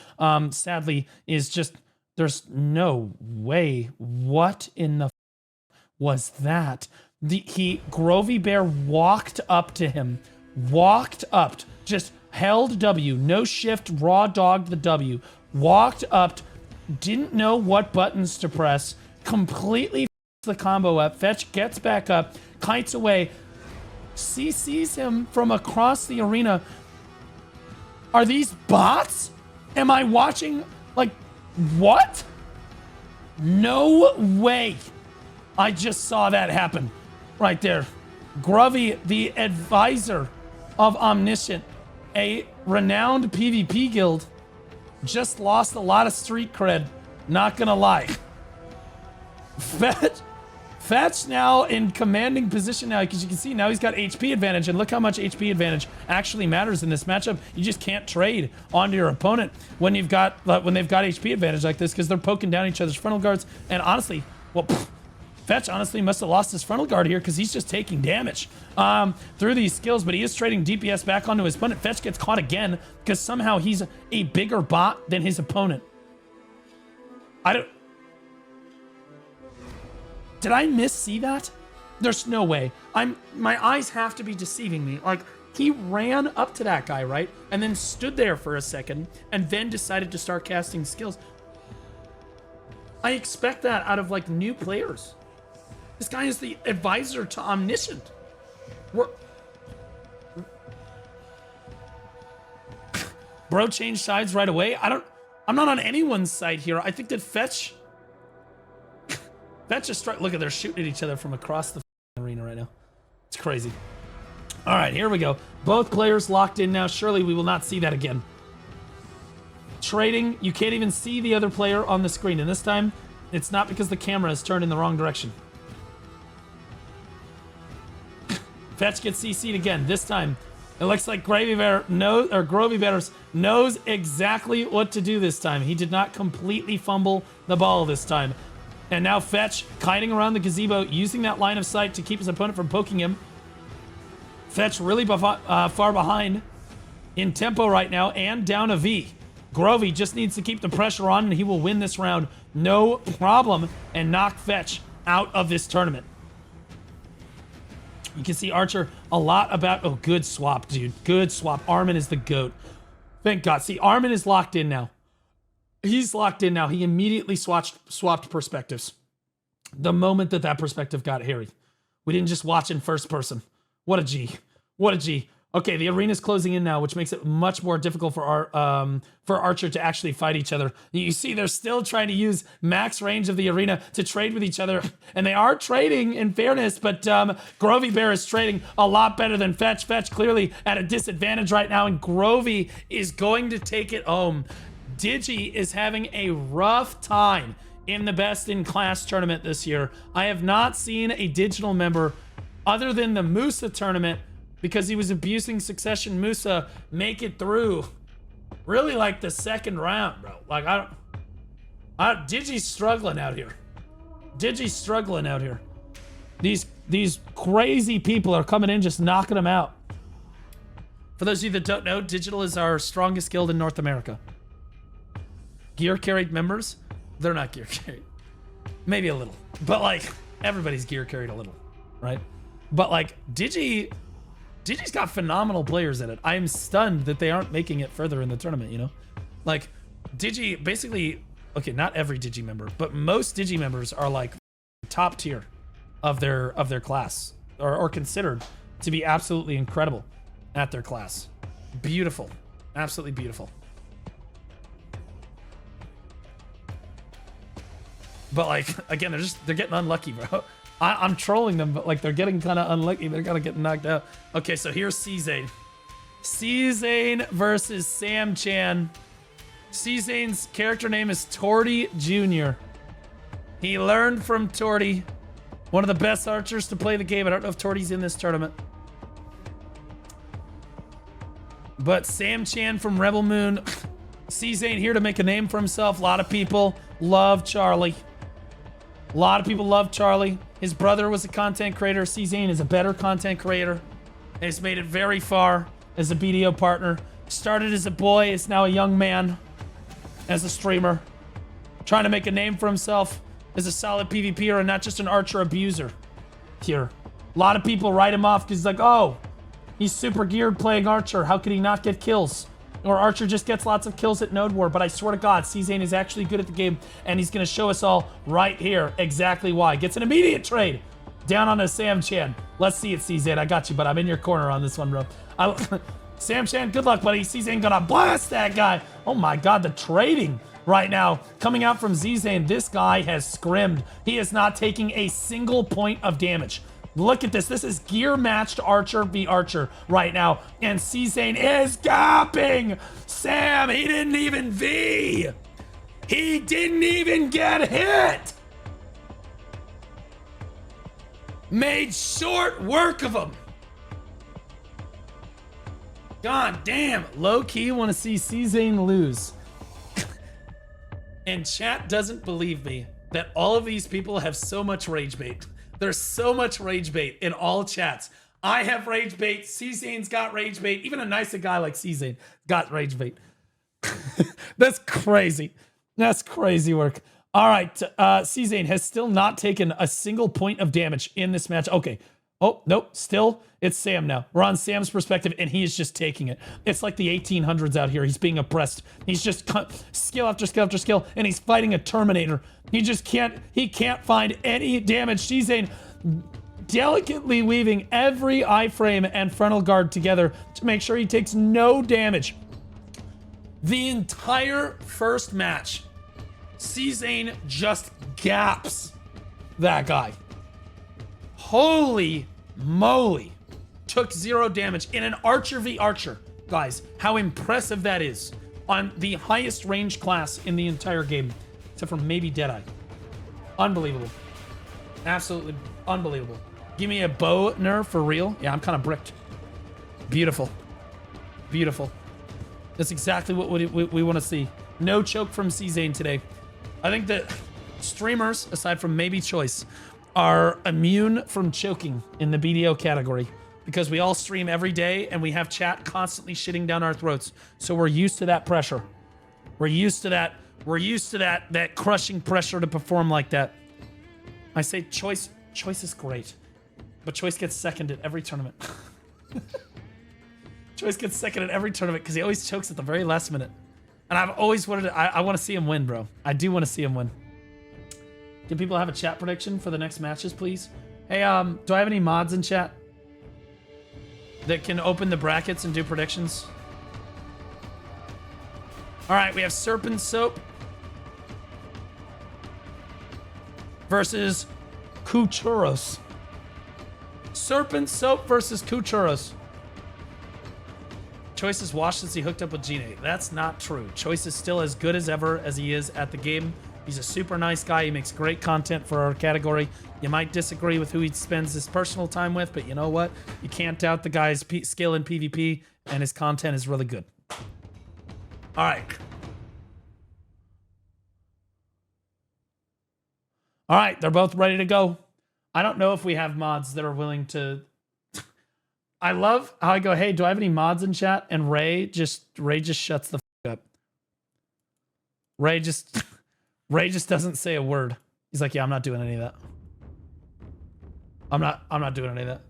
sadly, is just, there's no way. What in the was that? Grovey Bear walked up to him, just held W, no shift, raw dogged the W, walked up, didn't know what buttons to press, completely the combo up. Fetch gets back up, kites away, CCs him from across the arena. Are these bots? Am I watching, like, what? No way. I just saw that happen right there. Grovey, the advisor of Omniscient, a renowned PvP guild, just lost a lot of street cred, not gonna lie. Fetch now in commanding position now, because you can see now he's got HP advantage, and look how much HP advantage actually matters in this matchup. You just can't trade onto your opponent when they've got HP advantage like this, because they're poking down each other's frontal guards. And honestly, well, Fetch honestly must have lost his frontal guard here because he's just taking damage through these skills, but he is trading DPS back onto his opponent. Fetch gets caught again because somehow he's a bigger bot than his opponent. Did I see that? There's no way. My eyes have to be deceiving me. Like, he ran up to that guy, right? And then stood there for a second and then decided to start casting skills. I expect that out of like new players. This guy is the advisor to Omniscient. Bro changed sides right away. I'm not on anyone's side here. I think that Fetch just look at, they're shooting at each other from across the arena right now. It's crazy. All right, here we go. Both players locked in now. Surely we will not see that again. Trading, you can't even see the other player on the screen. And this time, it's not because the camera is turned in the wrong direction. Fetch gets CC'd again. This time, it looks like Grovy Bears knows exactly what to do this time. He did not completely fumble the ball this time. And now Fetch kiting around the gazebo, using that line of sight to keep his opponent from poking him. Fetch really far behind in tempo right now and down a V. Grovy just needs to keep the pressure on and he will win this round no problem and knock Fetch out of this tournament. You can see Archer a lot about... Oh, good swap, dude. Good swap. Armin is the GOAT. Thank God. See, Armin is locked in now. He's locked in now. He immediately swapped perspectives. The moment that perspective got hairy. We didn't just watch in first person. What a G. What a G. Okay, the arena's closing in now, which makes it much more difficult for Archer to actually fight each other. You see, they're still trying to use max range of the arena to trade with each other, and they are trading, in fairness, but Grovy Bear is trading a lot better than Fetch. Fetch clearly at a disadvantage right now, and Grovy is going to take it home. Digi is having a rough time in the Best in Class tournament this year. I have not seen a digital member other than the Musa tournament, because he was abusing Succession Musa, make it through really like the second round, bro. Like, Digi's struggling out here. Digi's struggling out here. These crazy people are coming in, just knocking them out. For those of you that don't know, Digital is our strongest guild in North America. Gear carried members, they're not gear carried. Maybe a little, but like, everybody's gear carried a little, right? But like, Digi's got phenomenal players in it. I am stunned that they aren't making it further in the tournament, you know? Like, Digi, basically, okay, not every Digi member, but most Digi members are like top tier of their class, or considered to be absolutely incredible at their class. Beautiful. Absolutely beautiful. But like, again, they're getting unlucky, bro. I'm trolling them, but like, they're getting kind of unlucky. They're kind of getting knocked out. Okay, so here's C-Zane. C-Zane versus Sam Chan. C-Zane's character name is Torty Jr. He learned from Torty, one of the best archers to play the game. I don't know if Torty's in this tournament. But Sam Chan from Rebel Moon. C-Zane here to make a name for himself. A lot of people love Charlie. A lot of people love Charlie. His brother was a content creator. C-Zane is a better content creator. And he's made it very far as a BDO partner. Started as a boy, is now a young man as a streamer. Trying to make a name for himself as a solid PvPer and not just an archer abuser here. A lot of people write him off because he's like, oh, he's super geared playing archer. How could he not get kills? Or Archer just gets lots of kills at Node War, but I swear to God, C-Zane is actually good at the game, and he's going to show us all right here exactly why. Gets an immediate trade down on a Sam Chan. Let's see it, C-Zane. I got you, but I'm in your corner on this one, bro. Sam Chan, good luck, buddy. C-Zane gonna blast that guy. Oh my God, the trading right now coming out from Z-Zane. This guy has scrimmed. He is not taking a single point of damage. Look at this. This is gear matched Archer v Archer right now. And C-Zane is gapping. Sam, he didn't even V. He didn't even get hit. Made short work of him. God damn. Low key want to see C-Zane lose. And chat doesn't believe me that all of these people have so much rage bait. There's so much rage bait in all chats. I have rage bait. C-Zane's got rage bait. Even a nicer guy like C-Zane got rage bait. That's crazy. That's crazy work. All right. C-Zane has still not taken a single point of damage in this match. Okay. Oh, nope. Still, it's Sam now. We're on Sam's perspective, and he is just taking it. It's like the 1800s out here. He's being oppressed. He's just skill after skill after skill, and he's fighting a Terminator. He just can't find any damage. C-Zane delicately weaving every iframe and frontal guard together to make sure he takes no damage. The entire first match, C-Zane just gaps that guy. Holy moly. took 0 damage in an Archer v Archer. Guys, how impressive that is on the highest range class in the entire game, except for maybe Deadeye. Unbelievable. Absolutely unbelievable. Give me a bow nerf for real. Yeah, I'm kind of bricked. Beautiful. Beautiful. That's exactly what we want to see. No choke from C-Zane today. I think that streamers, aside from maybe Choice, are immune from choking in the BDO category because we all stream every day and we have chat constantly shitting down our throats. So we're used to that pressure. We're used to that. We're used to that crushing pressure to perform like that. I say Choice is great, but Choice gets second at every tournament. Choice gets second at every tournament because he always chokes at the very last minute. And I've always wanted to, I want to see him win, bro. I do want to see him win. Do people have a chat prediction for the next matches, please? Hey, do I have any mods in chat that can open the brackets and do predictions? All right, we have Serpent Soap versus Kuchuros. Serpent Soap versus Kuchuros. Choice is washed since he hooked up with Gina. That's not true. Choice is still as good as ever as he is at the game. He's a super nice guy. He makes great content for our category. You might disagree with who he spends his personal time with, but you know what? You can't doubt the guy's skill in PvP, and his content is really good. All right. All right, they're both ready to go. I don't know if we have mods that are willing to... I love how I go, hey, do I have any mods in chat? And Ray just shuts the fuck up. Ray just doesn't say a word. He's like, yeah, I'm not doing any of that. I'm not doing any of that.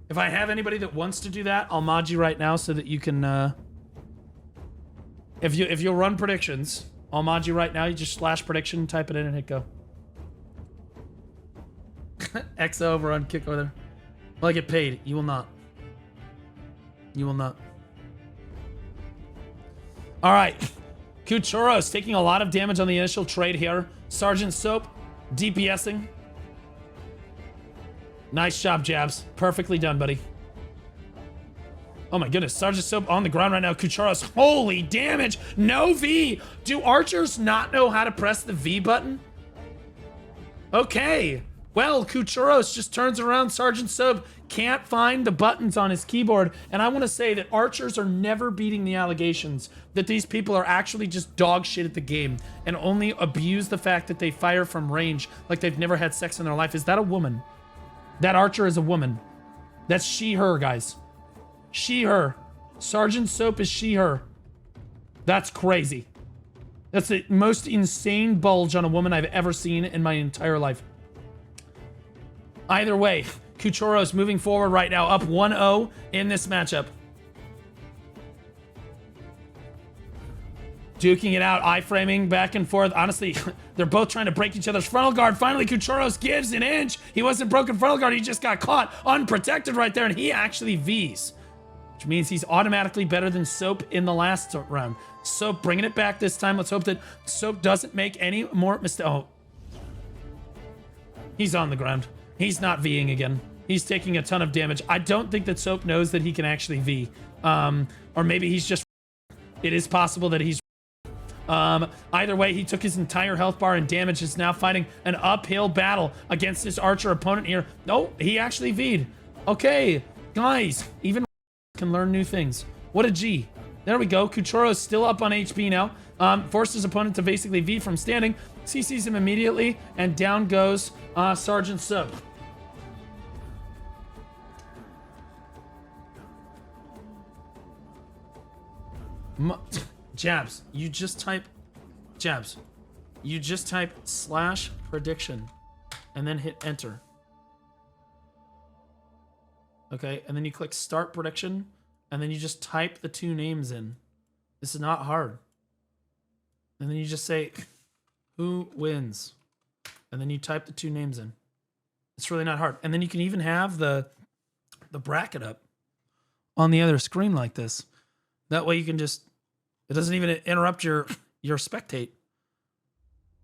If I have anybody that wants to do that, I'll mod you right now so that you can if you'll run predictions, I'll mod you right now. You just / prediction, type it in and hit go. X over on kick over there. Will I get paid? You will not. You will not. All right. Kuchuros taking a lot of damage on the initial trade here. Sergeant Soap DPSing. Nice job, Jabs. Perfectly done, buddy. Oh my goodness. Sergeant Soap on the ground right now. Kuchuros. Holy damage. No V. Do archers not know how to press the V button? Okay. Well, Kuchuros just turns around. Sergeant Soap can't find the buttons on his keyboard. And I want to say that archers are never beating the allegations that these people are actually just dog shit at the game and only abuse the fact that they fire from range like they've never had sex in their life. Is that a woman? That archer is a woman. That's she, her, guys. She, her. Sergeant Soap is she, her. That's crazy. That's the most insane bulge on a woman I've ever seen in my entire life. Either way, Kuchuros moving forward right now, up 1-0 in this matchup. Duking it out, iframing back and forth. Honestly, they're both trying to break each other's frontal guard. Finally, Kuchuros gives an inch. He wasn't broken frontal guard. He just got caught unprotected right there, and he actually Vs, which means he's automatically better than Soap in the last round. Soap bringing it back this time. Let's hope that Soap doesn't make any more mistakes. Oh, he's on the ground. He's not Ving again. He's taking a ton of damage. I don't think that Soap knows that he can actually V. Or maybe he's just... It is possible that he's... Either way, he took his entire health bar and damage. Is now fighting an uphill battle against his archer opponent here. No, he actually V'd. Okay, guys, even can learn new things. What a G. There we go. Kuchuro is still up on HP now. Forced his opponent to basically V from standing. CCs him immediately, and down goes Sergeant Soap. Jabs, you just type / prediction and then hit enter. Okay, and then you click start prediction and then you just type the two names in. This is not hard. And then you just say who wins, and then you type the two names in. It's really not hard. And then you can even have the bracket up on the other screen like this. That way you can just, it doesn't even interrupt your spectate.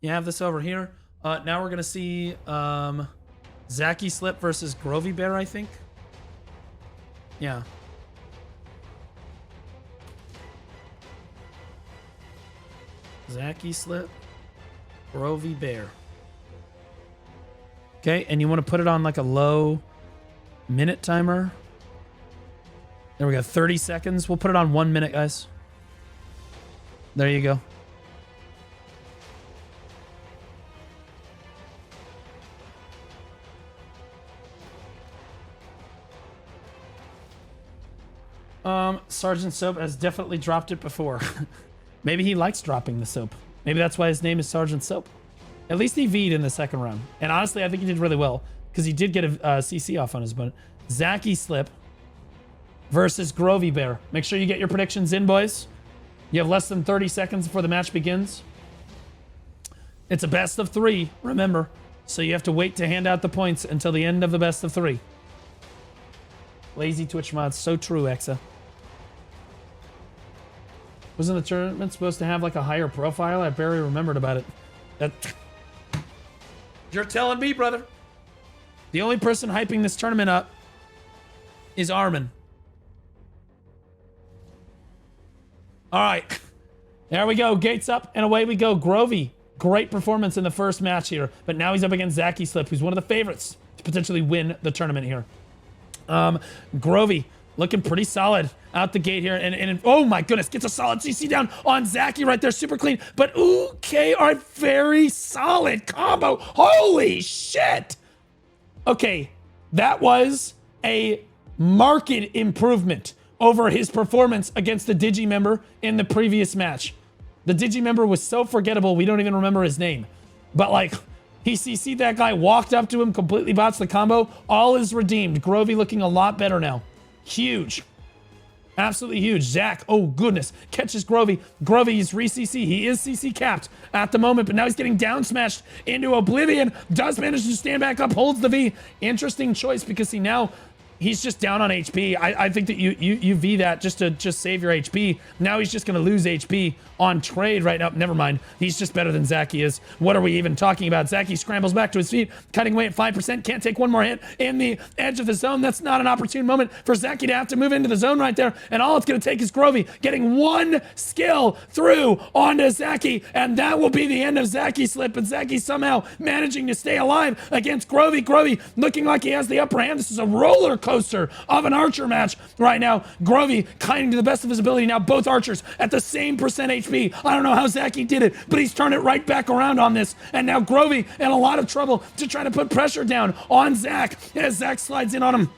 You have this over here. Now we're going to see Zaki Slip versus Grovy Bear, I think. Yeah. Zachy slip. Grovy bear. Okay, and you want to put it on like a low minute timer. There we go, 30 seconds. We'll put it on 1 minute, guys. There you go. Sergeant Soap has definitely dropped it before. Maybe he likes dropping the soap. Maybe that's why his name is Sergeant Soap. At least he V'd in the second round. And honestly, I think he did really well because he did get a CC off on his opponent. Zachy Slip versus Grovy Bear. Make sure you get your predictions in, boys. You have less than 30 seconds before the match begins. It's a best of 3, remember. So you have to wait to hand out the points until the end of the best of 3. Lazy Twitch mods, so true, Exa. Wasn't the tournament supposed to have like a higher profile? I barely remembered about it. That you're telling me, brother. The only person hyping this tournament up is Armin. All right. There we go. Gates up and away we go. Grovy. Great performance in the first match here. But now he's up against Zachy Slip, who's one of the favorites to potentially win the tournament here. Grovy looking pretty solid out the gate here. And oh my goodness, gets a solid CC down on Zachy right there. Super clean. But KR, very solid combo. Holy shit. Okay, that was a marked improvement over his performance against the Digi member in the previous match. The Digi member was so forgettable, we don't even remember his name. But like, he CC'd that guy, walked up to him, completely botched the combo. All is redeemed. Grovy looking a lot better now. Huge. Absolutely huge. Zach, oh goodness, catches Grovy. Grovy is re-CC. He is CC capped at the moment, but now he's getting down smashed into oblivion. Does manage to stand back up, holds the V. Interesting choice because he's just down on HP. I think that you V that just to save your HP. Now he's just going to lose HP on trade right now. Never mind. He's just better than Zachy is. What are we even talking about? Zachy scrambles back to his feet, cutting away at 5%. Can't take one more hit in the edge of the zone. That's not an opportune moment for Zachy to have to move into the zone right there. And all it's going to take is Grovy getting one skill through onto Zachy. And that will be the end of Zachy Slip. But Zachy somehow managing to stay alive against Grovy. Grovy looking like he has the upper hand. This is a roller coaster of an archer match right now. Grovy kind to the best of his ability. Now both archers at the same percent HP. I don't know how Zachy did it, but he's turned it right back around on this. And now Grovy in a lot of trouble to try to put pressure down on Zach as Zach slides in on him.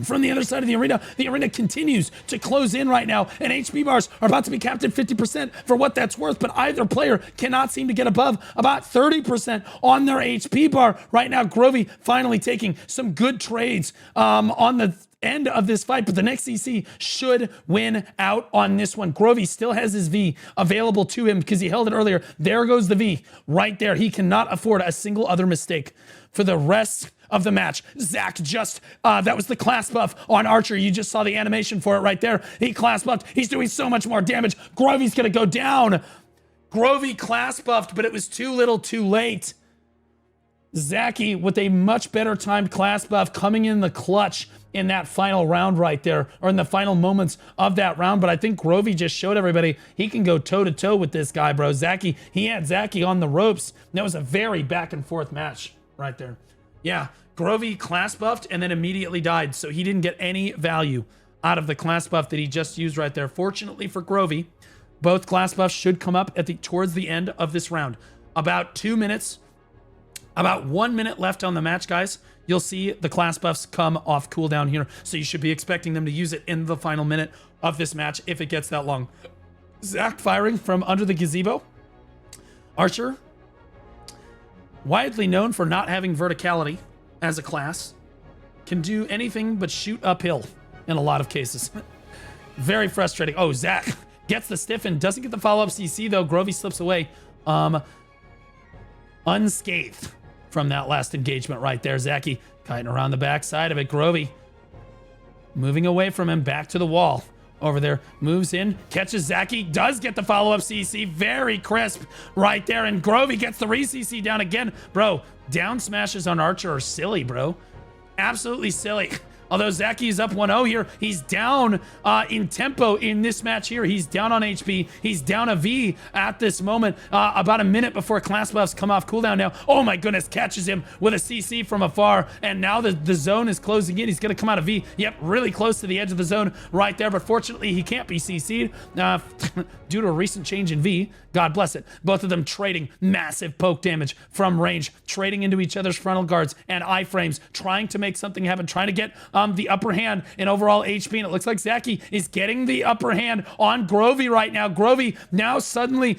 From the other side of the arena continues to close in right now, and HP bars are about to be capped at 50% for what that's worth, but either player cannot seem to get above about 30% on their HP bar. Right now, Grovy finally taking some good trades on the end of this fight, but the next CC should win out on this one. Grovy still has his V available to him because he held it earlier. There goes the V right there. He cannot afford a single other mistake for the rest of the match. Zach just, that was the class buff on Archer. You just saw the animation for it right there. He class buffed. He's doing so much more damage. Grovy's gonna go down. Grovy class buffed, but it was too little too late. Zachy with a much better timed class buff coming in the clutch in that final round right there, or in the final moments of that round. But I think Grovy just showed everybody he can go toe to toe with this guy, bro. Zachy, he had Zachy on the ropes. That was a very back and forth match right there. Yeah, Grovy class buffed and then immediately died, so he didn't get any value out of the class buff that he just used right there. Fortunately for Grovy, both class buffs should come up towards the end of this round. About 2 minutes, about 1 minute left on the match, guys. You'll see the class buffs come off cooldown here, so you should be expecting them to use it in the final minute of this match if it gets that long. Zach firing from under the gazebo. Archer, widely known for not having verticality as a class, can do anything but shoot uphill in a lot of cases. Very frustrating. Oh, Zach gets the stiffen, doesn't get the follow-up CC though. Grovy slips away unscathed from that last engagement right there. Zachy kiting around the backside of it. Grovy moving away from him, back to the wall. Over there, moves in, catches Zachy, does get the follow-up CC, very crisp right there, and Grovy gets the re-CC down again. Bro, down smashes on Archer are silly, bro. Absolutely silly. Although Zaki is up 1-0 here, he's down in tempo in this match here. He's down on HP. He's down a V at this moment. About a minute before class buffs come off cooldown now. Oh my goodness, catches him with a CC from afar. And now the zone is closing in. He's going to come out of V. Yep, really close to the edge of the zone right there. But fortunately, he can't be CC'd due to a recent change in V. God bless it. Both of them trading massive poke damage from range, trading into each other's frontal guards and iframes, trying to make something happen, trying to get the upper hand in overall HP. And it looks like Zaki is getting the upper hand on Grovey right now. Grovey now suddenly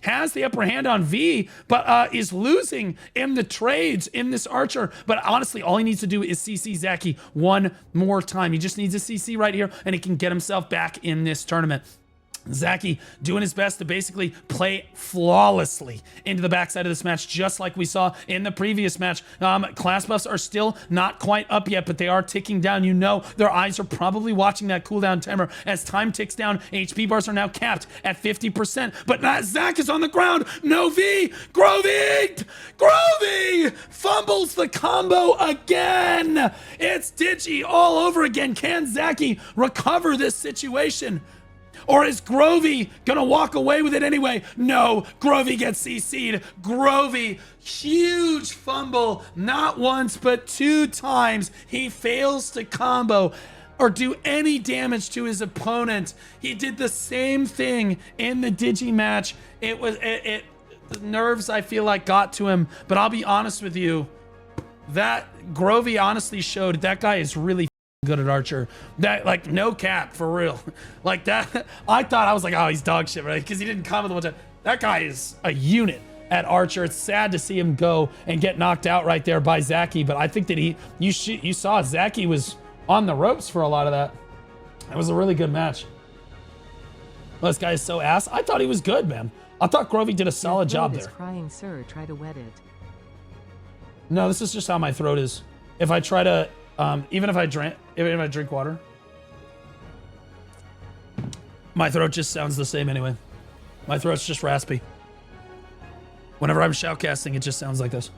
has the upper hand on V, but is losing in the trades in this Archer. But honestly, all he needs to do is CC Zaki one more time. He just needs a CC right here, and he can get himself back in this tournament. Zaki doing his best to basically play flawlessly into the backside of this match, just like we saw in the previous match. Class buffs are still not quite up yet, but they are ticking down. You know, their eyes are probably watching that cooldown timer. As time ticks down, HP bars are now capped at 50%, but not Zach is on the ground. No V. Grovey fumbles the combo again. It's Digi all over again. Can Zaki recover this situation? Or is Grovey gonna walk away with it anyway? No, Grovey gets CC'd. Grovey, huge fumble, not once, but 2 times. He fails to combo or do any damage to his opponent. He did the same thing in the Digi match. The nerves, I feel like, got to him, but I'll be honest with you, that Grovey honestly showed that guy is really good at Archer. That, like, no cap, for real. Like that, I was like, oh, he's dog shit, right? Because he didn't comment the one time. That guy is a unit at Archer. It's sad to see him go and get knocked out right there by Zaki, but I think that you saw Zaki was on the ropes for a lot of that. It was a really good match. Well, this guy is so ass. I thought he was good, man. I thought Grovey did a solid job there.
Crying, sir. Try to wet it.
No, this is just how my throat is. If I try to, even if I drink water, my throat just sounds the same anyway. My throat's just raspy. Whenever I'm shoutcasting, it just sounds like this.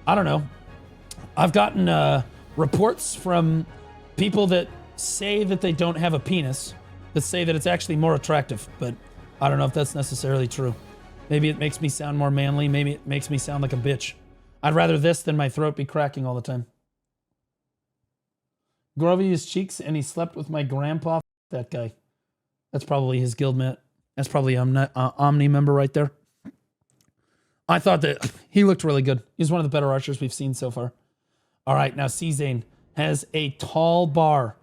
I don't know. I've gotten reports from people that say that they don't have a penis, that say that it's actually more attractive, but I don't know if that's necessarily true. Maybe it makes me sound more manly. Maybe it makes me sound like a bitch. I'd rather this than my throat be cracking all the time. Grovey his cheeks and he slept with my grandpa. That guy. That's probably his guild mate. That's probably Omni member right there. I thought that he looked really good. He's one of the better archers we've seen so far. All right, now C-Zane has a tall bar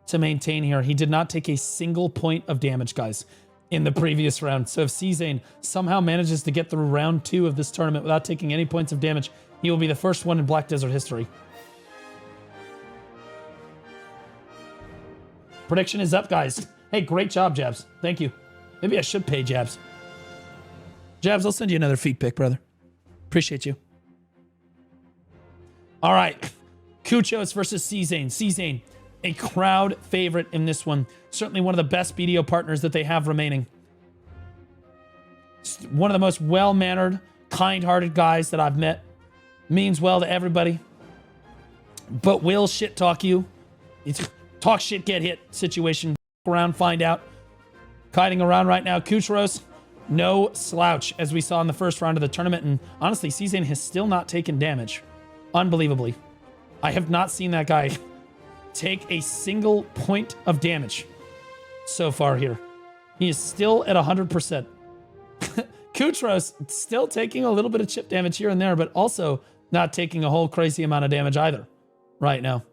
to maintain here. He did not take a single point of damage, guys, in the previous round. So if C-Zane somehow manages to get through round 2 of this tournament without taking any points of damage, he will be the first one in Black Desert history. Prediction is up, guys. Hey, great job, Jabs. Thank you. Maybe I should pay Jabs. Jabs, I'll send you another feet pic, brother. Appreciate you. All right. Kuchos versus C-Zane. C-Zane, a crowd favorite in this one. Certainly one of the best BDO partners that they have remaining. One of the most well-mannered, kind-hearted guys that I've met. Means well to everybody. But will shit talk you. It's talk shit, get hit situation. Around, find out. Kiting around right now. Kuchros, no slouch, as we saw in the first round of the tournament. And honestly, C-Zane has still not taken damage. Unbelievably. I have not seen that guy take a single point of damage so far here. He is still at 100%. Kuchros still taking a little bit of chip damage here and there, but also not taking a whole crazy amount of damage either right now.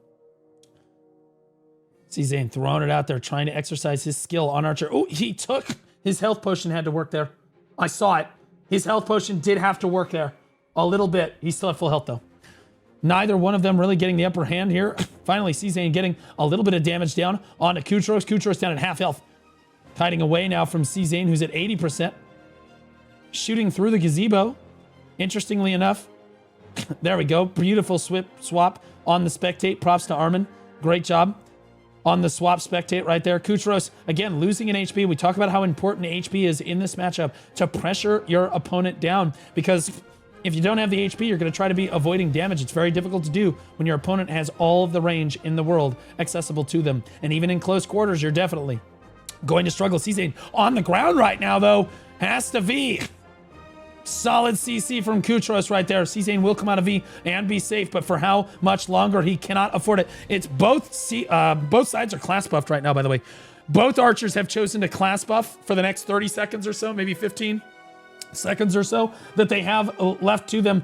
C-Zane throwing it out there, trying to exercise his skill on Archer. Oh, he took his health potion, had to work there. I saw it. His health potion did have to work there a little bit. He's still at full health though. Neither one of them really getting the upper hand here. Finally, C-Zane getting a little bit of damage down onto Kuchros. Kuchros down at half health. Hiding away now from C-Zane, who's at 80%. Shooting through the gazebo. Interestingly enough. There we go. Beautiful swap on the spectate. Props to Armin. Great job on the swap spectate right there. Kuchros, again, losing in HP. We talk about how important HP is in this matchup to pressure your opponent down, because If you don't have the HP, you're going to try to be avoiding damage. It's very difficult to do when your opponent has all of the range in the world accessible to them. And even in close quarters, you're definitely going to struggle. CZ on the ground right now, though, has to V. Solid CC from Kutros right there. CZ will come out of V and be safe, but for how much longer? He cannot afford it. It's both sides are class buffed right now, by the way. Both archers have chosen to class buff for the next 30 seconds or so, maybe 15 seconds or so that they have left to them.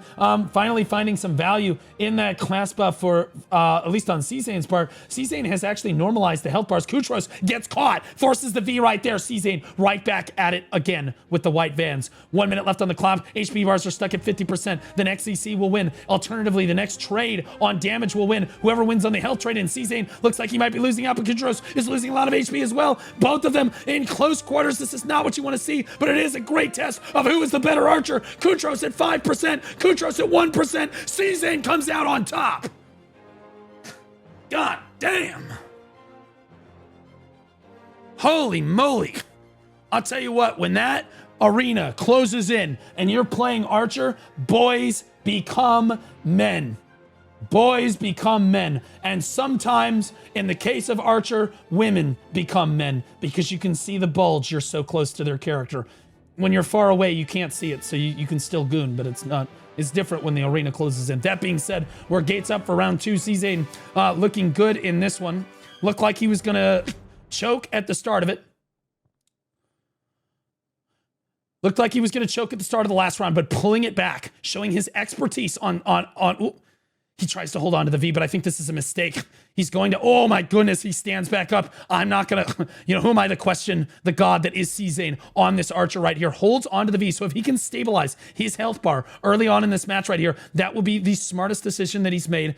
Finally finding some value in that class buff for, at least on Czane's part. Czane has actually normalized the health bars. Kutros gets caught, forces the V right there. Czane right back at it again with the white vans. 1 minute left on the clock. HP bars are stuck at 50%. The next CC will win. Alternatively, the next trade on damage will win. Whoever wins on the health trade, and Czane looks like he might be losing out, but Kutros is losing a lot of HP as well. Both of them in close quarters. This is not what you want to see, but it is a great test of who is the better archer. Kutros at 5%, Kutros at 1%. Czane comes out on top. God damn. Holy moly. I'll tell you what, when that arena closes in and you're playing archer, boys become men. Boys become men. And sometimes, in the case of archer, women become men because you can see the bulge. You're so close to their character. When you're far away, you can't see it, so you can still goon, but it's different when the arena closes in. That being said, we're gates up for round 2. Czane looking good in this one. Looked like he was gonna choke at the start of it. Looked like he was gonna choke at the start of the last round, but pulling it back, showing his expertise on ooh, he tries to hold on to the V, but I think this is a mistake. He's going to, oh my goodness, he stands back up. I'm not gonna, who am I to question the god that is Czane on this archer right here. Holds onto the V, so if he can stabilize his health bar early on in this match right here, that will be the smartest decision that he's made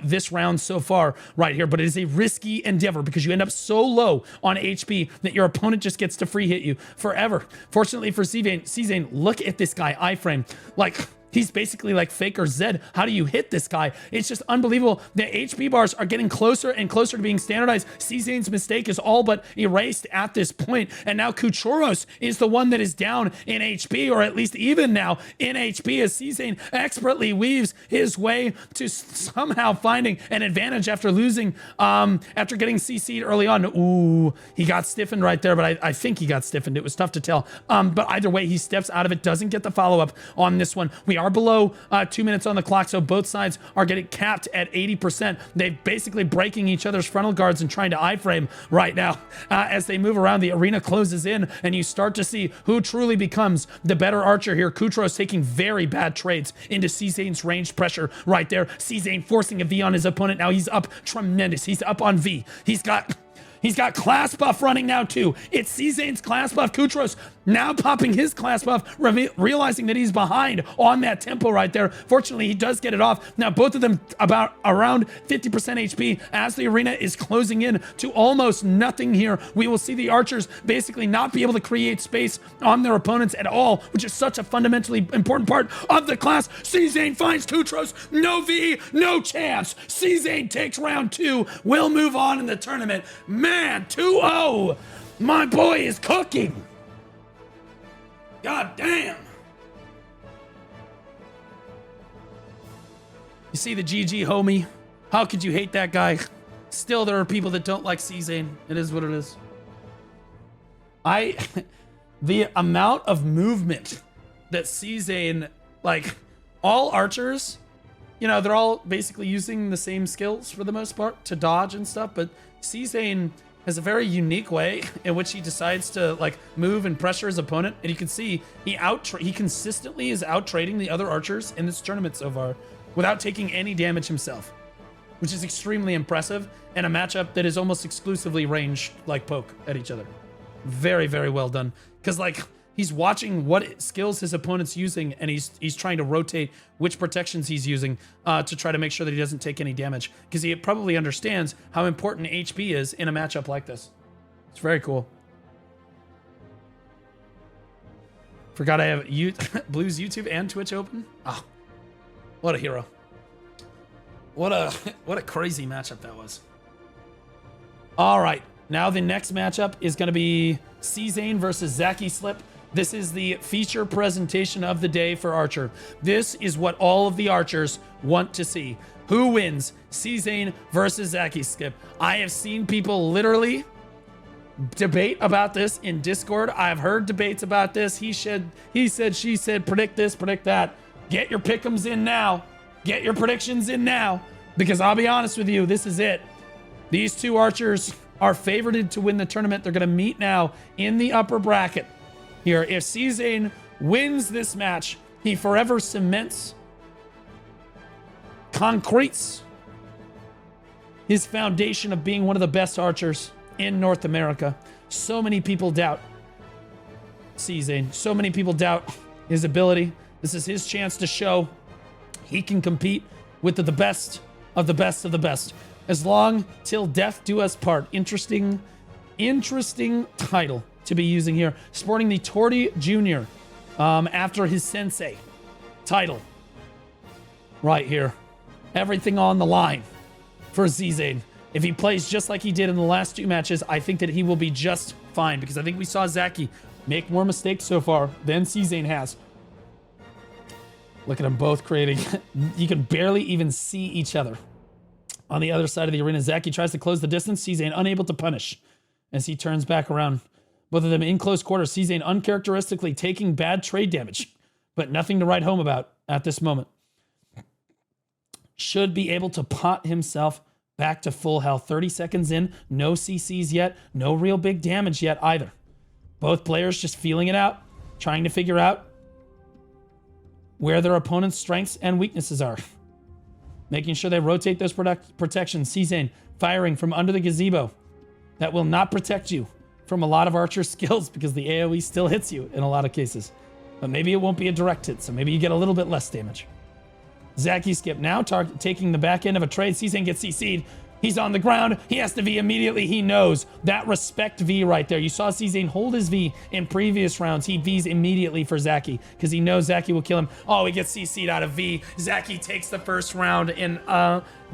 this round so far right here. But it is a risky endeavor because you end up so low on HP that your opponent just gets to free hit you forever. Fortunately for Czane, look at this guy iframe. Like, he's basically like Faker Zed. How do you hit this guy? It's just unbelievable. The HP bars are getting closer and closer to being standardized. Czane's mistake is all but erased at this point. And now Kutros is the one that is down in HP, or at least even now in HP, as Czane expertly weaves his way to somehow finding an advantage after losing, after getting CC'd early on. Ooh, he got stiffened right there, but I think he got stiffened. It was tough to tell. But either way, he steps out of it, doesn't get the follow-up on this one. We are below 2 minutes on the clock, so both sides are getting capped at 80%. They're basically breaking each other's frontal guards and trying to iframe right now as they move around. The arena closes in, and you start to see who truly becomes the better archer here. Kutros taking very bad trades into Czane's ranged pressure right there. Czane forcing a V on his opponent. Now he's up tremendous. He's up on V. He's got class buff running now too. It's Czane's class buff. Kutros now popping his class buff, realizing that he's behind on that tempo right there. Fortunately, he does get it off. Now both of them about around 50% HP as the arena is closing in to almost nothing here. We will see the archers basically not be able to create space on their opponents at all, which is such a fundamentally important part of the class. Czane finds Kutros. No V, no chance. Czane takes round 2. Will move on in the tournament. Man, 2-0. My boy is cooking. God damn. You see the GG, homie? How could you hate that guy? Still, there are people that don't like Czane. It is what it is. The amount of movement that Czane, like, all archers, they're all basically using the same skills for the most part to dodge and stuff, but Czane has a very unique way in which he decides to move and pressure his opponent, and you can see he consistently is out trading the other archers in this tournament so far without taking any damage himself, which is extremely impressive in a matchup that is almost exclusively ranged poke at each other. Very, very well done, because he's watching what skills his opponent's using, and he's trying to rotate which protections he's using to try to make sure that he doesn't take any damage, because he probably understands how important HP is in a matchup like this. It's very cool. Forgot I have Blue's YouTube and Twitch open. Oh, what a hero. What a crazy matchup that was. All right, now the next matchup is going to be Czane versus Zaki Slip. This is the feature presentation of the day for Archer. This is what all of the Archers want to see. Who wins? C-Zane versus Zaki Skip. I have seen people literally debate about this in Discord. I've heard debates about this. He said, she said, predict this, predict that. Get your pick'ems in now. Get your predictions in now. Because I'll be honest with you, this is it. These two Archers are favored to win the tournament. They're going to meet now in the upper bracket here. If C-Zane wins this match, he forever cements, concretes his foundation of being one of the best Archers in North America. So many people doubt C-Zane. So many people doubt his ability. This is his chance to show he can compete with the best of the best of the best. As long till death do us part. Interesting title to be using here. Sporting the Torty Jr. After his sensei title. Right here. Everything on the line for C-Zane. If he plays just like he did in the last two matches, I think that he will be just fine, because I think we saw Zaki make more mistakes so far than C-Zane has. Look at them both creating. You can barely even see each other. On the other side of the arena, Zaki tries to close the distance. C-Zane unable to punish as he turns back around. Both of them in close quarters. C-Zane uncharacteristically taking bad trade damage, but nothing to write home about at this moment. Should be able to pot himself back to full health. 30 seconds in, no CCs yet, no real big damage yet either. Both players just feeling it out, trying to figure out where their opponent's strengths and weaknesses are. Making sure they rotate those protections. C-Zane firing from under the gazebo. That will not protect you from a lot of Archer skills, because the AoE still hits you in a lot of cases. But maybe it won't be a direct hit, so maybe you get a little bit less damage. Zaki Skip now taking the back end of a trade. C-Zane gets CC'd. He's on the ground. He has to V immediately. He knows that respect V right there. You saw C-Zane hold his V in previous rounds. He Vs immediately for Zaki because he knows Zaki will kill him. Oh, he gets CC'd out of V. Zaki takes the first round, and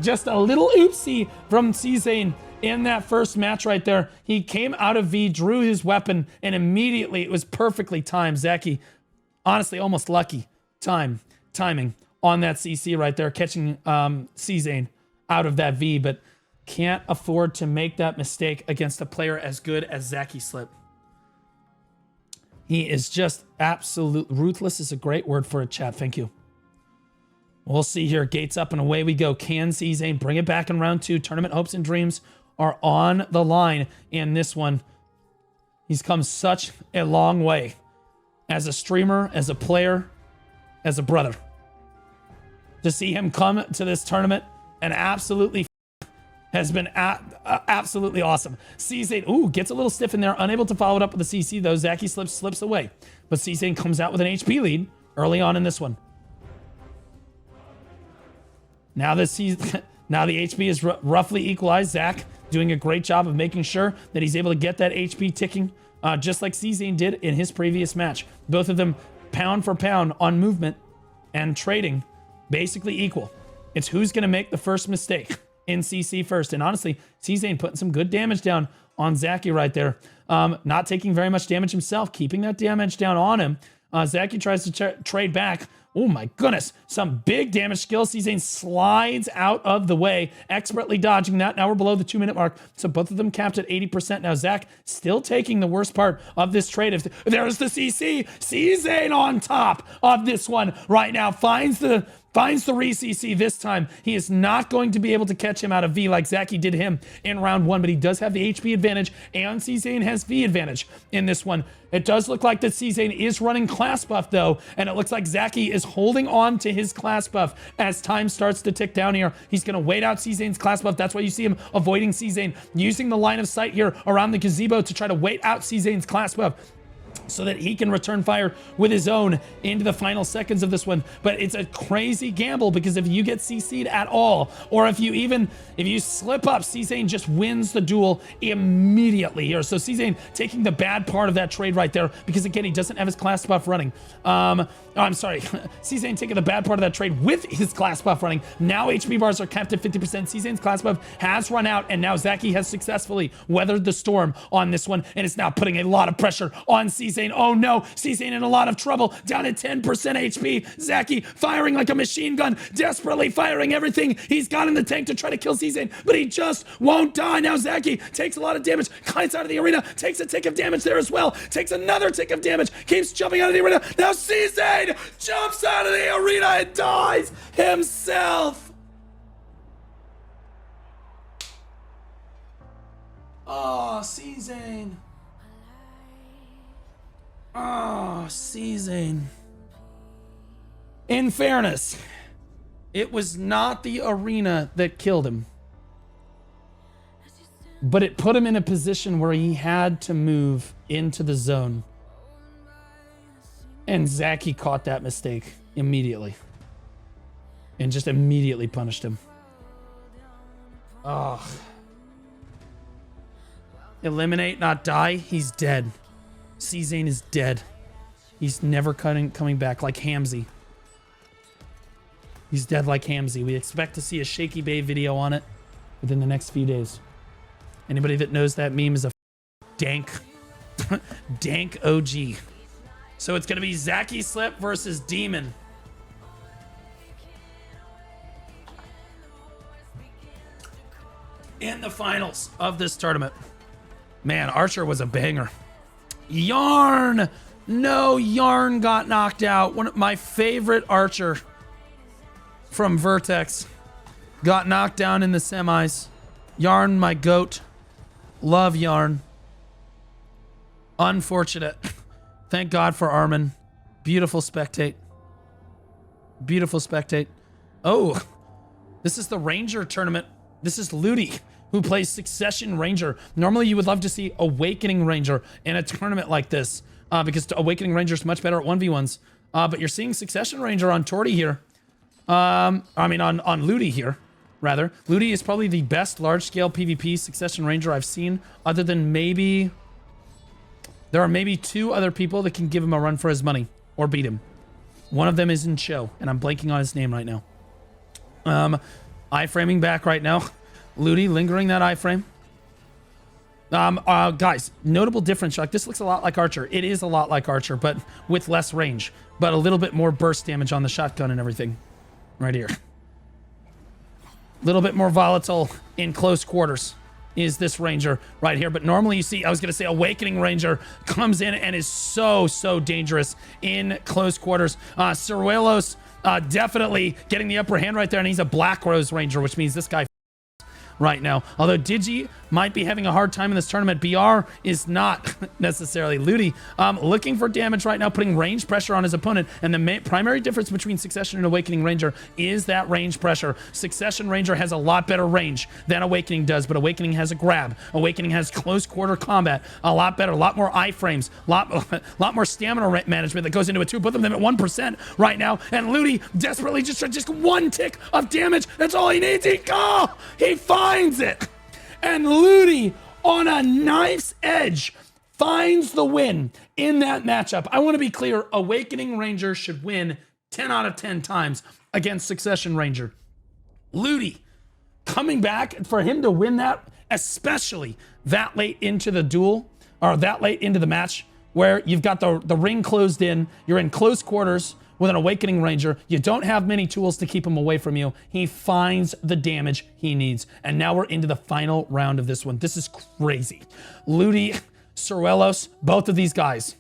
just a little oopsie from C-Zane in that first match right there. He came out of V, drew his weapon, and immediately it was perfectly timed. Zaki, honestly, almost lucky timing on that CC right there, catching C-Zane out of that V, but can't afford to make that mistake against a player as good as Zaki Slip. He is just absolute ruthless is a great word for it, chat. Thank you. We'll see here. Gates up and away we go. Can C-Zane bring it back in round two? Tournament hopes and dreams are on the line in this one. He's come such a long way as a streamer, as a player, as a brother. To see him come to this tournament and absolutely has been absolutely awesome. C-Zane, ooh, gets a little stiff in there, unable to follow it up with a CC though. Zaki slips away, but C-Zane comes out with an HP lead early on in this one. Now the HP is roughly equalized. Zach doing a great job of making sure that he's able to get that HP ticking, just like C-Zane did in his previous match. Both of them pound for pound on movement and trading, basically equal. It's who's going to make the first mistake in CC first. And honestly, C-Zane putting some good damage down on Zaki right there. Not taking very much damage himself, keeping that damage down on him. Zaki tries to trade back. Oh my goodness, some big damage skill. C-Zane slides out of the way, expertly dodging that. Now we're below the 2-minute mark, so both of them capped at 80%. Now Zach still taking the worst part of this trade. If there's the CC, C-Zane on top of this one right now, finds the re-CC this time. He is not going to be able to catch him out of V like Zaki did him in round one, but he does have the HP advantage, and C-Zane has V advantage in this one. It does look like that C-Zane is running class buff though, and it looks like Zaki is holding on to his class buff as time starts to tick down here. He's going to wait out C-Zane's class buff. That's why you see him avoiding C-Zane, using the line of sight here around the gazebo to try to wait out C-Zane's class buff, so that he can return fire with his own into the final seconds of this one. But it's a crazy gamble, because if you get CC'd at all, or if you slip up, C-Zane just wins the duel immediately here. So C-Zane taking the bad part of that trade right there, because again, he doesn't have his class buff running. I'm sorry, C-Zane taking the bad part of that trade with his class buff running. Now HP bars are capped at 50%. C-Zane's class buff has run out, and now Zaki has successfully weathered the storm on this one, and it's now putting a lot of pressure on C-Zane C-Zane. Oh no, C-Zane in a lot of trouble. Down at 10% HP. Zaki firing like a machine gun, desperately firing everything he's got in the tank to try to kill C-Zane, but he just won't die. Now Zaki takes a lot of damage, kites out of the arena, takes a tick of damage there as well, takes another tick of damage, keeps jumping out of the arena. Now C-Zane jumps out of the arena and dies himself. Oh, C-Zane. Oh, C-Zane. In fairness, it was not the arena that killed him, but it put him in a position where he had to move into the zone. And Zaki caught that mistake immediately and just immediately punished him. Oh. Eliminate, not die. He's dead. C-Zane is dead. He's never coming back, like Hamzy. He's dead like Hamzy. We expect to see a Shaky Bay video on it within the next few days. Anybody that knows that meme is a dank, dank OG. So it's going to be Zaki Slip versus Demon. In the finals of this tournament. Man, Archer was a banger. Yarn! No, Yarn got knocked out. One of my favorite Archer from Vertex got knocked down in the semis. Yarn, my goat. Love Yarn. Unfortunate. Thank God for Armin. Beautiful spectate. Beautiful spectate. Oh, this is the Ranger tournament. This is Ludi, who plays Succession Ranger. Normally, you would love to see Awakening Ranger in a tournament like this, because Awakening Ranger is much better at 1v1s. But you're seeing Succession Ranger on Torty here. On Ludi here, rather. Ludi is probably the best large-scale PvP Succession Ranger I've seen, other than maybe... There are maybe two other people that can give him a run for his money, or beat him. One of them is in Cho, and I'm blanking on his name right now. Iframing back right now. Ludi lingering that iframe. Guys, notable difference. Like, this looks a lot like Archer. It is a lot like Archer, but with less range, but a little bit more burst damage on the shotgun and everything. Right here. A little bit more volatile in close quarters is this Ranger right here. But normally you see, I was going to say Awakening Ranger comes in and is so dangerous in close quarters. Ciruelos definitely getting the upper hand right there, and he's a Black Rose Ranger, which means this guy right now. Although Digi might be having a hard time in this tournament, BR is not necessarily. Ludi looking for damage right now, putting range pressure on his opponent, and the primary difference between Succession and Awakening Ranger is that range pressure. Succession Ranger has a lot better range than Awakening does, but Awakening has a grab. Awakening has close quarter combat, a lot better, a lot more iframes, lot more stamina management that goes into it too. Both of them at 1% right now, and Ludi desperately just one tick of damage. That's all he needs. He finds it. And Ludi, on a knife's edge, finds the win in that matchup. I want to be clear, Awakening Ranger should win 10 out of 10 times against Succession Ranger. Ludi, coming back, for him to win that, especially that late into the duel, or that late into the match, where you've got the ring closed in, you're in close quarters with an Awakening Ranger, you don't have many tools to keep him away from you. He finds the damage he needs. And now we're into the final round of this one. This is crazy. Ludi, Ciruelos, both of these guys,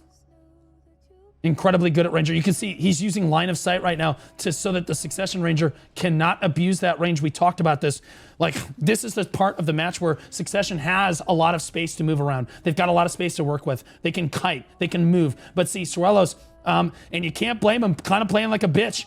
incredibly good at Ranger. You can see he's using line of sight right now so that the Succession Ranger cannot abuse that range. We talked about this. Like, this is the part of the match where Succession has a lot of space to move around. They've got a lot of space to work with. They can kite, they can move. But see, Ciruelos, and you can't blame him, kind of playing like a bitch,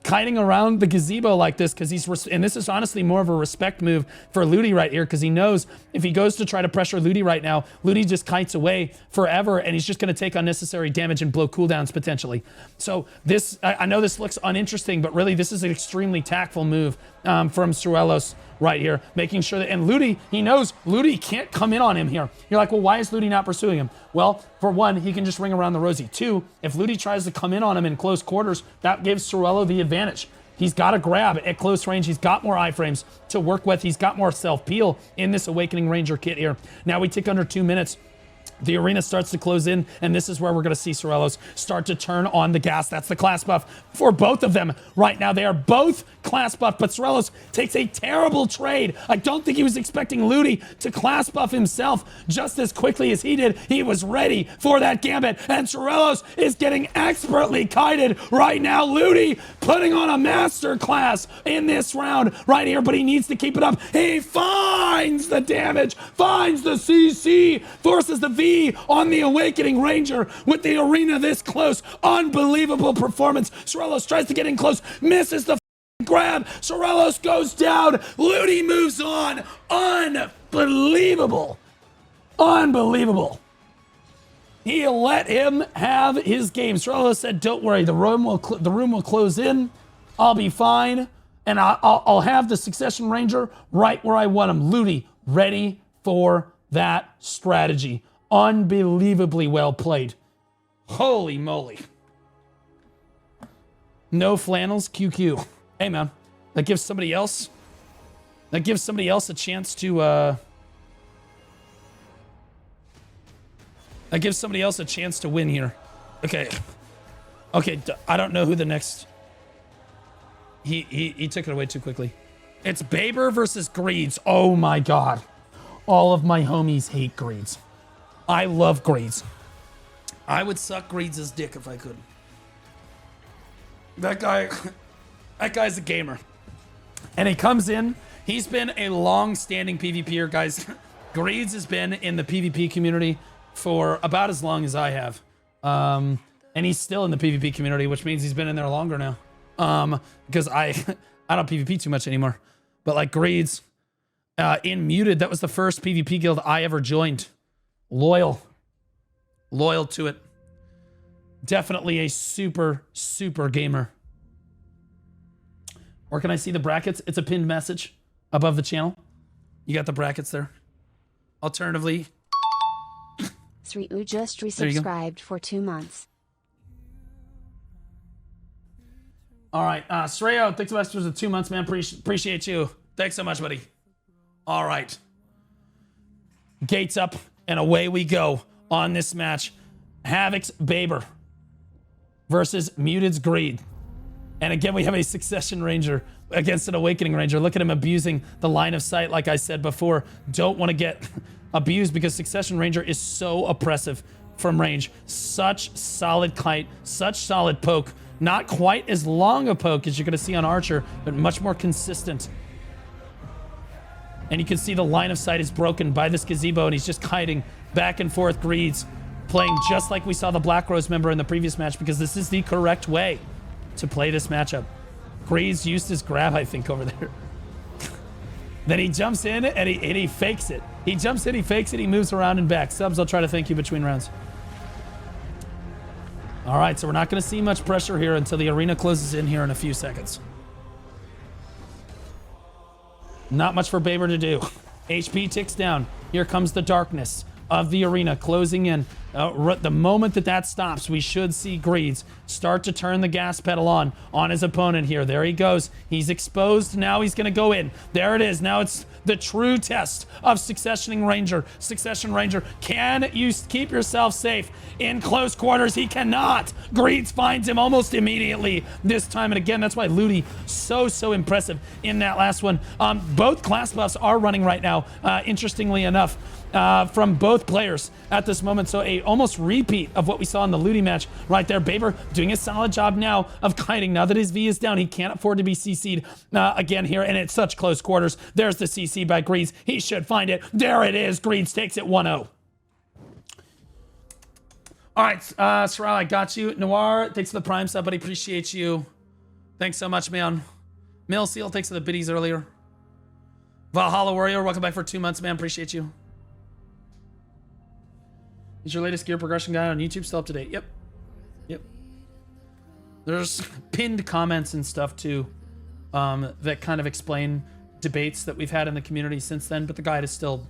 kiting around the gazebo like this, because and this is honestly more of a respect move for Ludi right here, because he knows if he goes to try to pressure Ludi right now, Ludi just kites away forever, and he's just going to take unnecessary damage and blow cooldowns potentially. So this, I know this looks uninteresting, but really this is an extremely tactful move from Ciruelos right here, making sure that, and Ludi, he knows Ludi can't come in on him here. You're like, well, why is Ludi not pursuing him? Well, for one, he can just ring around the rosy. Two, if Ludi tries to come in on him in close quarters, that gives Ciruelo the advantage. He's got a grab at close range. He's got more iframes to work with. He's got more self-peel in this Awakening Ranger kit here. Now we tick under 2 minutes. The arena starts to close in, and this is where we're going to see Sorellos start to turn on the gas. That's the class buff for both of them right now. They are both class buff, but Sorellos takes a terrible trade. I don't think he was expecting Ludi to class buff himself just as quickly as he did. He was ready for that gambit, and Sorellos is getting expertly kited right now. Ludi putting on a masterclass in this round right here, but he needs to keep it up. He finds the damage, finds the CC, forces the V on the Awakening Ranger with the arena this close. Unbelievable performance. Sorellos tries to get in close, misses the grab. Sorellos goes down. Ludi moves on. Unbelievable. Unbelievable. He let him have his game. Sorellos said, don't worry, the room will close in. I'll be fine. And I'll have the Succession Ranger right where I want him. Ludi ready for that strategy. Unbelievably well played. Holy moly. No flannels, QQ. Hey, man, that gives somebody else a chance to, win here. Okay, I don't know who the next, he took it away too quickly. It's Baber versus Greeds. Oh my God. All of my homies hate Greeds. I love Greeds. I would suck Greeds' dick if I could. That guy's a gamer. And he comes in. He's been a long-standing PvPer, guys. Greeds has been in the PvP community for about as long as I have. And he's still in the PvP community, which means he's been in there longer now. Because I don't PvP too much anymore. But like Greeds, in Muted, that was the first PvP guild I ever joined. Loyal to it. Definitely a super, super gamer. Or can I see the brackets? It's a pinned message above the channel. You got the brackets there. Alternatively,
Sriu just resubscribed for 2 months.
All right, Sreo, thanks so much for the 2 months, man. Appreciate you. Thanks so much, buddy. All right. Gates up, and away we go on this match. Havoc's Baber versus Muted's Greed. And again, we have a Succession Ranger against an Awakening Ranger. Look at him abusing the line of sight, like I said before. Don't want to get abused because Succession Ranger is so oppressive from range. Such solid kite, such solid poke. Not quite as long a poke as you're going to see on Archer, but much more consistent. And you can see the line of sight is broken by this gazebo, and he's just kiting back and forth. Greeds playing just like we saw the Black Rose member in the previous match, because this is the correct way to play this matchup. Greeds used his grab, I think, over there. Then he jumps in and he fakes it. He jumps in, he fakes it, he moves around and back. Subs, I'll try to thank you between rounds. All right, so we're not going to see much pressure here until the arena closes in here in a few seconds. Not much for Baber to do. HP ticks down. Here comes the darkness of the arena closing in. The moment that stops, we should see Greeds start to turn the gas pedal on his opponent here. There he goes. He's exposed. Now he's going to go in. There it is. Now it's the true test of Succession Ranger. Succession Ranger, can you keep yourself safe in close quarters? He cannot. Greeds finds him almost immediately this time. And again, that's why Ludi so impressive in that last one. Both class buffs are running right now, interestingly enough. From both players at this moment. So a almost repeat of what we saw in the Ludi match right there. Baber doing a solid job now of kiting. Now that his V is down, he can't afford to be CC'd again here, and it's such close quarters. There's the CC by Greeds. He should find it. There it is. Greeds takes it 1-0. All right, Sorrel, I got you. Noir, thanks for the Prime sub, buddy. Appreciate you. Thanks so much, man. Mill Seal, thanks for the biddies earlier. Valhalla Warrior, welcome back for 2 months, man. Appreciate you. Is your latest gear progression guide on YouTube still up to date? Yep. There's pinned comments and stuff too that kind of explain debates that we've had in the community since then, but the guide is still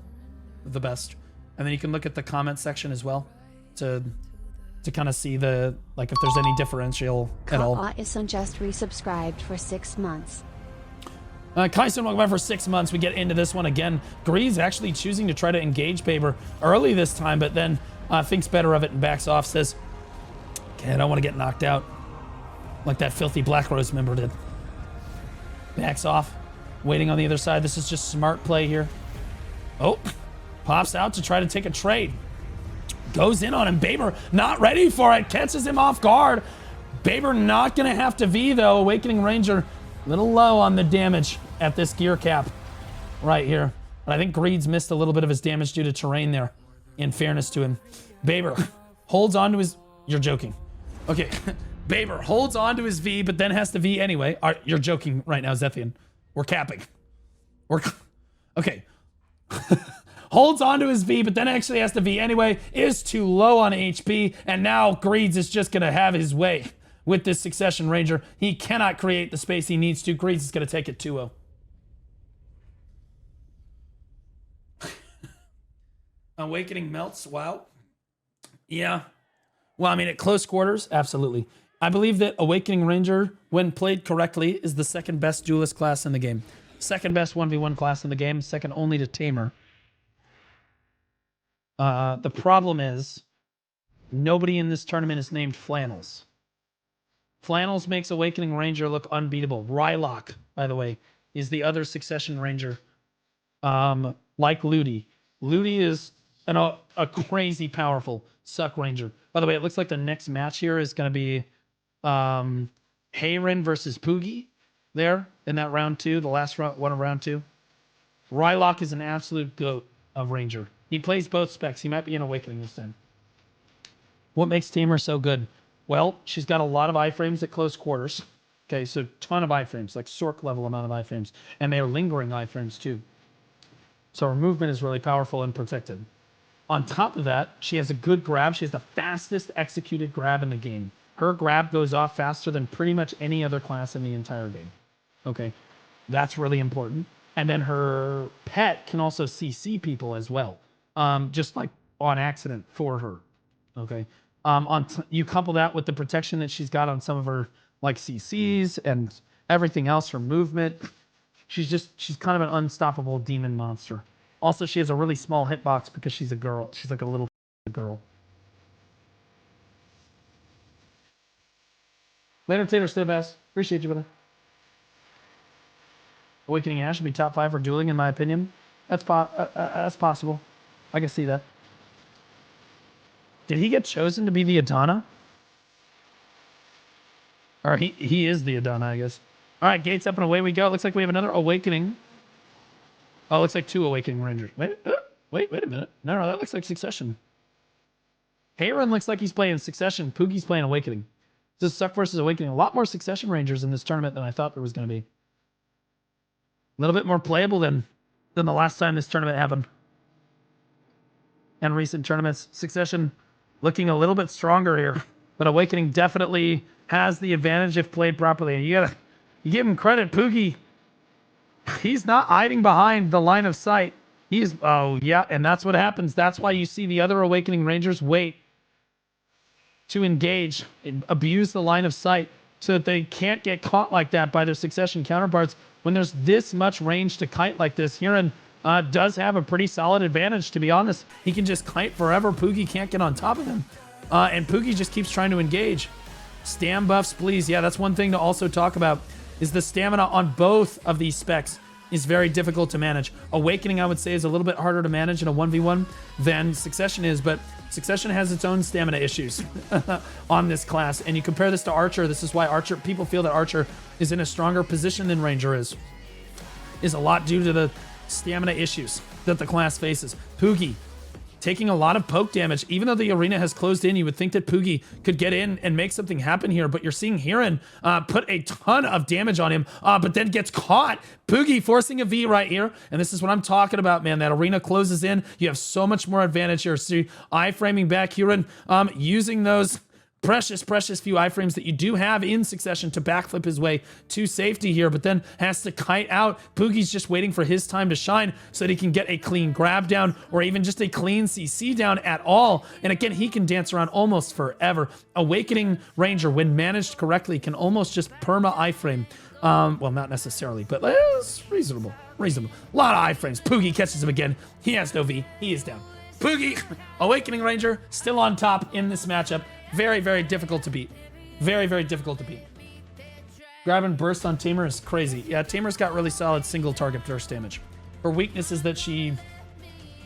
the best. And then you can look at the comment section as well to kind of see the, like, if there's any differential at all.
Kaison just resubscribed for 6 months.
Kaison, welcome back for 6 months. We get into this one again. Greed's actually choosing to try to engage Baber early this time, but then thinks better of it and backs off, says, okay, I don't want to get knocked out like that filthy Black Rose member did. Backs off, waiting on the other side. This is just smart play here. Oh, pops out to try to take a trade. Goes in on him. Baber not ready for it. Catches him off guard. Baber not going to have to V, though. Awakening Ranger a little low on the damage at this gear cap right here. But I think Greed's missed a little bit of his damage due to terrain there, in fairness to him. Baber holds on to his... You're joking. Okay. Baber holds on to his V, but then has to V anyway. You're joking right now, Zethian. We're capping. Okay. Holds on to his V, but then actually has to V anyway. Is too low on HP, and now Greeds is just going to have his way with this Succession Ranger. He cannot create the space he needs to. Greeds is going to take it 2-0. Awakening melts. Wow. Yeah. Well, I mean, at close quarters, absolutely. I believe that Awakening Ranger, when played correctly, is the second best duelist class in the game. Second best 1v1 class in the game, second only to Tamer. The problem is, nobody in this tournament is named Flannels. Flannels makes Awakening Ranger look unbeatable. Rylock, by the way, is the other Succession Ranger. Like Ludi. Ludi is a crazy powerful Suck Ranger. By the way, it looks like the next match here is going to be Hayren versus Poogie there in that round 2, the last one of round 2. Rylock is an absolute goat of Ranger. He plays both specs. He might be an Awakening this time. What makes Tamer so good? Well, she's got a lot of iframes at close quarters. Okay, so ton of iframes, like Sork level amount of iframes. And they're lingering iframes too. So her movement is really powerful and protected. On top of that, she has a good grab. She has the fastest executed grab in the game. Her grab goes off faster than pretty much any other class in the entire game. Okay, that's really important. And then her pet can also CC people as well, just like on accident for her. Okay, you couple that with the protection that she's got on some of her like CCs and everything else, her movement. She's kind of an unstoppable demon monster. Also, she has a really small hitbox because she's a girl. She's like a little girl. Later, Tater Stibbass. Appreciate you, brother. Awakening Ash should be top 5 for dueling, in my opinion. That's possible. I can see that. Did he get chosen to be the Adana? Or he is the Adana, I guess. All right, gates up and away we go. It looks like we have another Awakening. Oh, it looks like 2 Awakening Rangers. Wait a minute. No, that looks like Succession. Hayron looks like he's playing Succession. Poogie's playing Awakening. This is Suck versus Awakening. A lot more Succession Rangers in this tournament than I thought there was going to be. A little bit more playable than the last time this tournament happened. And recent tournaments. Succession looking a little bit stronger here. But Awakening definitely has the advantage if played properly. And you give him credit, Poogie. He's not hiding behind the line of sight. Oh yeah, and that's what happens. That's why you see the other Awakening Rangers wait to engage and abuse the line of sight so that they can't get caught like that by their Succession counterparts. When there's this much range to kite like this, Hiran does have a pretty solid advantage, to be honest. He can just kite forever. Poogie can't get on top of him. And Poogie just keeps trying to engage. Stam buffs, please. Yeah, that's one thing to also talk about, is the stamina on both of these specs is very difficult to manage. Awakening, I would say, is a little bit harder to manage in a 1v1 than Succession is, but Succession has its own stamina issues on this class. And you compare this to Archer, this is why people feel that Archer is in a stronger position than Ranger is a lot due to the stamina issues that the class faces. Poogie taking a lot of poke damage. Even though the arena has closed in, you would think that Poogie could get in and make something happen here, but you're seeing Hiran put a ton of damage on him, but then gets caught. Poogie forcing a V right here, and this is what I'm talking about, man. That arena closes in. You have so much more advantage here. See, iframing back, Hiran using those precious few iframes that you do have in Succession to backflip his way to safety here, but then has to kite out. Poogie's just waiting for his time to shine so that he can get a clean grab down or even just a clean CC down at all. And again, he can dance around almost forever. Awakening Ranger, when managed correctly, can almost just perma iframe. Well, not necessarily, but it's reasonable. A lot of iframes. Poogie catches him again. He has no V. He is down. Poogie, Awakening Ranger, still on top in this matchup. Very, very difficult to beat. Very, very difficult to beat. Grab and burst on Tamer is crazy. Yeah, Tamer's got really solid single target burst damage. Her weakness is that she,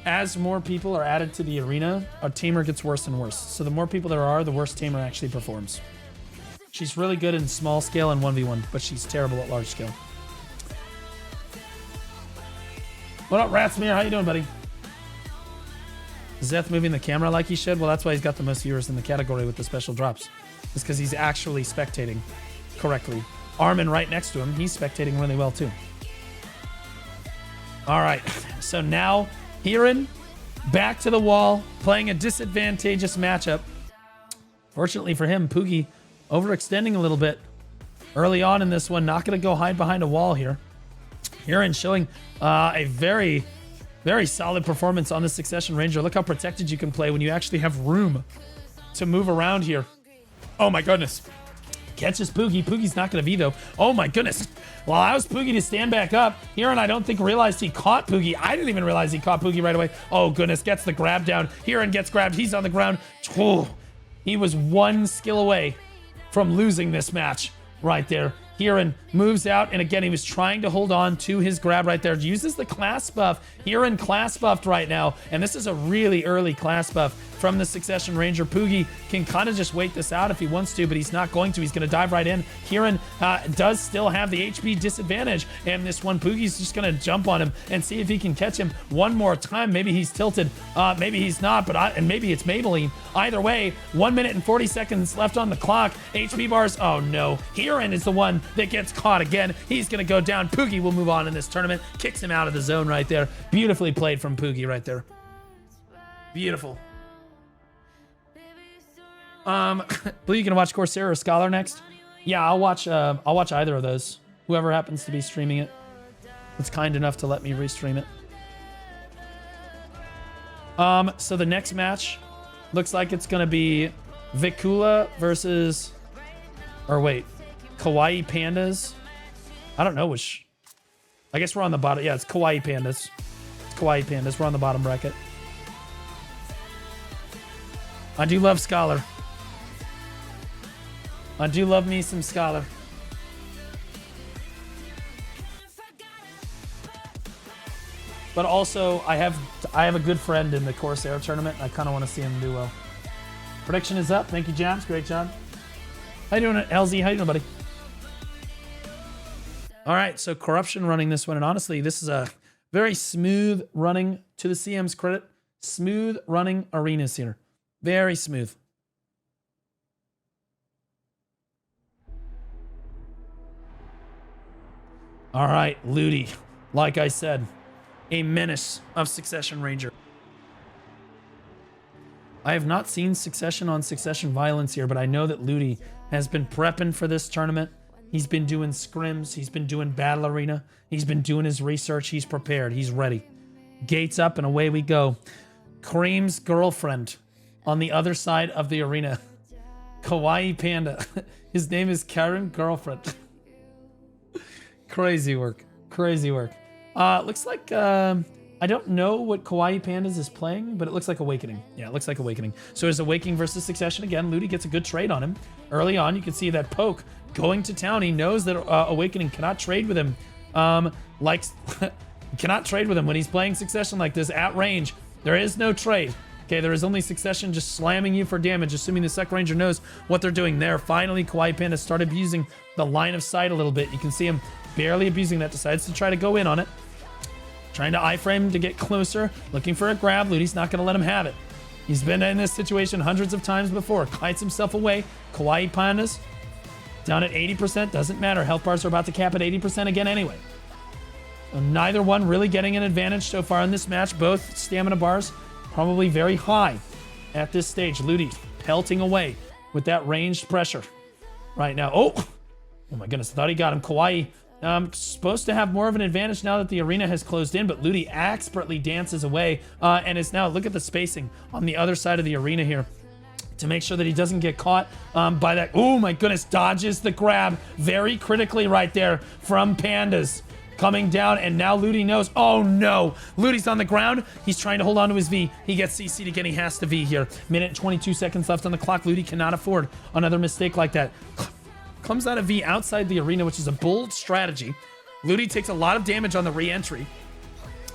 as more people are added to the arena, our Tamer gets worse and worse. So the more people there are, the worse Tamer actually performs. She's really good in small scale and 1v1, but she's terrible at large scale. What up, Ratsmere? How you doing, buddy? Zeth moving the camera like he should? Well, that's why he's got the most viewers in the category with the special drops. It's because he's actually spectating correctly. Armin right next to him, he's spectating really well too. All right, so now Hirin back to the wall, playing a disadvantageous matchup. Fortunately for him, Poogie overextending a little bit early on in this one. Not going to go hide behind a wall here. Hirin showing a very, very solid performance on the Succession Ranger. Look how protected you can play when you actually have room to move around here. Oh my goodness. Catches Poogie. Poogie's not going to be though. Oh my goodness. Well, allows Poogie to stand back up. Hirin, I don't think realized he caught Poogie. I didn't even realize he caught Poogie right away. Oh goodness, gets the grab down. Hirin gets grabbed. He's on the ground. Oh, he was one skill away from losing this match right there. Hirin moves out, and again, he was trying to hold on to his grab right there. Uses the class buff. Hirin class buffed right now, and this is a really early class buff from the Succession Ranger. Poogie can kind of just wait this out if he wants to, but he's not going to. He's going to dive right in. Hirin does still have the HP disadvantage, and this one, Poogie's just going to jump on him and see if he can catch him one more time. Maybe he's tilted. Maybe he's not, and maybe it's Maybelline. Either way, 1 minute and 40 seconds left on the clock. HP bars. Oh no. Hirin is the one that gets caught again. He's going to go down. Poogie will move on in this tournament. Kicks him out of the zone right there. Beautifully played from Poogie right there. Beautiful. Blue, you gonna watch Corsair or Scholar next? Yeah, I'll watch either of those. Whoever happens to be streaming it. It's kind enough to let me restream it. So the next match looks like it's gonna be Vicula versus, or wait, Kawaii Pandas. I don't know which. I guess we're on the bottom. Yeah, it's Kawaii Pandas. It's Kawaii Pandas. We're on the bottom bracket. I do love Scholar. I do love me some Scholar. But also, I have a good friend in the Corsair tournament. I kind of want to see him do well. Prediction is up. Thank you, Jams. Great job. How you doing, LZ? How you doing, buddy? All right, so Corruption running this one. And honestly, this is a very smooth running, to the CM's credit, smooth running arenas here. Very smooth. All right, Ludi. Like I said, a menace of Succession Ranger. I have not seen Succession on Succession Violence here, but I know that Ludi has been prepping for this tournament. He's been doing scrims. He's been doing Battle Arena. He's been doing his research. He's prepared. He's ready. Gates up and away we go. Cream's girlfriend on the other side of the arena. Kawaii Panda. His name is Karen Girlfriend. Crazy work. Crazy work. Looks like, I don't know what Kawaii Pandas is playing, but it looks like Awakening. Yeah, it looks like Awakening. So it's Awakening versus Succession again. Ludi gets a good trade on him. Early on, you can see that Poke going to town. He knows that Awakening cannot trade with him. Cannot trade with him when he's playing Succession like this at range. There is no trade. Okay, there is only Succession just slamming you for damage, assuming the Sec Ranger knows what they're doing there. Finally, Kawaii Panda started abusing the line of sight a little bit. You can see him barely abusing that. Decides to try to go in on it. Trying to iframe to get closer. Looking for a grab. Ludi's not going to let him have it. He's been in this situation hundreds of times before. Kites himself away. Kawaii Pandas down at 80%. Doesn't matter. Health bars are about to cap at 80% again anyway. So neither one really getting an advantage so far in this match. Both stamina bars probably very high at this stage. Ludi pelting away with that ranged pressure right now. Oh my goodness. I thought he got him. Kawaii supposed to have more of an advantage now that the arena has closed in, but Ludi expertly dances away and is now, look at the spacing on the other side of the arena here to make sure that he doesn't get caught by that. Oh my goodness, dodges the grab very critically right there from Pandas. coming down, and now Ludi knows. Oh no, Ludi's on the ground. He's trying to hold on to his V. He gets CC'd again. He has to V here. Minute and 22 seconds left on the clock. Ludi cannot afford another mistake like that. Comes out of V outside the arena, which is a bold strategy. Ludi takes a lot of damage on the re-entry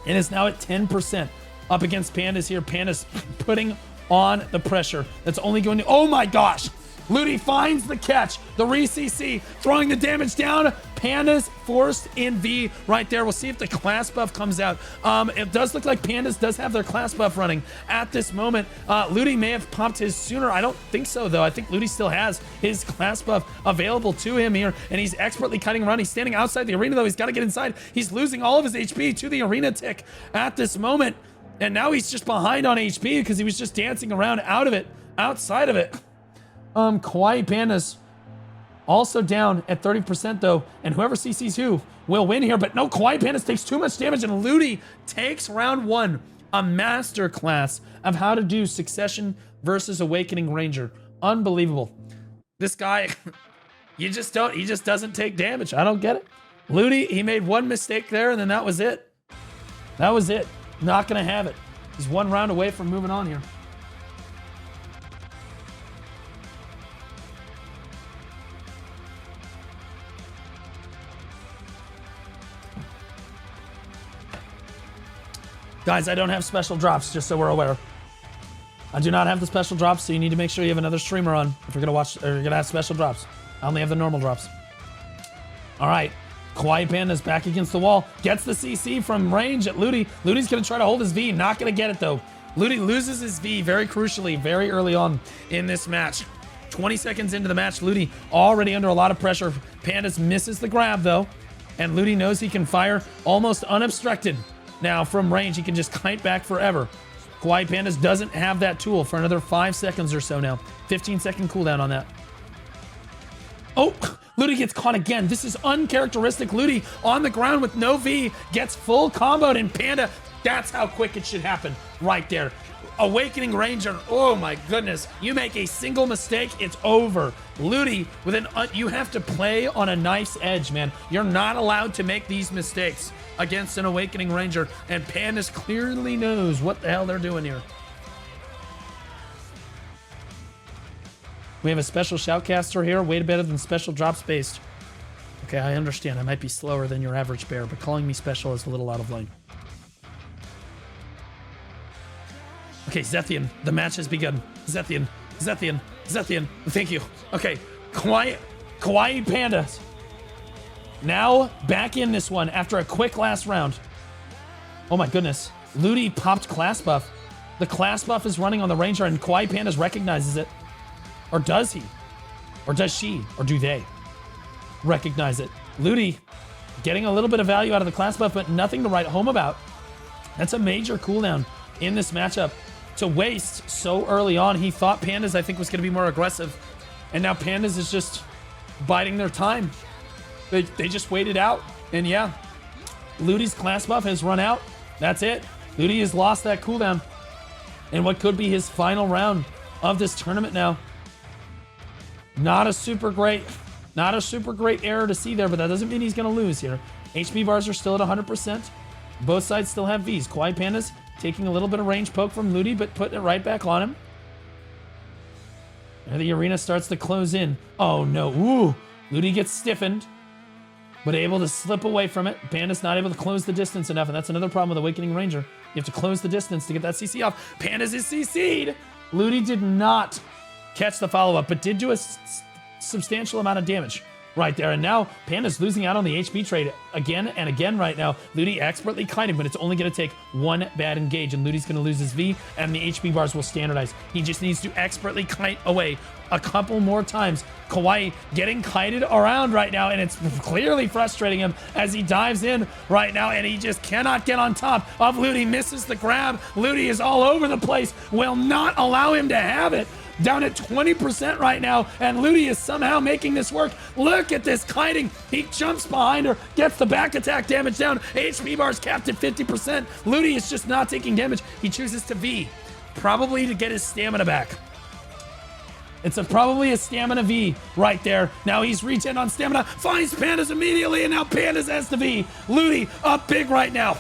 and is now at 10% up against Pandas here. Pandas putting on the pressure. That's only going to, oh my gosh. Ludi finds the catch, the re-CC, throwing the damage down. Pandas forced in V right there. We'll see if the class buff comes out. It does look like Pandas does have their class buff running at this moment. Ludi may have popped his sooner. I don't think so, though. I think Ludi still has his class buff available to him here, and he's expertly cutting around. He's standing outside the arena, though. He's got to get inside. He's losing all of his HP to the arena tick at this moment, and now he's just behind on HP because he was just dancing around outside of it. Kawaii Pandas also down at 30% though, and whoever CCs who will win here, but no, Kawaii Pandas takes too much damage, and Ludi takes round one, a masterclass of how to do Succession versus Awakening Ranger. Unbelievable. This guy, he just doesn't take damage. I don't get it. Ludi, he made one mistake there, and then that was it. That was it. Not gonna have it. He's one round away from moving on here. Guys, I don't have special drops, just so we're aware. I do not have the special drops, so you need to make sure you have another streamer on if you're gonna watch, or you're gonna have special drops. I only have the normal drops. All right, Kawaii Panda's back against the wall. Gets the CC from range at Ludi. Ludi's gonna try to hold his V, not gonna get it though. Ludi loses his V very crucially, very early on in this match. 20 seconds into the match, Ludi already under a lot of pressure. Pandas misses the grab though, and Ludi knows he can fire almost unobstructed. Now, from range, he can just kite back forever. Kawaii Pandas doesn't have that tool for another 5 seconds or so now. 15-second cooldown on that. Oh, Ludi gets caught again. This is uncharacteristic. Ludi on the ground with no V, gets full comboed, and Panda, that's how quick it should happen right there. Awakening Ranger, oh my goodness. You make a single mistake, it's over. Ludi, with you have to play on a knife's edge, man. You're not allowed to make these mistakes against an Awakening Ranger, and Pandas clearly knows what the hell they're doing here. We have a special shoutcaster here, way better than special drops based. Okay, I understand. I might be slower than your average bear, but calling me special is a little out of line. Okay, Zethian, the match has begun. Zethian. Thank you. Okay, Kawaii Pandas. Now back in this one after a quick last round. Oh my goodness. Ludi popped class buff. The class buff is running on the Ranger, and Kawaii Pandas recognizes it. Or does he? Or does she? Or do they recognize it? Ludi getting a little bit of value out of the class buff, but nothing to write home about. That's a major cooldown in this matchup to waste so early on. He thought Pandas, I think, was going to be more aggressive, and now Pandas is just biding their time. They just waited out, and yeah, Ludi's class buff has run out. That's it. Ludi has lost that cooldown in what could be his final round of this tournament now. Not a super great error to see there, but that doesn't mean he's going to lose here. HP bars are still at 100%. Both sides still have Vs. Kawaii Pandas taking a little bit of range poke from Ludi, but putting it right back on him. And the arena starts to close in. Oh no, ooh. Ludi gets stiffened, but able to slip away from it. Pandas not able to close the distance enough, and that's another problem with Awakening Ranger. You have to close the distance to get that CC off. Pandas is CC'd. Ludi did not catch the follow-up, but did do a substantial amount of damage right there. And now Panda's losing out on the HP trade again and again right now. Ludi expertly kiting, but it's only going to take one bad engage, and Ludi's going to lose his V, and the HP bars will standardize. He just needs to expertly kite away a couple more times. Kawaii getting kited around right now, and it's clearly frustrating him as he dives in right now, and he just cannot get on top of Ludi. Misses the grab. Ludi is all over the place. Will not allow him to have it. Down at 20% right now, and Ludi is somehow making this work. Look at this kiting. He jumps behind her, gets the back attack damage down. HP bars capped at 50%. Ludi is just not taking damage. He chooses to V, probably to get his stamina back. It's probably a stamina V right there. Now he's regen on stamina, finds Pandas immediately, and now Pandas has the V. Ludi up big right now.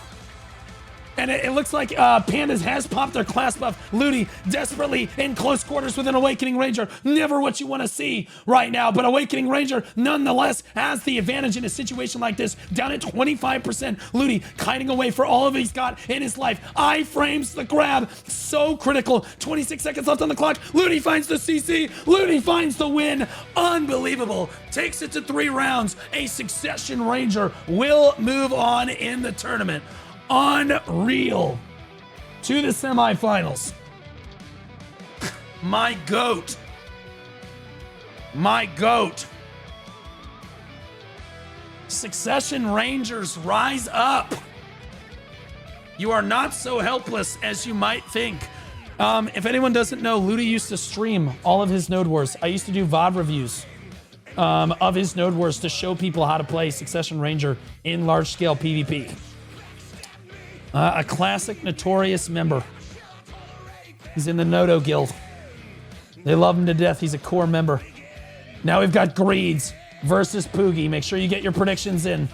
And it looks like Pandas has popped their class buff. Ludi desperately in close quarters with an Awakening Ranger. Never what you want to see right now, but Awakening Ranger nonetheless has the advantage in a situation like this. Down at 25%, Ludi kiting away for all of he's got in his life. I-frames the grab, so critical. 26 seconds left on the clock. Ludi finds the CC. Ludi finds the win. Unbelievable. Takes it to 3 rounds. A Succession Ranger will move on in the tournament. Unreal. To the semifinals. My goat. My goat. Succession Rangers, rise up. You are not so helpless as you might think. If anyone doesn't know, Ludi used to stream all of his Node Wars. I used to do VOD reviews of his Node Wars to show people how to play Succession Ranger in large-scale PvP. A classic Notorious member. He's in the Nodo Guild. They love him to death. He's a core member. Now we've got Greeds versus Poogie. Make sure you get your predictions in.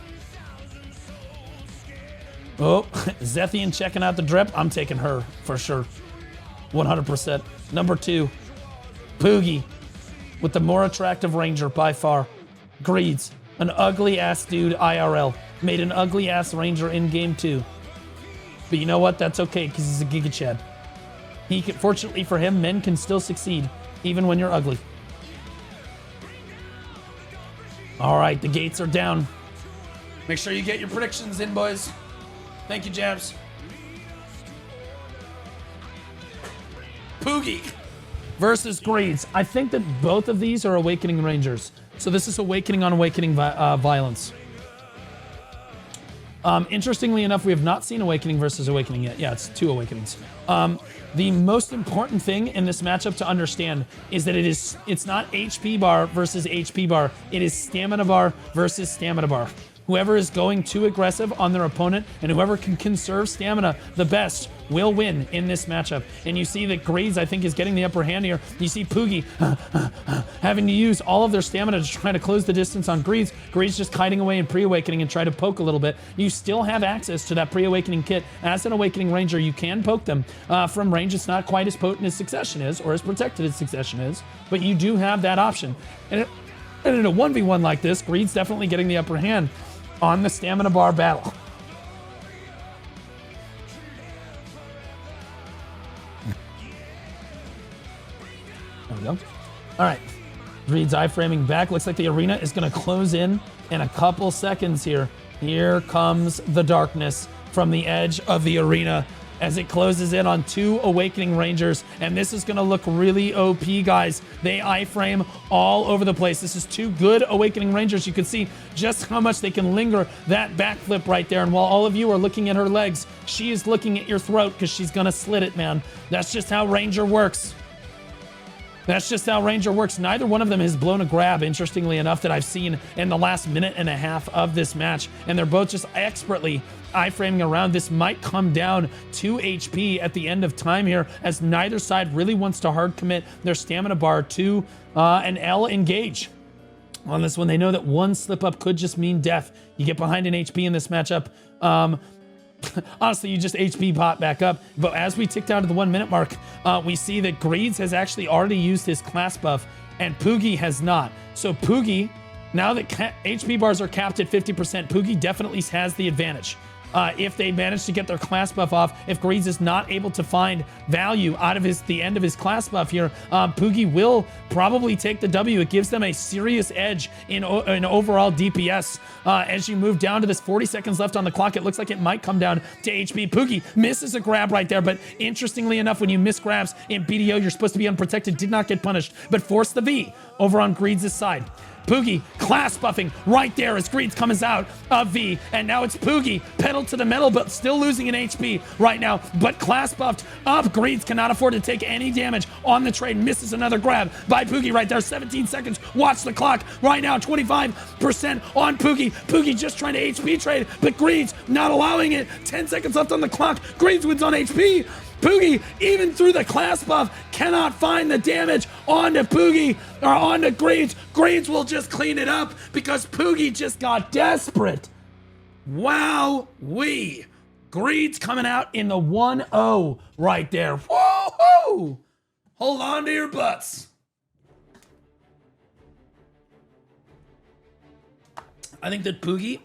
Oh, Zethian checking out the drip. I'm taking her for sure. 100%. Number 2, Poogie with the more attractive Ranger by far. Greeds, an ugly ass dude IRL. Made an ugly ass Ranger in game 2. But you know what? That's okay, because he's a Giga Chad. Fortunately for him, men can still succeed, even when you're ugly. All right, the gates are down. Make sure you get your predictions in, boys. Thank you, Jabs. Poogie versus Greeds. I think that both of these are Awakening Rangers. So this is Awakening on Awakening violence. Interestingly enough, we have not seen Awakening versus Awakening yet. Yeah, it's 2 Awakenings. The most important thing in this matchup to understand is that it's not HP bar versus HP bar. It is stamina bar versus stamina bar. Whoever is going too aggressive on their opponent and whoever can conserve stamina the best will win in this matchup. And you see that Greeds, I think, is getting the upper hand here. You see Poogie having to use all of their stamina to try to close the distance on Greeds. Greeds just kiting away in pre-awakening and try to poke a little bit. You still have access to that pre-awakening kit. As an Awakening Ranger, you can poke them from range. It's not quite as potent as Succession is or as protected as Succession is, but you do have that option. And in a 1v1 like this, Greed's definitely getting the upper hand on the stamina bar battle. There we go. All right. Greed's iframing back. Looks like the arena is going to close in a couple seconds here. Here comes the darkness from the edge of the arena as it closes in on 2 Awakening Rangers. And this is going to look really OP, guys. They iframe all over the place. This is 2 good Awakening Rangers. You can see just how much they can linger that backflip right there. And while all of you are looking at her legs, she is looking at your throat because she's going to slit it, man. That's just how Ranger works. That's just how Ranger works. Neither one of them has blown a grab, interestingly enough, that I've seen in the last minute and a half of this match. And they're both just expertly iframing around. This might come down to HP at the end of time here, as neither side really wants to hard commit their stamina bar to an L engage. On this one, they know that one slip up could just mean death. You get behind an HP in this matchup. Honestly, you just HP pot back up. But as we tick down to the 1 minute mark, we see that Greeds has actually already used his class buff and Poogie has not. So Poogie, now that HP bars are capped at 50%, Poogie definitely has the advantage. If they manage to get their class buff off, if Greeds is not able to find value out of the end of his class buff here, Poogie will probably take the W. It gives them a serious edge in overall DPS. As you move down to this 40 seconds left on the clock, it looks like it might come down to HP. Poogie misses a grab right there, but interestingly enough, when you miss grabs in BDO, you're supposed to be unprotected, did not get punished, but forced the V over on Greeds' side. Poogie class buffing right there as Greeds comes out of V, and now it's Poogie pedal to the metal, but still losing an HP right now, but class buffed up. Greeds cannot afford to take any damage on the trade. Misses another grab by Poogie right there. 17 seconds. Watch the clock right now. 25% on Poogie. Poogie just trying to HP trade, but Greeds not allowing it. 10 seconds left on the clock. Greeds wins on HP. Poogie, even through the class buff, cannot find the damage onto Poogie or onto Greeds. Greeds will just clean it up because Poogie just got desperate. Wow-wee. Greeds coming out in the 1-0 right there. Whoa! Hold on to your butts. I think that Poogie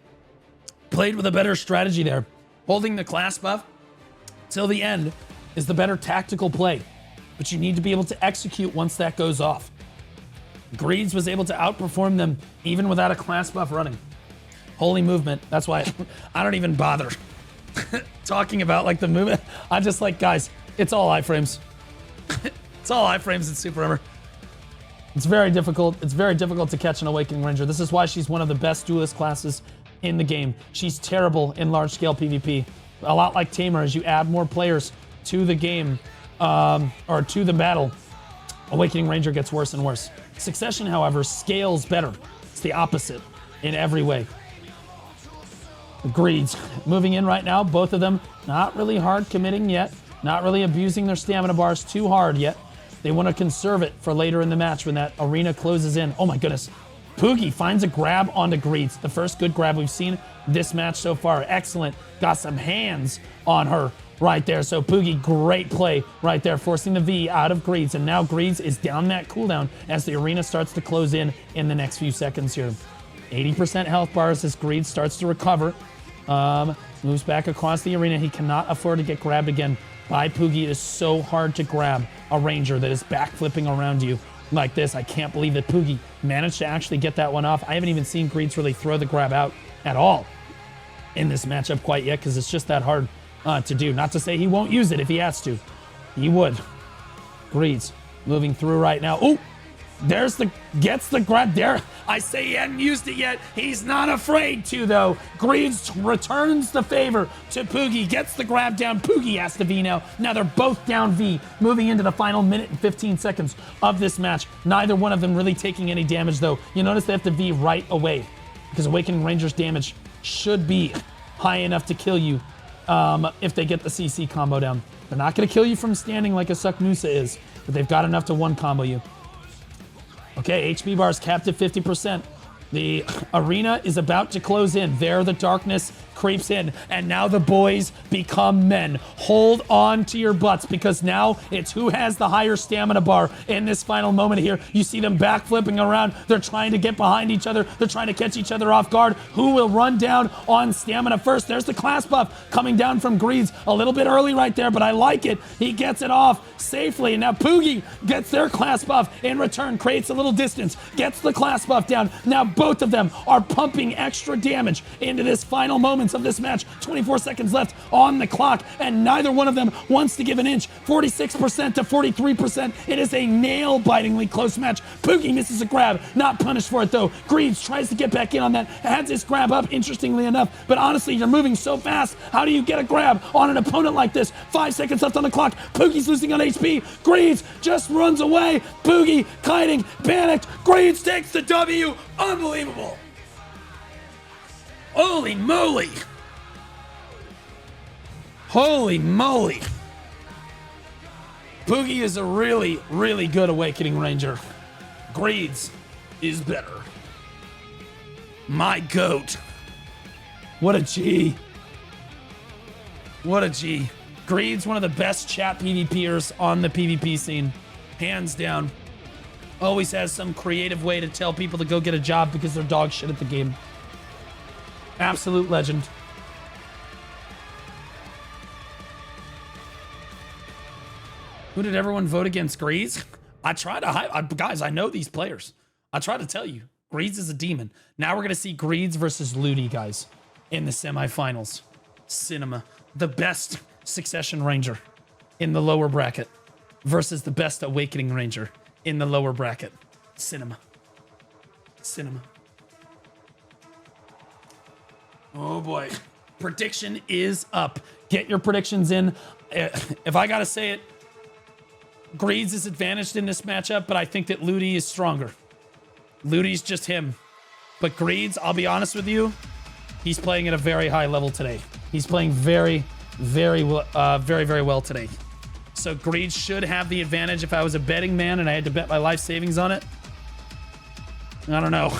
played with a better strategy there. Holding the class buff till the end is the better tactical play, but you need to be able to execute once that goes off. Greeds was able to outperform them even without a class buff running. Holy movement. That's why I don't even bother talking about like the movement. I just like, guys, it's all iframes. It's all iframes in Super Armor. It's very difficult. It's very difficult to catch an Awakening Ranger. This is why she's one of the best duelist classes in the game. She's terrible in large-scale PvP. A lot like Tamer, as you add more players to the game, or to the battle, Awakening Ranger gets worse and worse. Succession, however, scales better. It's the opposite in every way. Greeds moving in right now. Both of them not really hard committing yet. Not really abusing their stamina bars too hard yet. They want to conserve it for later in the match when that arena closes in. Oh my goodness. Poogie finds a grab onto Greeds. The first good grab we've seen this match so far. Excellent. Got some hands on her right there. So Poogie, great play right there, forcing the V out of Greeds. And now Greeds is down that cooldown as the arena starts to close in the next few seconds here. 80% health bars as Greeds starts to recover. Moves back across the arena. He cannot afford to get grabbed again by Poogie. It is so hard to grab a Ranger that is backflipping around you like this. I can't believe that Poogie managed to actually get that one off. I haven't even seen Greeds really throw the grab out at all in this matchup quite yet because it's just that hard to do. Not to say he won't use it if he has to. He would. Greeds moving through right now. Oh, gets the grab there. I say he hadn't used it yet. He's not afraid to, though. Greeds returns the favor to Poogie, gets the grab down. Poogie has to V now. Now they're both down V, moving into the final minute and 15 seconds of this match. Neither one of them really taking any damage, though. You notice they have to V right away because Awakening Ranger's damage should be high enough to kill you if they get the CC combo down. They're not going to kill you from standing like a Suck Musa is, but they've got enough to one combo you. Okay, HP bars capped at 50%. The arena is about to close in. There the darkness creeps in, and now the boys become men. Hold on to your butts because now it's who has the higher stamina bar in this final moment here. You see them backflipping around. They're trying to get behind each other. They're trying to catch each other off guard. Who will run down on stamina first? There's the class buff coming down from Greeds. A little bit early right there, but I like it. He gets it off safely, and now Poogie gets their class buff in return, creates a little distance, gets the class buff down. Now both of them are pumping extra damage into this final moments of this match. 24 seconds left on the clock, and neither one of them wants to give an inch. 46% to 43%. It is a nail-bitingly close match. Poogie misses a grab, not punished for it though. Greeds tries to get back in on that, has his grab up, interestingly enough, but honestly, you're moving so fast. How do you get a grab on an opponent like this? 5 seconds left on the clock. Poogie's losing on HP. Greeds just runs away. Poogie kiting, panicked. Greeds takes the W. Unbelievable. Holy moly. Holy moly. Poogie is a really, really good Awakening Ranger. Greeds is better. My goat. What a G. What a G. Greed's one of the best chat PvPers on the PvP scene. Hands down. Always has some creative way to tell people to go get a job because they're dog shit at the game. Absolute legend. Who did everyone vote against? Greeds? I try to guys, I know these players. I try to tell you. Greeds is a demon. Now we're going to see Greeds versus Ludi, guys, in the semifinals. Cinema. The best Succession Ranger in the lower bracket versus the best Awakening Ranger in the lower bracket. Cinema. Cinema. Oh boy. Prediction is up. Get your predictions in. If I got to say it, Greeds is advantaged in this matchup, but I think that Ludi is stronger. Ludi's just him. But Greeds, I'll be honest with you, he's playing at a very high level today. He's playing very, very well today. So Greed should have the advantage if I was a betting man and I had to bet my life savings on it. I don't know.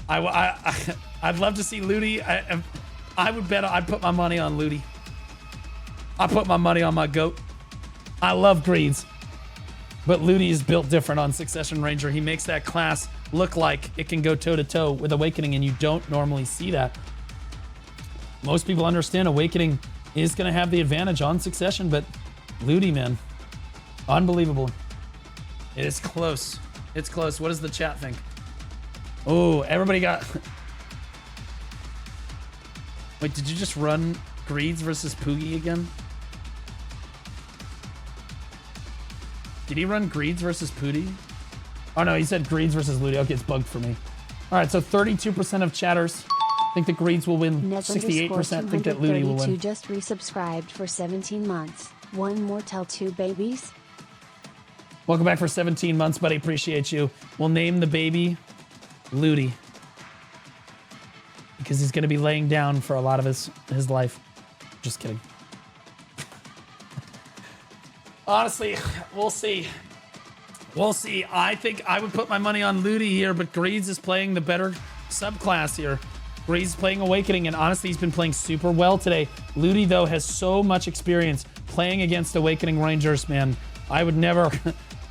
I'd love to see Ludi. I would bet I'd put my money on Ludi. I put my money on my goat. I love Greeds. But Ludi is built different on Succession Ranger. He makes that class look like it can go toe-to-toe with Awakening, and you don't normally see that. Most people understand Awakening is going to have the advantage on Succession, but Ludi, man, unbelievable. It is close. It's close. What does the chat think? Oh, everybody got... Wait, did you just run Greeds versus Poogie again? Did he run Greeds versus Poogie? Oh no, he said Greeds versus Ludi. Okay, it's bugged for me. All right, so 32% of chatters think that Greeds will win. 68% think that Ludi will win.
Just resubscribed for 17 months. One more tell two babies.
Welcome back for 17 months, buddy. Appreciate you. We'll name the baby Ludi, because he's going to be laying down for a lot of his life. Just kidding. Honestly, we'll see. We'll see. I think I would put my money on Ludi here, but Greeds is playing the better subclass here. Greeds is playing Awakening, and honestly, he's been playing super well today. Ludi, though, has so much experience playing against Awakening Rangers, man. I would never...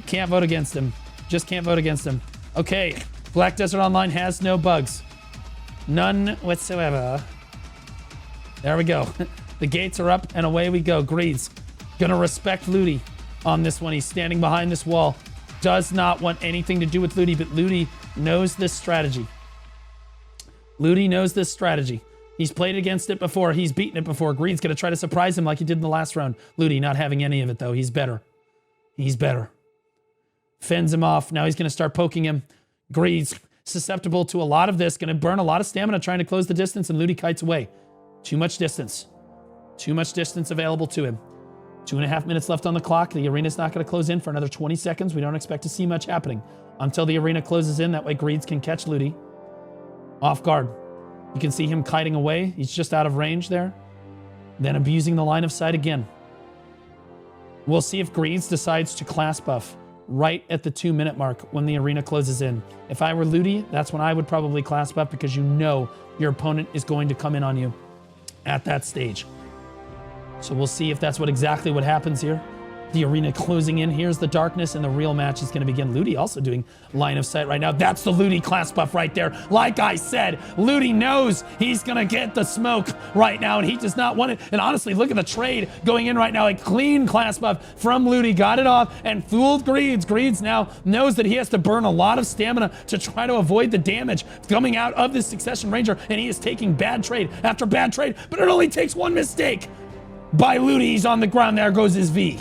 Can't vote against him. Just can't vote against him. Okay. Black Desert Online has no bugs. None whatsoever. There we go. The gates are up and away we go. Greeds gonna respect Ludi on this one. He's standing behind this wall. Does not want anything to do with Ludi, but Ludi knows this strategy. Ludi knows this strategy. He's played against it before. He's beaten it before. Greed's gonna try to surprise him like he did in the last round. Ludi not having any of it though. He's better. He's better. Fends him off. Now he's gonna start poking him. Greed's susceptible to a lot of this. Gonna burn a lot of stamina trying to close the distance, and Ludi kites away. Too much distance. Too much distance available to him. 2.5 minutes left on the clock. The arena's not going to close in for another 20 seconds. We don't expect to see much happening until the arena closes in. That way Greeds can catch Ludi off guard. You can see him kiting away. He's just out of range there. Then abusing the line of sight again. We'll see if Greeds decides to class buff right at the 2-minute mark when the arena closes in. If I were Ludi, that's when I would probably class buff, because you know your opponent is going to come in on you at that stage. So we'll see if that's exactly what happens here. The arena closing in. Here's the darkness, and the real match is going to begin. Ludi also doing line of sight right now. That's the Ludi class buff right there. Like I said, Ludi knows he's going to get the smoke right now, and he does not want it. And honestly, look at the trade going in right now. A clean class buff from Ludi. Got it off and fooled Greeds. Greeds now knows that he has to burn a lot of stamina to try to avoid the damage coming out of this Succession Ranger, and he is taking bad trade after bad trade, but it only takes one mistake by Ludi. He's on the ground. There goes his V.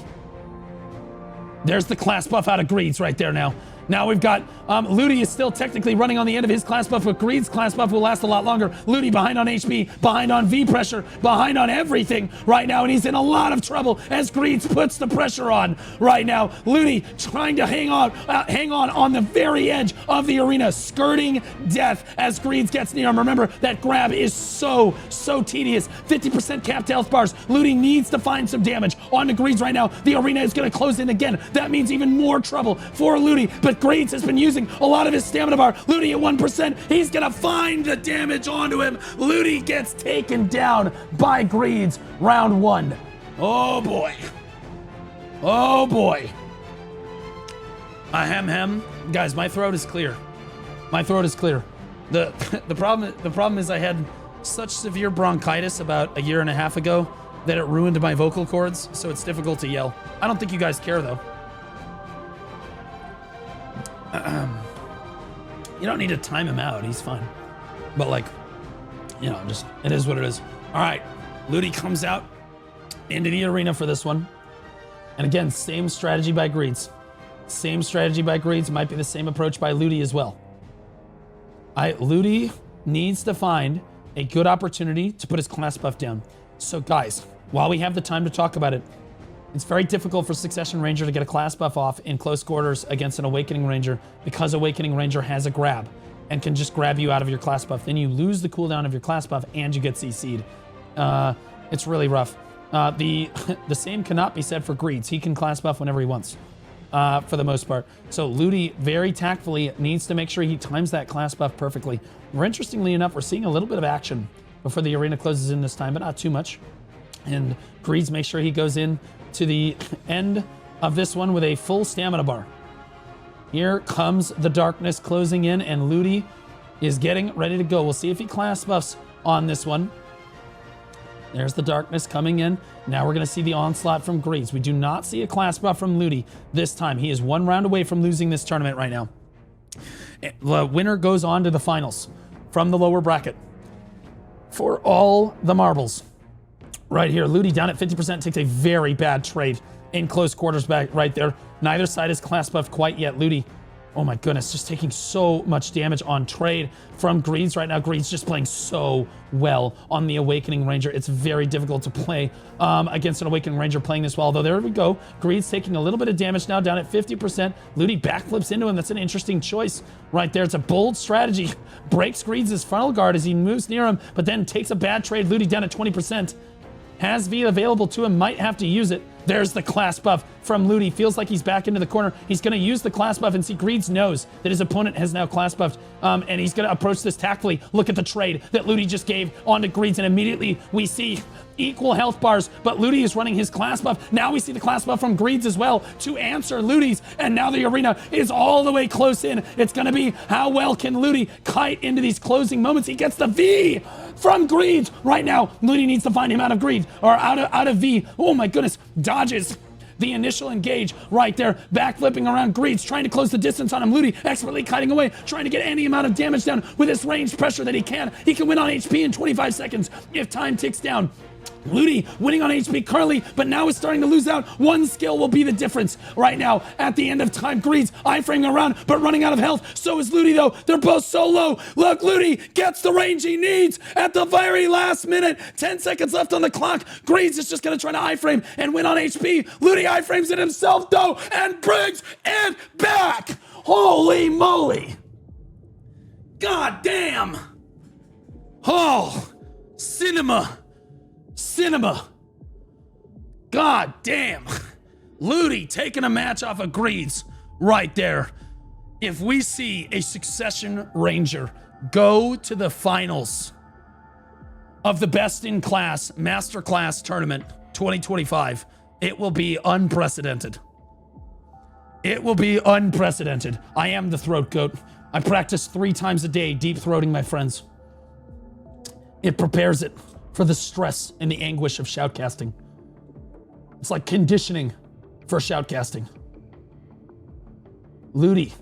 There's the class buff out of Greeds right there now. Now we've got, Ludi is still technically running on the end of his class buff, but Greed's class buff will last a lot longer. Ludi behind on HP, behind on V pressure, behind on everything right now, and he's in a lot of trouble as Greeds puts the pressure on right now. Ludi trying to hang on the very edge of the arena, skirting death as Greeds gets near him. Remember, that grab is so tedious. 50% capped health bars. Ludi needs to find some damage on the Greeds right now. The arena is going to close in again. That means even more trouble for Ludi, but Greeds has been using a lot of his stamina bar. Ludi at 1%. He's gonna find the damage onto him. Ludi gets taken down by Greeds. Round 1. Oh boy. Oh boy. Ahem. Guys, my throat is clear. My throat is clear. The problem is I had such severe bronchitis about a year and a half ago that it ruined my vocal cords, so it's difficult to yell. I don't think you guys care though. You don't need to time him out. He's fine. But like, you know, just, it is what it is. All right. Ludi comes out into the arena for this one. And again, same strategy by Greeds. Same strategy by Greeds. Might be the same approach by Ludi as well. Ludi needs to find a good opportunity to put his class buff down. So guys, while we have the time to talk about it, it's very difficult for Succession Ranger to get a class buff off in close quarters against an Awakening Ranger, because Awakening Ranger has a grab and can just grab you out of your class buff. Then you lose the cooldown of your class buff and you get CC'd. It's really rough. The same cannot be said for Greeds. He can class buff whenever he wants, for the most part. So Ludi very tactfully needs to make sure he times that class buff perfectly. Interestingly enough, we're seeing a little bit of action before the arena closes in this time, but not too much. And Greeds makes sure he goes in to the end of this one with a full stamina bar. Here comes the darkness closing in, and Ludi is getting ready to go. We'll see if he class buffs on this one. There's the darkness coming in. Now we're going to see the onslaught from Greeds. We do not see a class buff from Ludi this time. He is one round away from losing this tournament right now. The winner goes on to the finals from the lower bracket for all the marbles. Right here, Ludi down at 50% takes a very bad trade in close quarters back right there. Neither side is class buffed quite yet. Ludi, oh my goodness, just taking so much damage on trade from Greeds right now. Greeds just playing so well on the Awakening Ranger. It's very difficult to play against an Awakening Ranger playing this well. Although there we go. Greeds taking a little bit of damage now, down at 50%. Ludi backflips into him. That's an interesting choice right there. It's a bold strategy. Breaks Greeds' frontal guard as he moves near him, but then takes a bad trade. Ludi down at 20%. Has V available to him, might have to use it. There's the class buff from Ludi. Feels like he's back into the corner. He's going to use the class buff, and see, Greeds knows that his opponent has now class buffed, and he's going to approach this tactfully. Look at the trade that Ludi just gave onto Greeds, and immediately we see equal health bars, but Ludi is running his class buff. Now we see the class buff from Greeds as well to answer Ludi's, and now the arena is all the way close in. It's going to be how well can Ludi kite into these closing moments. He gets the V from Greeds right now. Ludi needs to find him out of Greed, or out of V. Oh my goodness, dodges the initial engage right there, backflipping around Greeds, trying to close the distance on him. Ludi expertly kiting away, trying to get any amount of damage down with this ranged pressure that he can. He can win on HP in 25 seconds if time ticks down. Ludi winning on HP currently, but now is starting to lose out. One skill will be the difference right now at the end of time. Greeds iframing around, but running out of health. So is Ludi, though. They're both so low. Look, Ludi gets the range he needs at the very last minute. 10 seconds left on the clock. Greeds is just going to try to iframe and win on HP. Ludi iframes it himself, though, and brings it back. Holy moly. God damn. Oh, cinema. God damn. Ludi taking a match off of Greeds right there. If we see a Succession Ranger go to the finals of the Best in Class Masterclass Tournament 2025, it will be unprecedented. It will be unprecedented. I am the throat goat. I practice 3 times a day deep throating my friends. It prepares it for the stress and the anguish of shoutcasting. It's like conditioning for shoutcasting. Ludi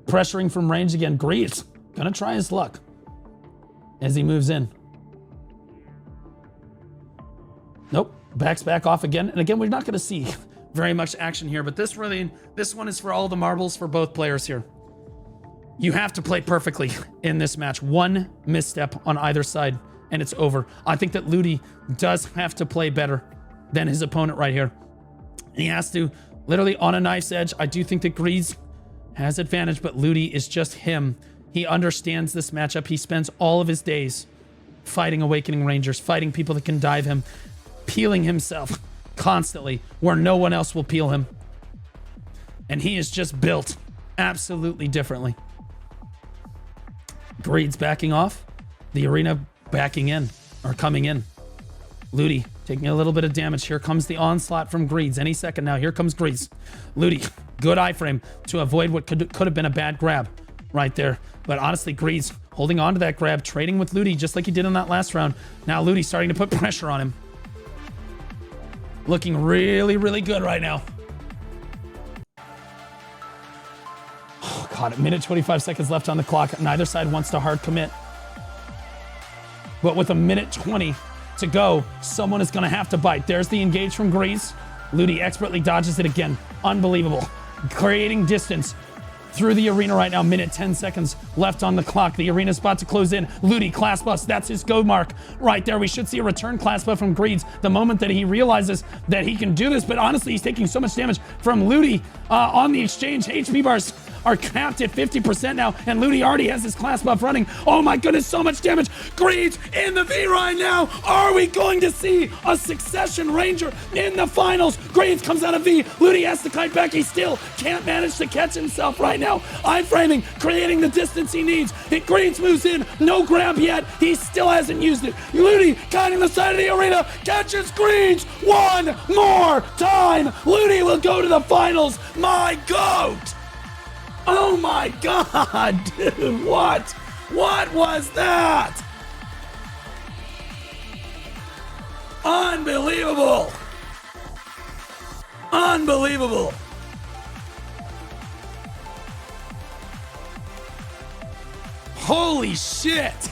pressuring from range again. Greeds gonna try his luck as he moves in. Nope, backs back off again. And again, we're not gonna see very much action here, but this one is for all the marbles for both players here. You have to play perfectly in this match. One misstep on either side and it's over. I think that Ludi does have to play better than his opponent right here. He has to, literally on a knife's edge. I do think that Greeds has advantage, but Ludi is just him. He understands this matchup. He spends all of his days fighting Awakening Rangers, fighting people that can dive him, peeling himself constantly where no one else will peel him. And he is just built absolutely differently. Greeds backing off. The arena backing in, or coming in. Ludi taking a little bit of damage. Here comes the onslaught from Greeds. Any second now. Here comes Greeds. Ludi, good iframe to avoid what could have been a bad grab right there. But honestly, Greeds holding on to that grab, trading with Ludi just like he did in that last round. Now Ludi starting to put pressure on him. Looking really, really good right now. Oh God, a minute 25 seconds left on the clock. Neither side wants to hard commit. But with a minute 20 to go, someone is going to have to bite. There's the engage from Greeds. Ludi expertly dodges it again. Unbelievable. Creating distance through the arena right now. Minute 10 seconds left on the clock. The arena's about to close in. Ludi class buff. That's his go mark right there. We should see a return class buff from Greeds the moment that he realizes that he can do this. But honestly, he's taking so much damage from Ludi on the exchange. HP bars are capped at 50% now, and Ludi already has his class buff running. Oh my goodness, so much damage. Greed's in the V right now. Are we going to see a Succession Ranger in the finals? Greed's comes out of V. Ludi has to kite back. He still can't manage to catch himself right now. I-framing, creating the distance he needs. Greed's moves in. No grab yet. He still hasn't used it. Ludi kiting the side of the arena. Catches Greed's one more time. Ludi will go to the finals. My goat. Oh my God, dude, what? What was that? Unbelievable. Unbelievable. Holy shit.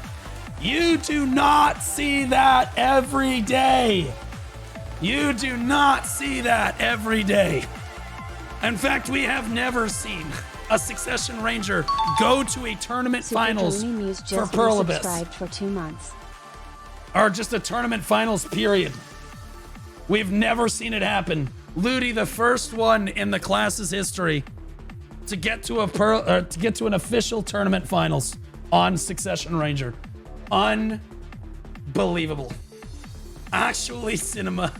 You do not see that every day. You do not see that every day. In fact, we have never seen a Succession Ranger go to a tournament finals for Pearl Abyss.
Subscribed for 2 months.
Or just a tournament finals, period. We've never seen it happen. Ludi, the first one in the class's history to get to an official tournament finals on Succession Ranger. Unbelievable. Actually cinema.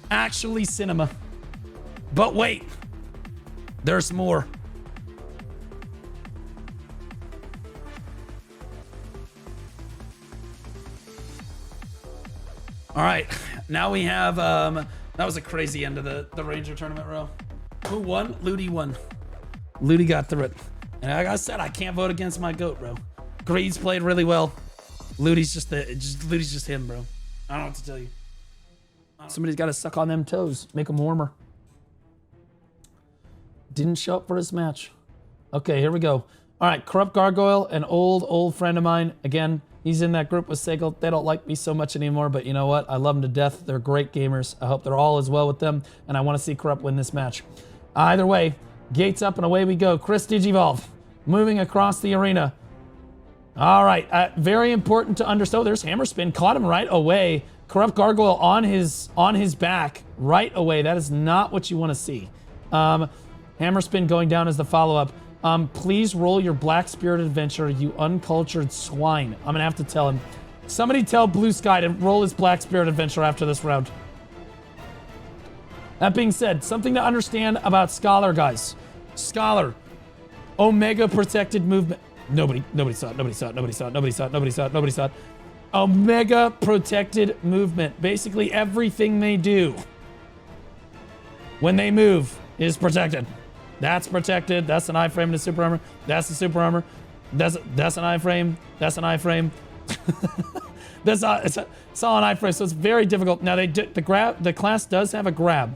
Actually cinema. But wait, there's more. All right, now we have, that was a crazy end of the Ranger tournament row. Who won? Ludi won. Ludi got through it. And like I said, I can't vote against my GOAT, bro. Greed's played really well. Ludi's just him, bro. I don't know what to tell you. Somebody's got to suck on them toes, make them warmer. Didn't show up for his match. Okay, here we go. All right, Corrupt Gargoyle, an old friend of mine. Again, he's in that group with Segal. They don't like me so much anymore, but you know what? I love them to death. They're great gamers. I hope they're all as well with them, and I want to see Corrupt win this match. Either way, gates up and away we go. Chris Digivolve moving across the arena. All right, very important to understand. Oh, there's Hammer Spin, caught him right away. Corrupt Gargoyle on his back right away. That is not what you want to see. Hammer Spin going down as the follow-up. Please roll your Black Spirit Adventure, you uncultured swine. I'm gonna have to tell him. Somebody tell Blue Sky to roll his Black Spirit Adventure after this round. That being said, something to understand about Scholar, guys. Scholar, Omega protected movement. Nobody saw it. Omega protected movement. Basically everything they do when they move is protected. That's protected. That's an iframe to super armor. That's the super armor. That's an iframe. That's an iframe. It's all an iframe, so it's very difficult. Now the class does have a grab,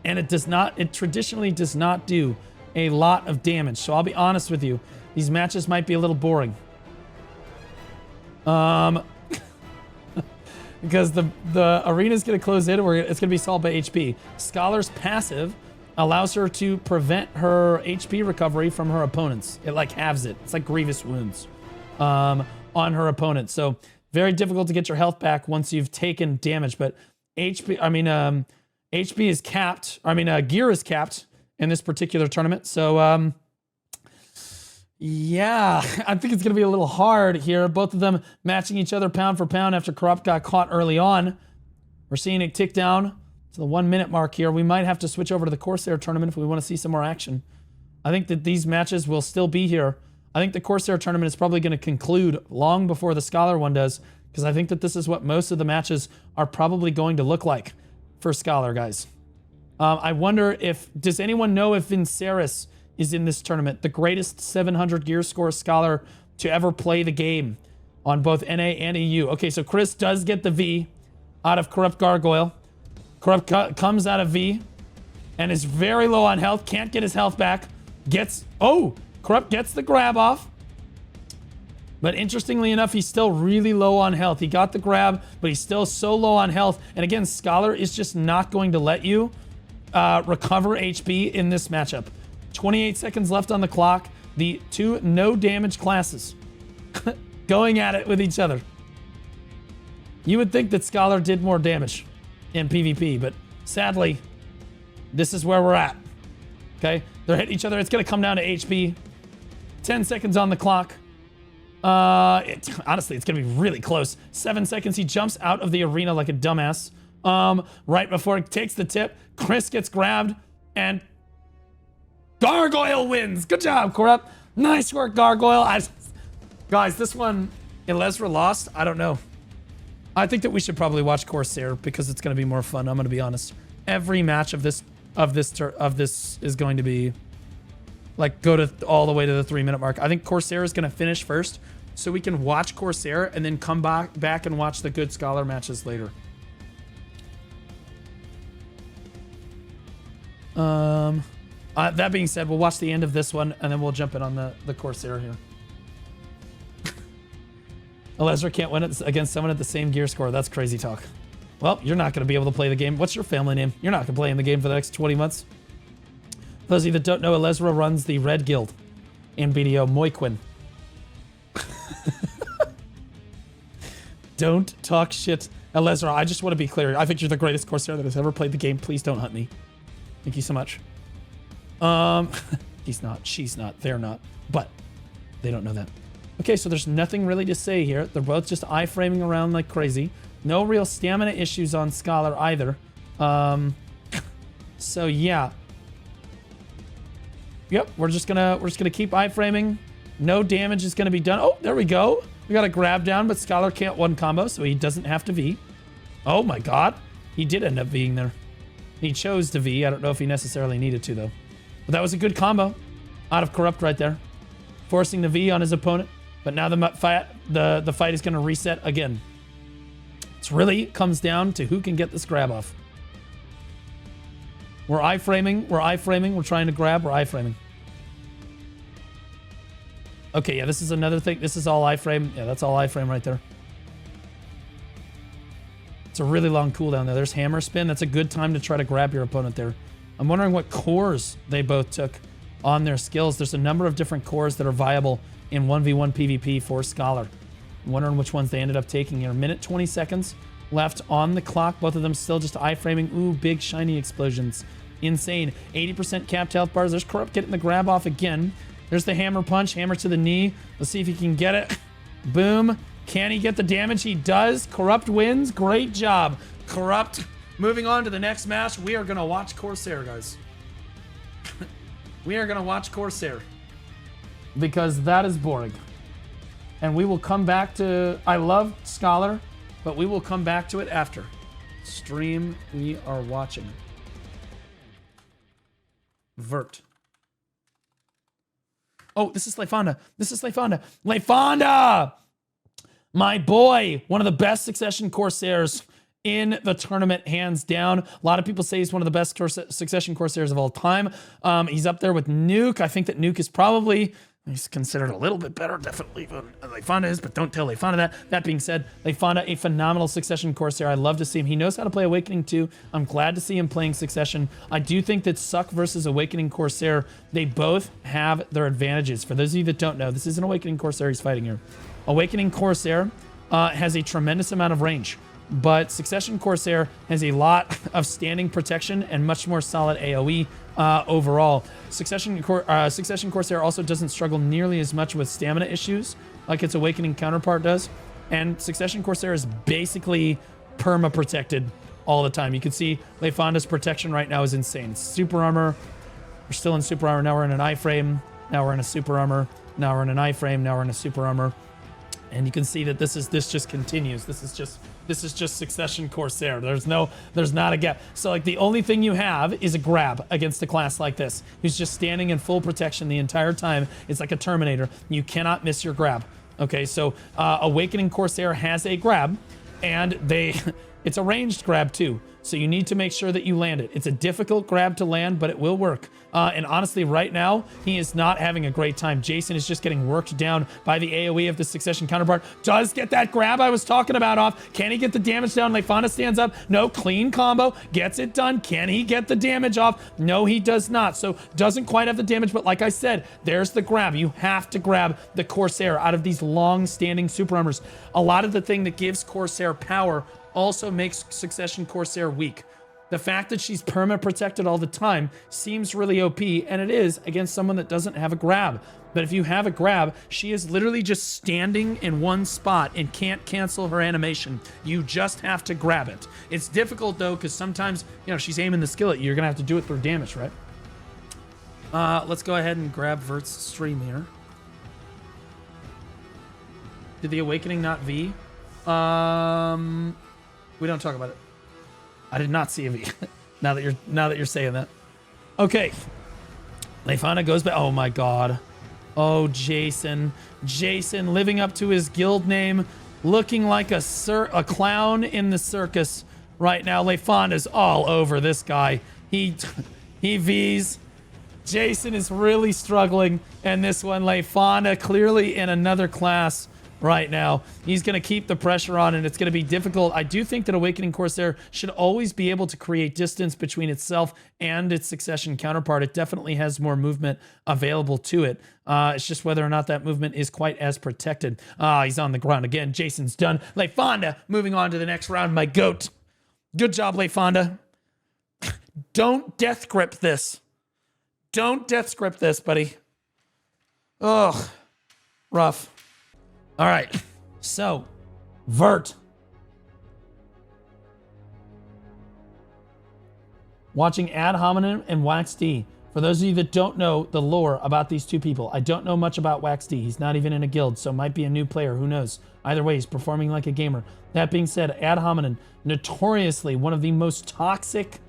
and it traditionally does not do a lot of damage. So I'll be honest with you, these matches might be a little boring. Because the arena's gonna close in, it's gonna be solved by HP. Scholar's passive allows her to prevent her HP recovery from her opponents. It like halves it. It's like grievous wounds on her opponent. So very difficult to get your health back once you've taken damage. But HP is capped. Gear is capped in this particular tournament. So yeah, I think it's gonna be a little hard here. Both of them matching each other pound for pound after Corrupt got caught early on. We're seeing it tick down to the 1 minute mark here. We might have to switch over to the Corsair tournament if we want to see some more action. I think that these matches will still be here. I think the Corsair tournament is probably going to conclude long before the Scholar one does, because I think that this is what most of the matches are probably going to look like for Scholar, guys. I wonder does anyone know if Vinceris is in this tournament? The greatest 700 gear score Scholar to ever play the game on both NA and EU. Okay, so Chris does get the V out of Corrupt Gargoyle. Corrupt comes out of V and is very low on health. Can't get his health back. Corrupt gets the grab off. But interestingly enough, he's still really low on health. He got the grab, but he's still so low on health. And again, Scholar is just not going to let you recover HP in this matchup. 28 seconds left on the clock. The two no damage classes going at it with each other. You would think that Scholar did more damage in PvP, but sadly, this is where we're at. Okay, they're hitting each other. It's gonna come down to HP. 10 seconds on the clock. Honestly, it's gonna be really close. 7 seconds. He jumps out of the arena like a dumbass. Right before it takes the tip, Chris gets grabbed, and Gargoyle wins. Good job, Corrupt. Nice work, Gargoyle. Guys, this one, Elezra lost. I don't know. I think that we should probably watch Corsair because it's gonna be more fun. I'm gonna be honest. Every match of this is going to be like go to all the way to the 3-minute mark. I think Corsair is gonna finish first, so we can watch Corsair and then come back and watch the good Scholar matches later. That being said, we'll watch the end of this one and then we'll jump in on the Corsair here. Elezra can't win it against someone at the same gear score. That's crazy talk. Well, you're not going to be able to play the game. What's your family name? You're not going to play in the game for the next 20 months. For those of you that don't know, Elezra runs the Red Guild in BDO Moiquin. Don't talk shit. Elezra, I just want to be clear. I think you're the greatest Corsair that has ever played the game. Please don't hunt me. Thank you so much. He's not, she's not, they're not, but they don't know that. Okay, so there's nothing really to say here. They're both just iframing around like crazy. No real stamina issues on Scholar either. So yeah. Yep, we're just gonna keep iframing. No damage is gonna be done. Oh, there we go. We got a grab down, but Scholar can't one combo, so he doesn't have to V. Oh my god. He did end up being there. He chose to V. I don't know if he necessarily needed to though. But that was a good combo out of Corrupt right there. Forcing the V on his opponent. But now the fight is going to reset again. It really comes down to who can get this grab off. We're iframing. We're trying to grab. We're iframing. Okay, yeah, this is another thing. This is all iframe. Yeah, that's all iframe right there. It's a really long cooldown there. There's hammer spin. That's a good time to try to grab your opponent there. I'm wondering what cores they both took on their skills. There's a number of different cores that are viable in 1v1 PvP for Scholar. I'm wondering which ones they ended up taking here. Minute 20 seconds left on the clock. Both of them still just iframing. Ooh, big shiny explosions. Insane. 80% capped health bars. There's Corrupt getting the grab off again. There's the hammer punch. Hammer to the knee. Let's see if he can get it. Boom. Can he get the damage? He does. Corrupt wins. Great job, Corrupt. Moving on to the next match, we are going to watch Corsair, guys. We are going to watch Corsair. Because that is boring. And we will come back to... I love Scholar, but we will come back to it after. Stream we are watching. Vert. Oh, this is Leifonda. This is Leifonda. Leifonda! My boy! One of the best Succession Corsairs in the tournament, hands down. A lot of people say he's one of the best Succession Corsairs of all time. He's up there with Nuke. I think that Nuke is probably... He's considered a little bit better, definitely, than Leifonda is, but don't tell Leifonda that. That being said, Leifonda, a phenomenal Succession Corsair. I love to see him. He knows how to play Awakening too. I'm glad to see him playing Succession. I do think that Suck versus Awakening Corsair, they both have their advantages. For those of you that don't know, this is an Awakening Corsair he's fighting here. Awakening Corsair has a tremendous amount of range, but Succession Corsair has a lot of standing protection and much more solid AoE overall. Succession Corsair also doesn't struggle nearly as much with stamina issues like its Awakening counterpart does. And Succession Corsair is basically perma-protected all the time. You can see Leifonda's protection right now is insane. Super armor. We're still in super armor. Now we're in an iframe. Now we're in a super armor. Now we're in an iframe. Now we're in a super armor. And you can see that this just continues. This is just Succession Corsair. There's not a gap. So like the only thing you have is a grab against a class like this, who's just standing in full protection the entire time. It's like a Terminator. You cannot miss your grab. Okay, so Awakening Corsair has a grab, and it's a ranged grab too. So you need to make sure that you land it. It's a difficult grab to land, but it will work. And honestly, right now, he is not having a great time. Jason is just getting worked down by the AoE of the Succession counterpart. Does get that grab I was talking about off. Can he get the damage down? Leifonda stands up. No, clean combo. Gets it done. Can he get the damage off? No, he does not. So doesn't quite have the damage, but like I said, there's the grab. You have to grab the Corsair out of these long-standing super armors. A lot of the thing that gives Corsair power also makes Succession Corsair weak. The fact that she's perma protected all the time seems really OP, and it is against someone that doesn't have a grab. But if you have a grab, she is literally just standing in one spot and can't cancel her animation. You just have to grab it. It's difficult though, because sometimes, you know, she's aiming the skill at you. You're gonna have to do it through damage, right? Let's go ahead and grab Vert's stream here. Did the Awakening not V? We don't talk about it. I did not see a V. now that you're saying that. Okay. Leifana goes back. Oh my god. Oh, Jason. Jason living up to his guild name, looking like a clown in the circus right now. Leifanda's all over this guy. He V's. Jason is really struggling, and this one, Leifanda, clearly in another class right now. He's going to keep the pressure on, and it's going to be difficult. I do think that Awakening Corsair should always be able to create distance between itself and its Succession counterpart. It definitely has more movement available to it. It's just whether or not that movement is quite as protected. He's on the ground again. Jason's done. Leifonda moving on to the next round, my goat. Good job, Leifonda. Don't death grip this. Don't death grip this, buddy. Ugh. Rough. All right, so Vert. Watching Ad Hominem and Wax D. For those of you that don't know the lore about these two people, I don't know much about Wax D. He's not even in a guild, so might be a new player. Who knows? Either way, he's performing like a gamer. That being said, Ad Hominem, notoriously one of the most toxic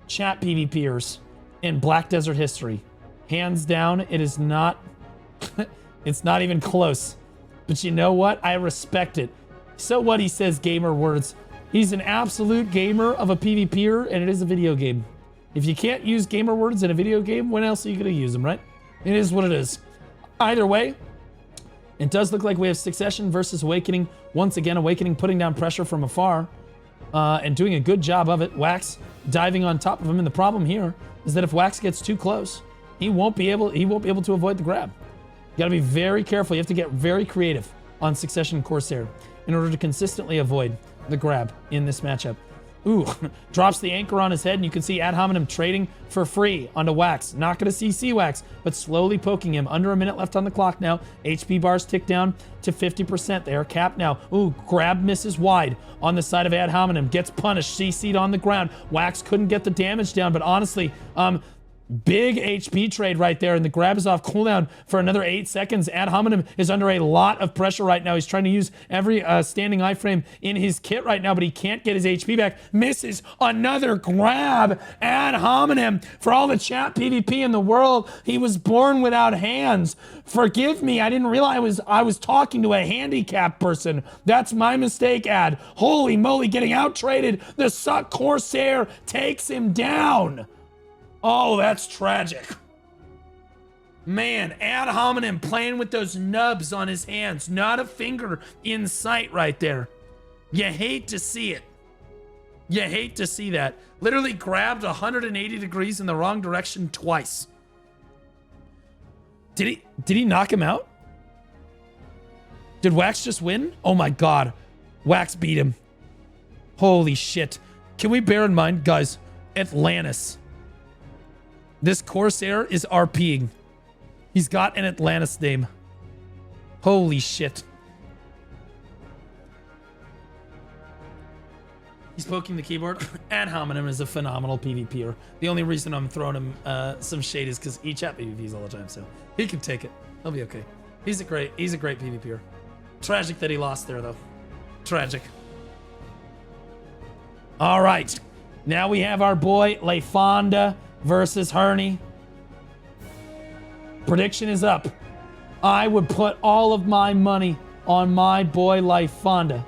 chat PvPers in Black Desert history. Hands down, it is not, it's not even close. But you know what? I respect it. So what he says gamer words. He's an absolute gamer of a PvPer, and it is a video game. If you can't use gamer words in a video game, when else are you going to use them, right? It is what it is. Either way, it does look like we have Succession versus Awakening. Once again, Awakening putting down pressure from afar and doing a good job of it. Wax diving on top of him, and the problem here is that if Wax gets too close, he won't be able to avoid the grab. You gotta be very careful. You have to get very creative on Succession Corsair in order to consistently avoid the grab in this matchup. Ooh, drops the anchor on his head, and you can see Ad Hominem trading for free onto Wax. Not gonna CC Wax, but slowly poking him. Under a minute left on the clock now. HP bars tick down to 50%. They are capped now. Ooh, grab misses wide on the side of Ad Hominem. Gets punished, CC'd on the ground. Wax couldn't get the damage down, but honestly, big HP trade right there, and the grab is off cooldown for another 8 seconds. Ad Hominem is under a lot of pressure right now. He's trying to use every standing iframe in his kit right now, but he can't get his HP back. Misses another grab. Ad Hominem, for all the chat PvP in the world, he was born without hands. Forgive me, I didn't realize I was talking to a handicapped person. That's my mistake, Ad. Holy moly, getting out traded. The suck Corsair takes him down. Oh, that's tragic. Man, Ad Hominem playing with those nubs on his hands. Not a finger in sight right there. You hate to see it. You hate to see that. Literally grabbed 180 degrees in the wrong direction twice. Did he knock him out? Did Wax just win? Oh my god. Wax beat him. Holy shit. Can we bear in mind, guys, Atlantis. This Corsair is RPing. He's got an Atlantis name. Holy shit. He's poking the keyboard. Ad Hominem is a phenomenal PvPer. The only reason I'm throwing him some shade is because he chat PvPs all the time, so he can take it. He'll be okay. He's a great PvPer. Tragic that he lost there, though. Tragic. All right. Now we have our boy Leifonda versus Herney. Prediction is up. I would put all of my money on my boy Leifonda.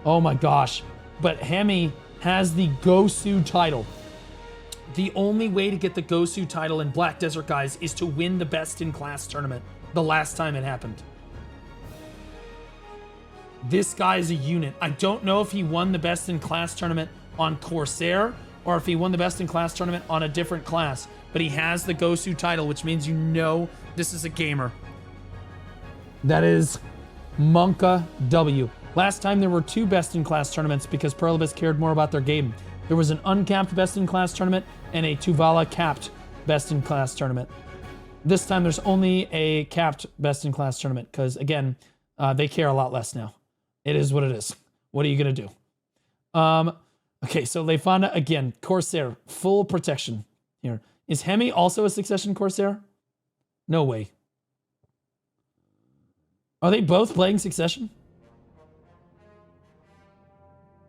Oh my gosh. But Hemi has the Gosu title. The only way to get the Gosu title in Black Desert, guys, is to win the Best in Class tournament the last time it happened. This guy is a unit. I don't know if he won the Best in Class tournament on Corsair or if he won the Best in Class tournament on a different class, but he has the Gosu title, which means you know this is a gamer. That is Monka W. Last time there were 2 Best in Class tournaments because Perlibus cared more about their game. There was an uncapped best-in-class tournament and a Tuvala capped best-in-class tournament. This time there's only a capped best-in-class tournament because, again, they care a lot less now. It is what it is. What are you going to do? Okay, so Leifonda, again, Corsair, full protection here. Is Hemi also a succession Corsair? No way. Are they both playing succession?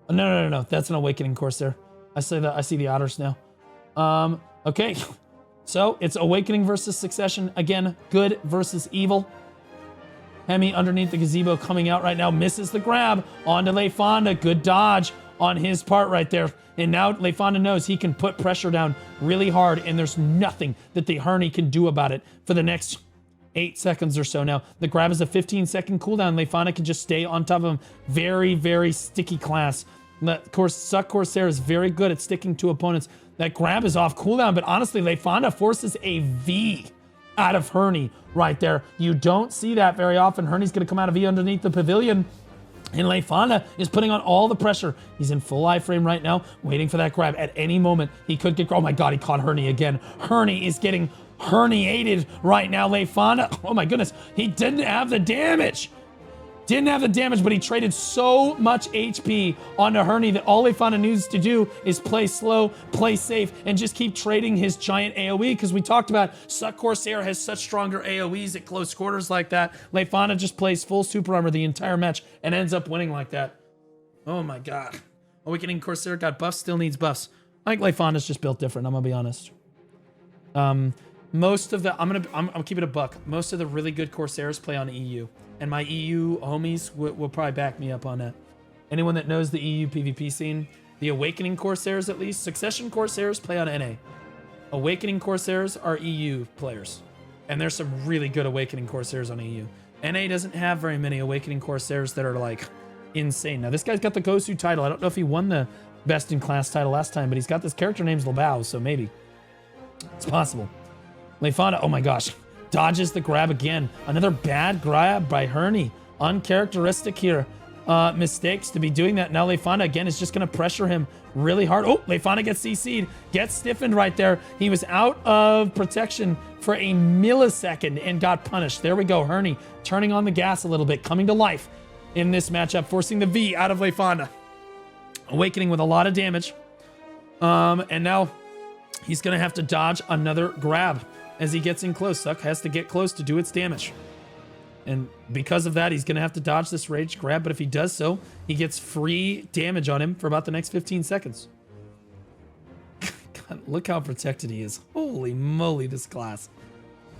Oh, no. That's an awakening Corsair. I see the otters now. Okay. So it's awakening versus succession. Again, good versus evil. Hemi underneath the gazebo coming out right now. Misses the grab onto Leifonda. Good dodge on his part right there. And now Leifonda knows he can put pressure down really hard, and there's nothing that the Herney can do about it for the next 8 seconds or so. Now, the grab is a 15-second cooldown. Leifonda can just stay on top of him. Very, very sticky class. Of course, Suck Corsair is very good at sticking to opponents. That grab is off cooldown, but honestly, Leifonda forces a V out of Herney right there. You don't see that very often. Herney's going to come out of V underneath the pavilion, and Leifonda is putting on all the pressure. He's in full iframe right now, waiting for that grab. At any moment, he could get... Oh my god, he caught Herney again. Herney is getting Herney-ated right now. Leifonda, oh my goodness, he didn't have the damage. Didn't have the damage, but he traded so much HP onto Herney that all Leifonda needs to do is play slow, play safe, and just keep trading his giant AoE, because we talked about Suck Corsair has such stronger AoEs at close quarters like that. Leifonda just plays full super armor the entire match and ends up winning like that. Oh my god. Awakening Corsair got buffs, still needs buffs. I think Leifonda's just built different, I'm gonna be honest. Most of the, I'm keep it a buck. Most of the really good Corsairs play on EU. And my EU homies will probably back me up on that. Anyone that knows the EU PvP scene, the Awakening Corsairs at least, Succession Corsairs play on NA. Awakening Corsairs are EU players. And there's some really good Awakening Corsairs on EU. NA doesn't have very many Awakening Corsairs that are like insane. Now this guy's got the Gosu title. I don't know if he won the Best in Class title last time, but he's got this character name's Labao, so maybe. It's possible. Leifonda, oh my gosh. Dodges the grab again. Another bad grab by Herney. Uncharacteristic here. Mistakes to be doing that. Now Leifonda again is just going to pressure him really hard. Oh, Leifonda gets CC'd. Gets stiffened right there. He was out of protection for a millisecond and got punished. There we go. Herney turning on the gas a little bit. Coming to life in this matchup. Forcing the V out of Leifonda. Awakening with a lot of damage. And now he's going to have to dodge another grab. As he gets in close, Suck has to get close to do its damage. And because of that, he's going to have to dodge this rage grab. But if he does so, he gets free damage on him for about the next 15 seconds. God, look how protected he is. Holy moly, this class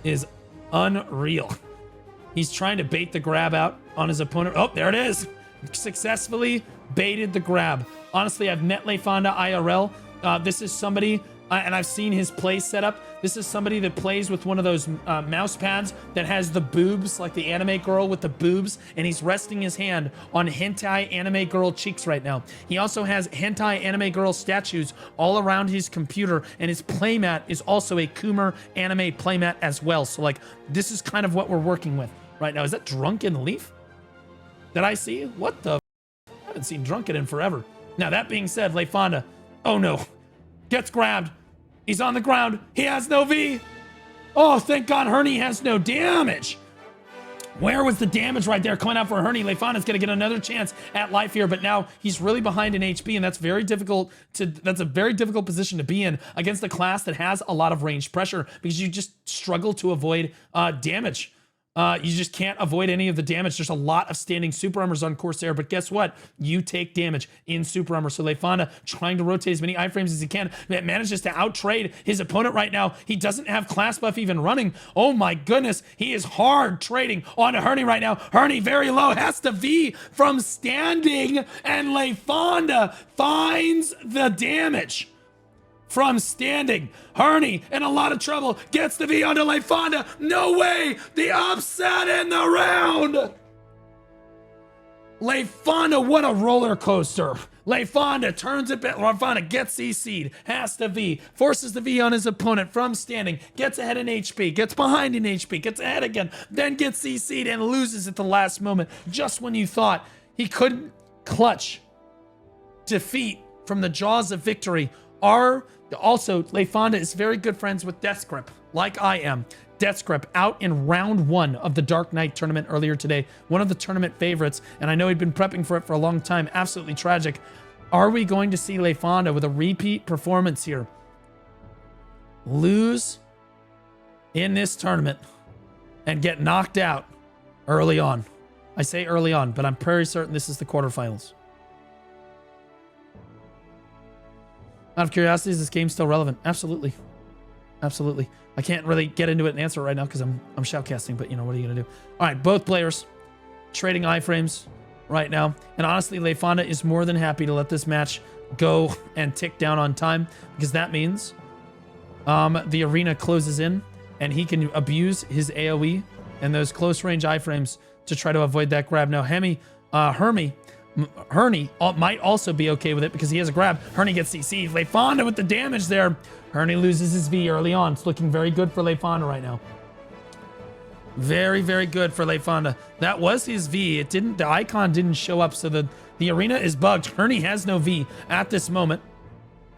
is unreal. He's trying to bait the grab out on his opponent. Oh, there it is. Successfully baited the grab. Honestly, I've met Leifonda IRL. This is somebody... and I've seen his play setup. This is somebody that plays with one of those mouse pads that has the boobs, like the anime girl with the boobs, and he's resting his hand on hentai anime girl cheeks right now. He also has hentai anime girl statues all around his computer, and his playmat is also a Coomer anime playmat as well. So like, this is kind of what we're working with right now. Is that Drunken Leaf? Did I see? What the? I haven't seen Drunken in forever. Now that being said, Leifonda, oh no, gets grabbed. He's on the ground. He has no V. Oh, thank God Herney has no damage. Where was the damage right there coming out for Herney? Leifonda's going to get another chance at life here, but now he's really behind in HP, and that's very difficult that's a very difficult position to be in against a class that has a lot of ranged pressure, because you just struggle to avoid damage. You just can't avoid any of the damage. There's a lot of standing super armors on Corsair, but guess what? You take damage in super armor. So Leifonda trying to rotate as many iframes as he can, manages to outtrade his opponent right now. He doesn't have class buff even running. Oh my goodness, he is hard trading on Herney right now. Herney very low, has to V from standing, and Leifonda finds the damage from standing. Herney in a lot of trouble, gets the V onto Leifonda. No way! The upset in the round! Leifonda, what a roller coaster. Leifonda turns it back. Leifonda gets CC'd, has to V, forces the V on his opponent from standing, gets ahead in HP, gets behind in HP, gets ahead again, then gets CC'd and loses at the last moment, just when you thought he couldn't clutch defeat from the jaws of victory are also Lefonda is very good friends with Death's Grip, like I am. Death's Grip out in round 1 of the Dark Knight tournament earlier today. One of the tournament favorites, and I know he'd been prepping for it for a long time. Absolutely tragic. Are we going to see Lefonda with a repeat performance here lose in this tournament and get knocked out early on? I say early on, but I'm pretty certain this is the quarterfinals. Out of curiosity, is this game still relevant? Absolutely. Absolutely. I can't really get into it and answer it right now because I'm shoutcasting, but you know, what are you going to do? All right, both players trading iframes right now. And honestly, Lefonda is more than happy to let this match go and tick down on time because that means the arena closes in and he can abuse his AoE and those close range iframes to try to avoid that grab. Now, Hermie might also be okay with it because he has a grab. Hermie gets CC'd. Lefonda with the damage there. Hermie loses his V early on. It's looking very good for Lefonda right now. Very, very good for Lefonda. That was his V. The icon didn't show up, so the arena is bugged. Hermie has no V at this moment.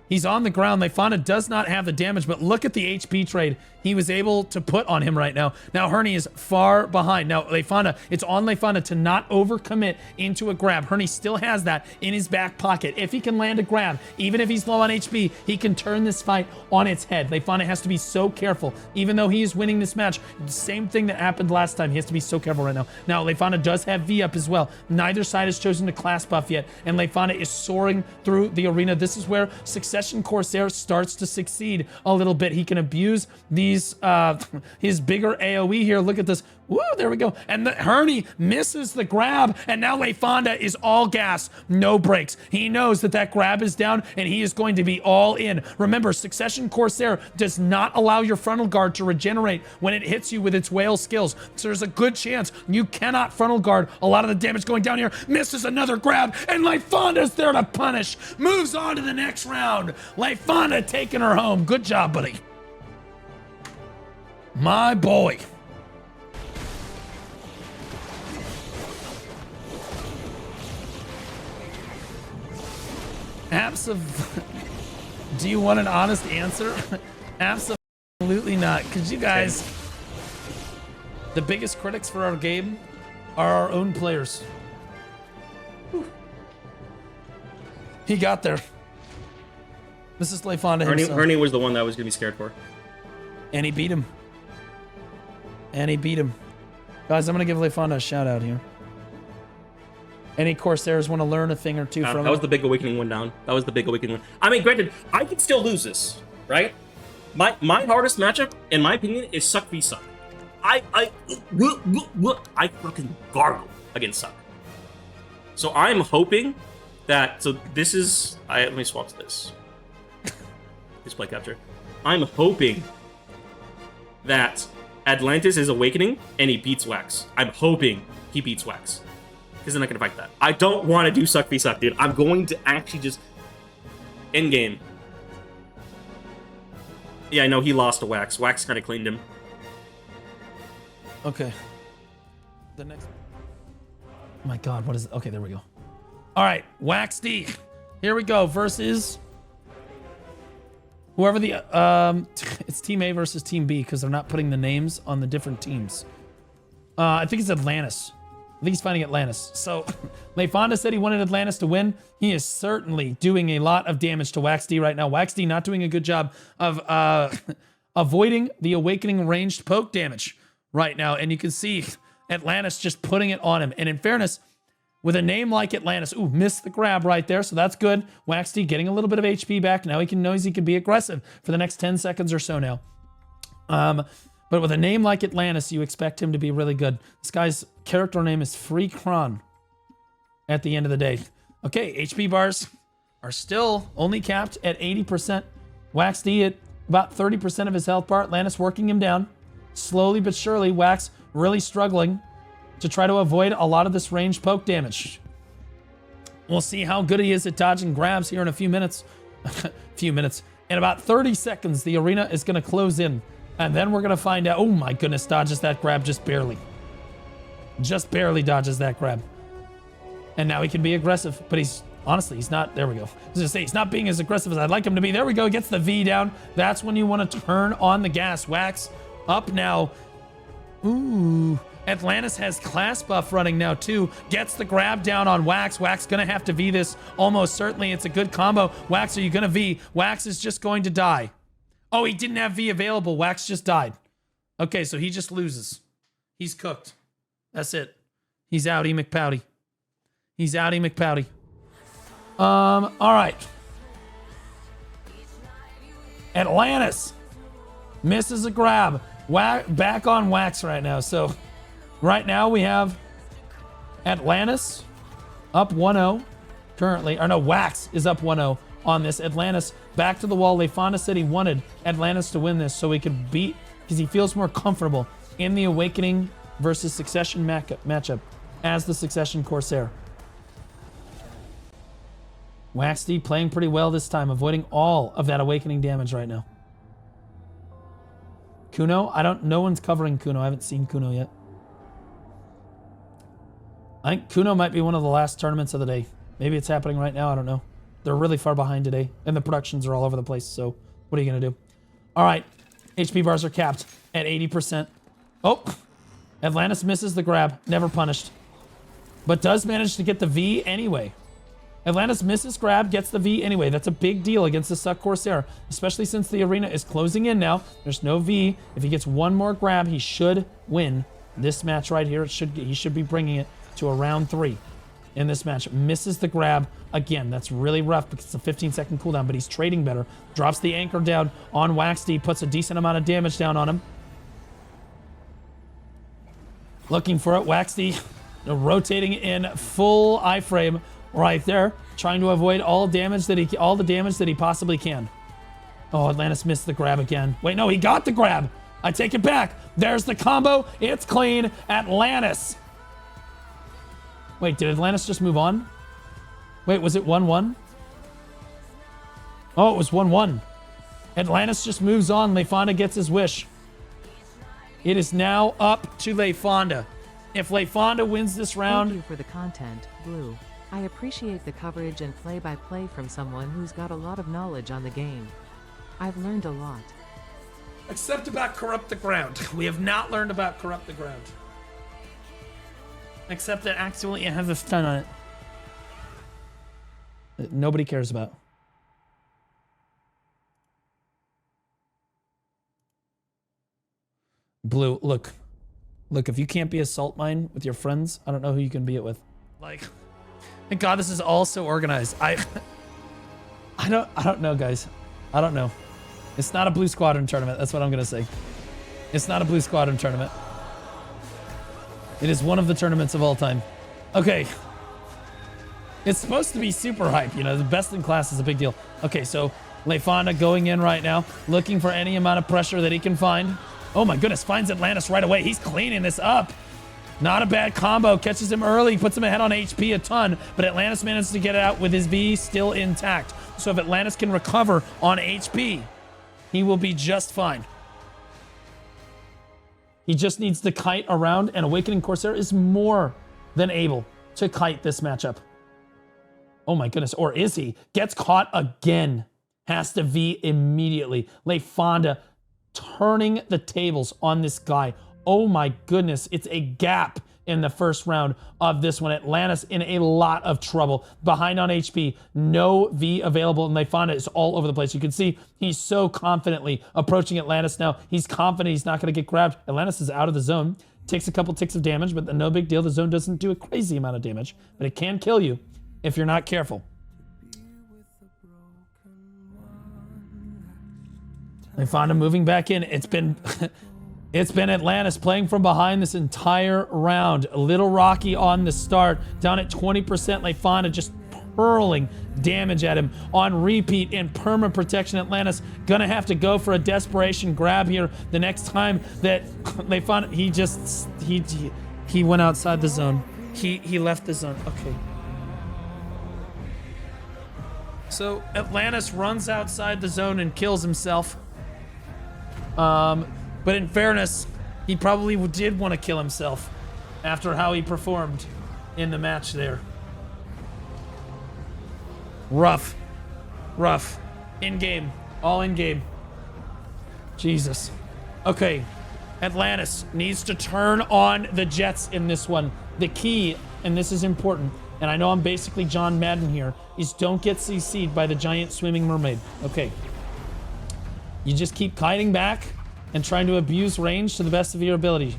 He's on the ground. Lefonda does not have the damage, but look at the HP trade he was able to put on him right now. Now, Hermie is far behind. Now, Lefonda, it's on Lefonda to not overcommit into a grab. Hermie still has that in his back pocket. If he can land a grab, even if he's low on HP, he can turn this fight on its head. Lefonda has to be so careful. Even though he is winning this match, the same thing that happened last time. He has to be so careful right now. Now, Lefonda does have V up as well. Neither side has chosen to class buff yet, and Lefonda is soaring through the arena. This is where Succession Corsair starts to succeed a little bit. He can abuse these his bigger AoE here. Look at this. Woo, there we go. And Hermie misses the grab, and now Lefonda is all gas, no brakes. He knows that grab is down, and he is going to be all in. Remember, Succession Corsair does not allow your frontal guard to regenerate when it hits you with its whale skills. So there's a good chance you cannot frontal guard a lot of the damage going down here. Misses another grab, and Lefonda's there to punish. Moves on to the next round. Lefonda taking her home. Good job, buddy. My boy. Do you want an honest answer? Absolutely not. Because you guys, the biggest critics for our game are our own players. Whew. He got there. This is Lefonda himself.
Hermie was the one that I was going to be scared for.
And he beat him. Guys, I'm going to give Lefonda a shout out here. Any Corsairs want to learn a thing or two from him?
That was the big awakening one down. That was the big awakening one. I mean, granted, I could still lose this, right? My hardest matchup, in my opinion, is Suck v Suck. I fucking gargle against Suck. So I'm hoping that, so this is, let me swap to this. Display capture. I'm hoping that Atlantis is awakening and he beats Wax. I'm hoping he beats Wax. Because then I can fight that. I don't want to do Suck v Suck, dude. I'm going to actually just end game. Yeah, I know he lost to Wax. Wax kind of cleaned him.
Okay. The next. Oh my God, what is it? Okay, there we go. All right, Wax D. Here we go versus whoever the it's Team A versus Team B because they're not putting the names on the different teams. I think it's Atlantis. I think he's fighting Atlantis. So Lefonda said he wanted Atlantis to win. He is certainly doing a lot of damage to Wax D right now. Wax D not doing a good job of avoiding the awakening ranged poke damage right now. And you can see Atlantis just putting it on him. And in fairness, with a name like Atlantis, ooh, missed the grab right there. So that's good. Wax D getting a little bit of HP back. Now he knows he can be aggressive for the next 10 seconds or so now. But with a name like Atlantis, you expect him to be really good. This guy's character name is Free Kron at the end of the day. Okay, HP bars are still only capped at 80%. Wax D at about 30% of his health bar. Atlantis working him down. Slowly but surely, Wax really struggling to try to avoid a lot of this ranged poke damage. We'll see how good he is at dodging grabs here in a few minutes. In about 30 seconds, the arena is going to close in. And then we're going to find out, oh my goodness, dodges that grab just barely. Just barely dodges that grab. And now he can be aggressive, but he's Honestly, he's not. There we go. I was gonna say he's not being as aggressive as I'd like him to be. There we go. Gets the V down. That's when you want to turn on the gas. Wax up now. Ooh. Atlantis has class buff running now too. Gets the grab down on Wax. Wax gonna have to V this almost certainly. It's a good combo. Wax, are you gonna V? Wax is just going to die. Oh, he didn't have V available. Wax just died. Okay, so he just loses. He's cooked. That's it. He's outie McPouty. He's outie McPouty. All right. Atlantis misses a grab. Back on Wax right now. So right now we have Atlantis up 1-0 currently. Or no, Wax is up 1-0 on this. Atlantis back to the wall. LeFonda said he wanted Atlantis to win this so he could beat, because he feels more comfortable in the Awakening versus Succession matchup as the Succession Corsair. Waxy playing pretty well this time, avoiding all of that Awakening damage right now. Kuno, no one's covering Kuno. I haven't seen Kuno yet. I think Kuno might be one of the last tournaments of the day. Maybe it's happening right now. I don't know. They're really far behind today, and the productions are all over the place. So what are you going to do? All right. HP bars are capped at 80%. Oh, Atlantis misses the grab. Never punished. But does manage to get the V anyway. Atlantis misses grab, gets the V anyway. That's a big deal against the Suck Corsair, especially since the arena is closing in now. There's no V. If he gets one more grab, he should win this match right here. He should be bringing it to a round 3 in this match. Misses the grab again. That's really rough because it's a 15-second cooldown, but he's trading better. Drops the anchor down on Waxy, puts a decent amount of damage down on him. Looking for it, Waxy rotating in full iframe right there, trying to avoid all the damage that he possibly can. Oh, Atlantis missed the grab again. Wait, no, he got the grab. I take it back. There's the combo. It's clean. Atlantis. Wait, did Atlantis just move on? Wait, was it 1-1? Oh, it was 1-1. Atlantis just moves on. LeFonda gets his wish. It is now up to LeFonda. If LeFonda wins this round...
Thank you for the content, Blue. I appreciate the coverage and play-by-play from someone who's got a lot of knowledge on the game. I've learned a lot.
Except about Corrupt the Ground. We have not learned about Corrupt the Ground. Except that actually it has a stun on it. That nobody cares about. Blue, look. Look, if you can't be a salt mine with your friends, I don't know who you can be it with. Like, thank God this is all so organized. I don't know, guys. I don't know. It's not a Blue Squadron tournament. That's what I'm gonna say. It's not a Blue Squadron tournament. It is one of the tournaments of all time. Okay. It's supposed to be super hype, you know, the best in class is a big deal. Okay, so LeFonda going in right now, looking for any amount of pressure that he can find. Oh my goodness, finds Atlantis right away. He's cleaning this up. Not a bad combo, catches him early, puts him ahead on HP a ton, but Atlantis manages to get it out with his V still intact. So if Atlantis can recover on HP, he will be just fine. He just needs to kite around, and Awakening Corsair is more than able to kite this matchup. Oh my goodness, or is he? Gets caught again. Has to V immediately. LeFonda turning the tables on this guy. Oh my goodness, it's a gap in the first round of this one. Atlantis in a lot of trouble. Behind on HP, no V available, and LeFonda is all over the place. You can see he's so confidently approaching Atlantis now. He's confident he's not going to get grabbed. Atlantis is out of the zone. Takes a couple ticks of damage, but no big deal. The zone doesn't do a crazy amount of damage, but it can kill you if you're not careful. LeFonda moving back in. It's been Atlantis playing from behind this entire round. A little rocky on the start. Down at 20%. LeFonda just hurling damage at him on repeat in perma protection. Atlantis gonna have to go for a desperation grab here the next time that LeFonda, he went outside the zone. He left the zone. Okay. So Atlantis runs outside the zone and kills himself. But in fairness, he probably did want to kill himself after how he performed in the match there. Rough. Rough. In-game. All in-game. Jesus. Okay. Atlantis needs to turn on the Jets in this one. The key, and this is important, and I know I'm basically John Madden here, is don't get CC'd by the giant swimming mermaid. Okay. You just keep kiting back and trying to abuse range to the best of your ability.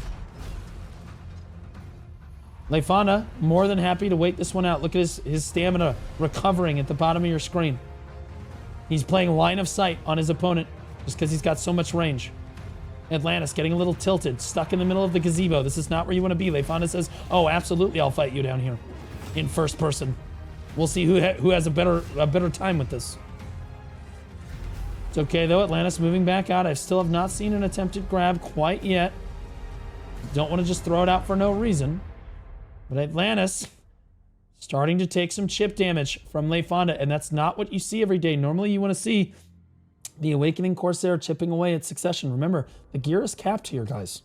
Leifana, more than happy to wait this one out. Look at his stamina recovering at the bottom of your screen. He's playing line of sight on his opponent just because he's got so much range. Atlantis getting a little tilted, stuck in the middle of the gazebo. This is not where you want to be. Leifana says, oh, absolutely, I'll fight you down here in first person. We'll see who has a better time with this. It's okay, though. Atlantis moving back out. I still have not seen an attempted grab quite yet. Don't want to just throw it out for no reason. But Atlantis starting to take some chip damage from Leifana, and that's not what you see every day. Normally, you want to see the Awakening Corsair chipping away at Succession. Remember, the gear is capped here, guys.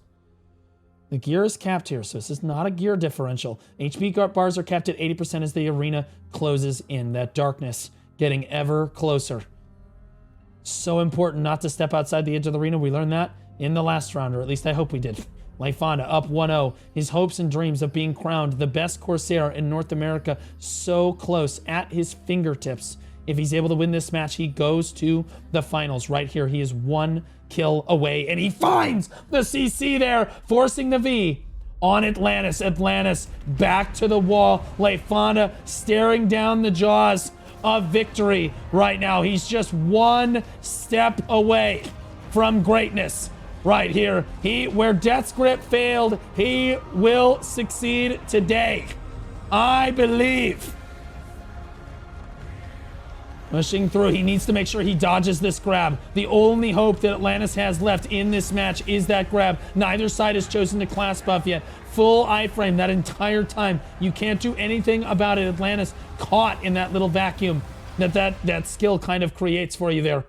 The gear is capped here, so this is not a gear differential. HP bars are capped at 80% as the arena closes in. That darkness getting ever closer. So important not to step outside the edge of the arena. We learned that in the last round, or at least I hope we did. Leifana up 1-0. His hopes and dreams of being crowned the best Corsair in North America so close at his fingertips. If he's able to win this match, he goes to the finals. Right here, he is 1 kill away, and he finds the CC there, forcing the V on Atlantis. Atlantis back to the wall. Leifana staring down the jaws of victory right now. He's just 1 step away from greatness. Right here, where Death's Grip failed, he will succeed today. I believe. Pushing through, he needs to make sure he dodges this grab. The only hope that Atlantis has left in this match is that grab. Neither side has chosen to class buff yet. Full iframe that entire time. You can't do anything about it. Atlantis caught in that little vacuum that skill kind of creates for you there.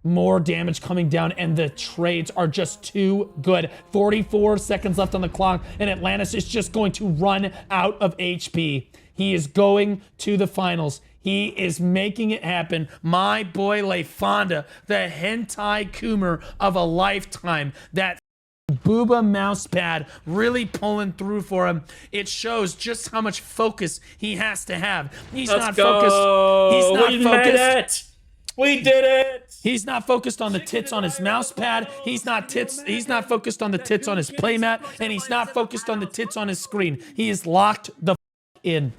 More damage coming down, and the trades are just too good. 44 seconds left on the clock, and Atlantis is just going to run out of HP. He is going to the finals. He is making it happen. My boy Leifana, the hentai coomer of a lifetime. That booba mouse pad really pulling through for him. It shows just how much focus he has to have. He's not focused. He's not focused.
We did it!
He's not focused on the tits on his mouse pad. He's not focused on the tits on his playmat, and he's not focused on the tits on his screen. He is locked the in.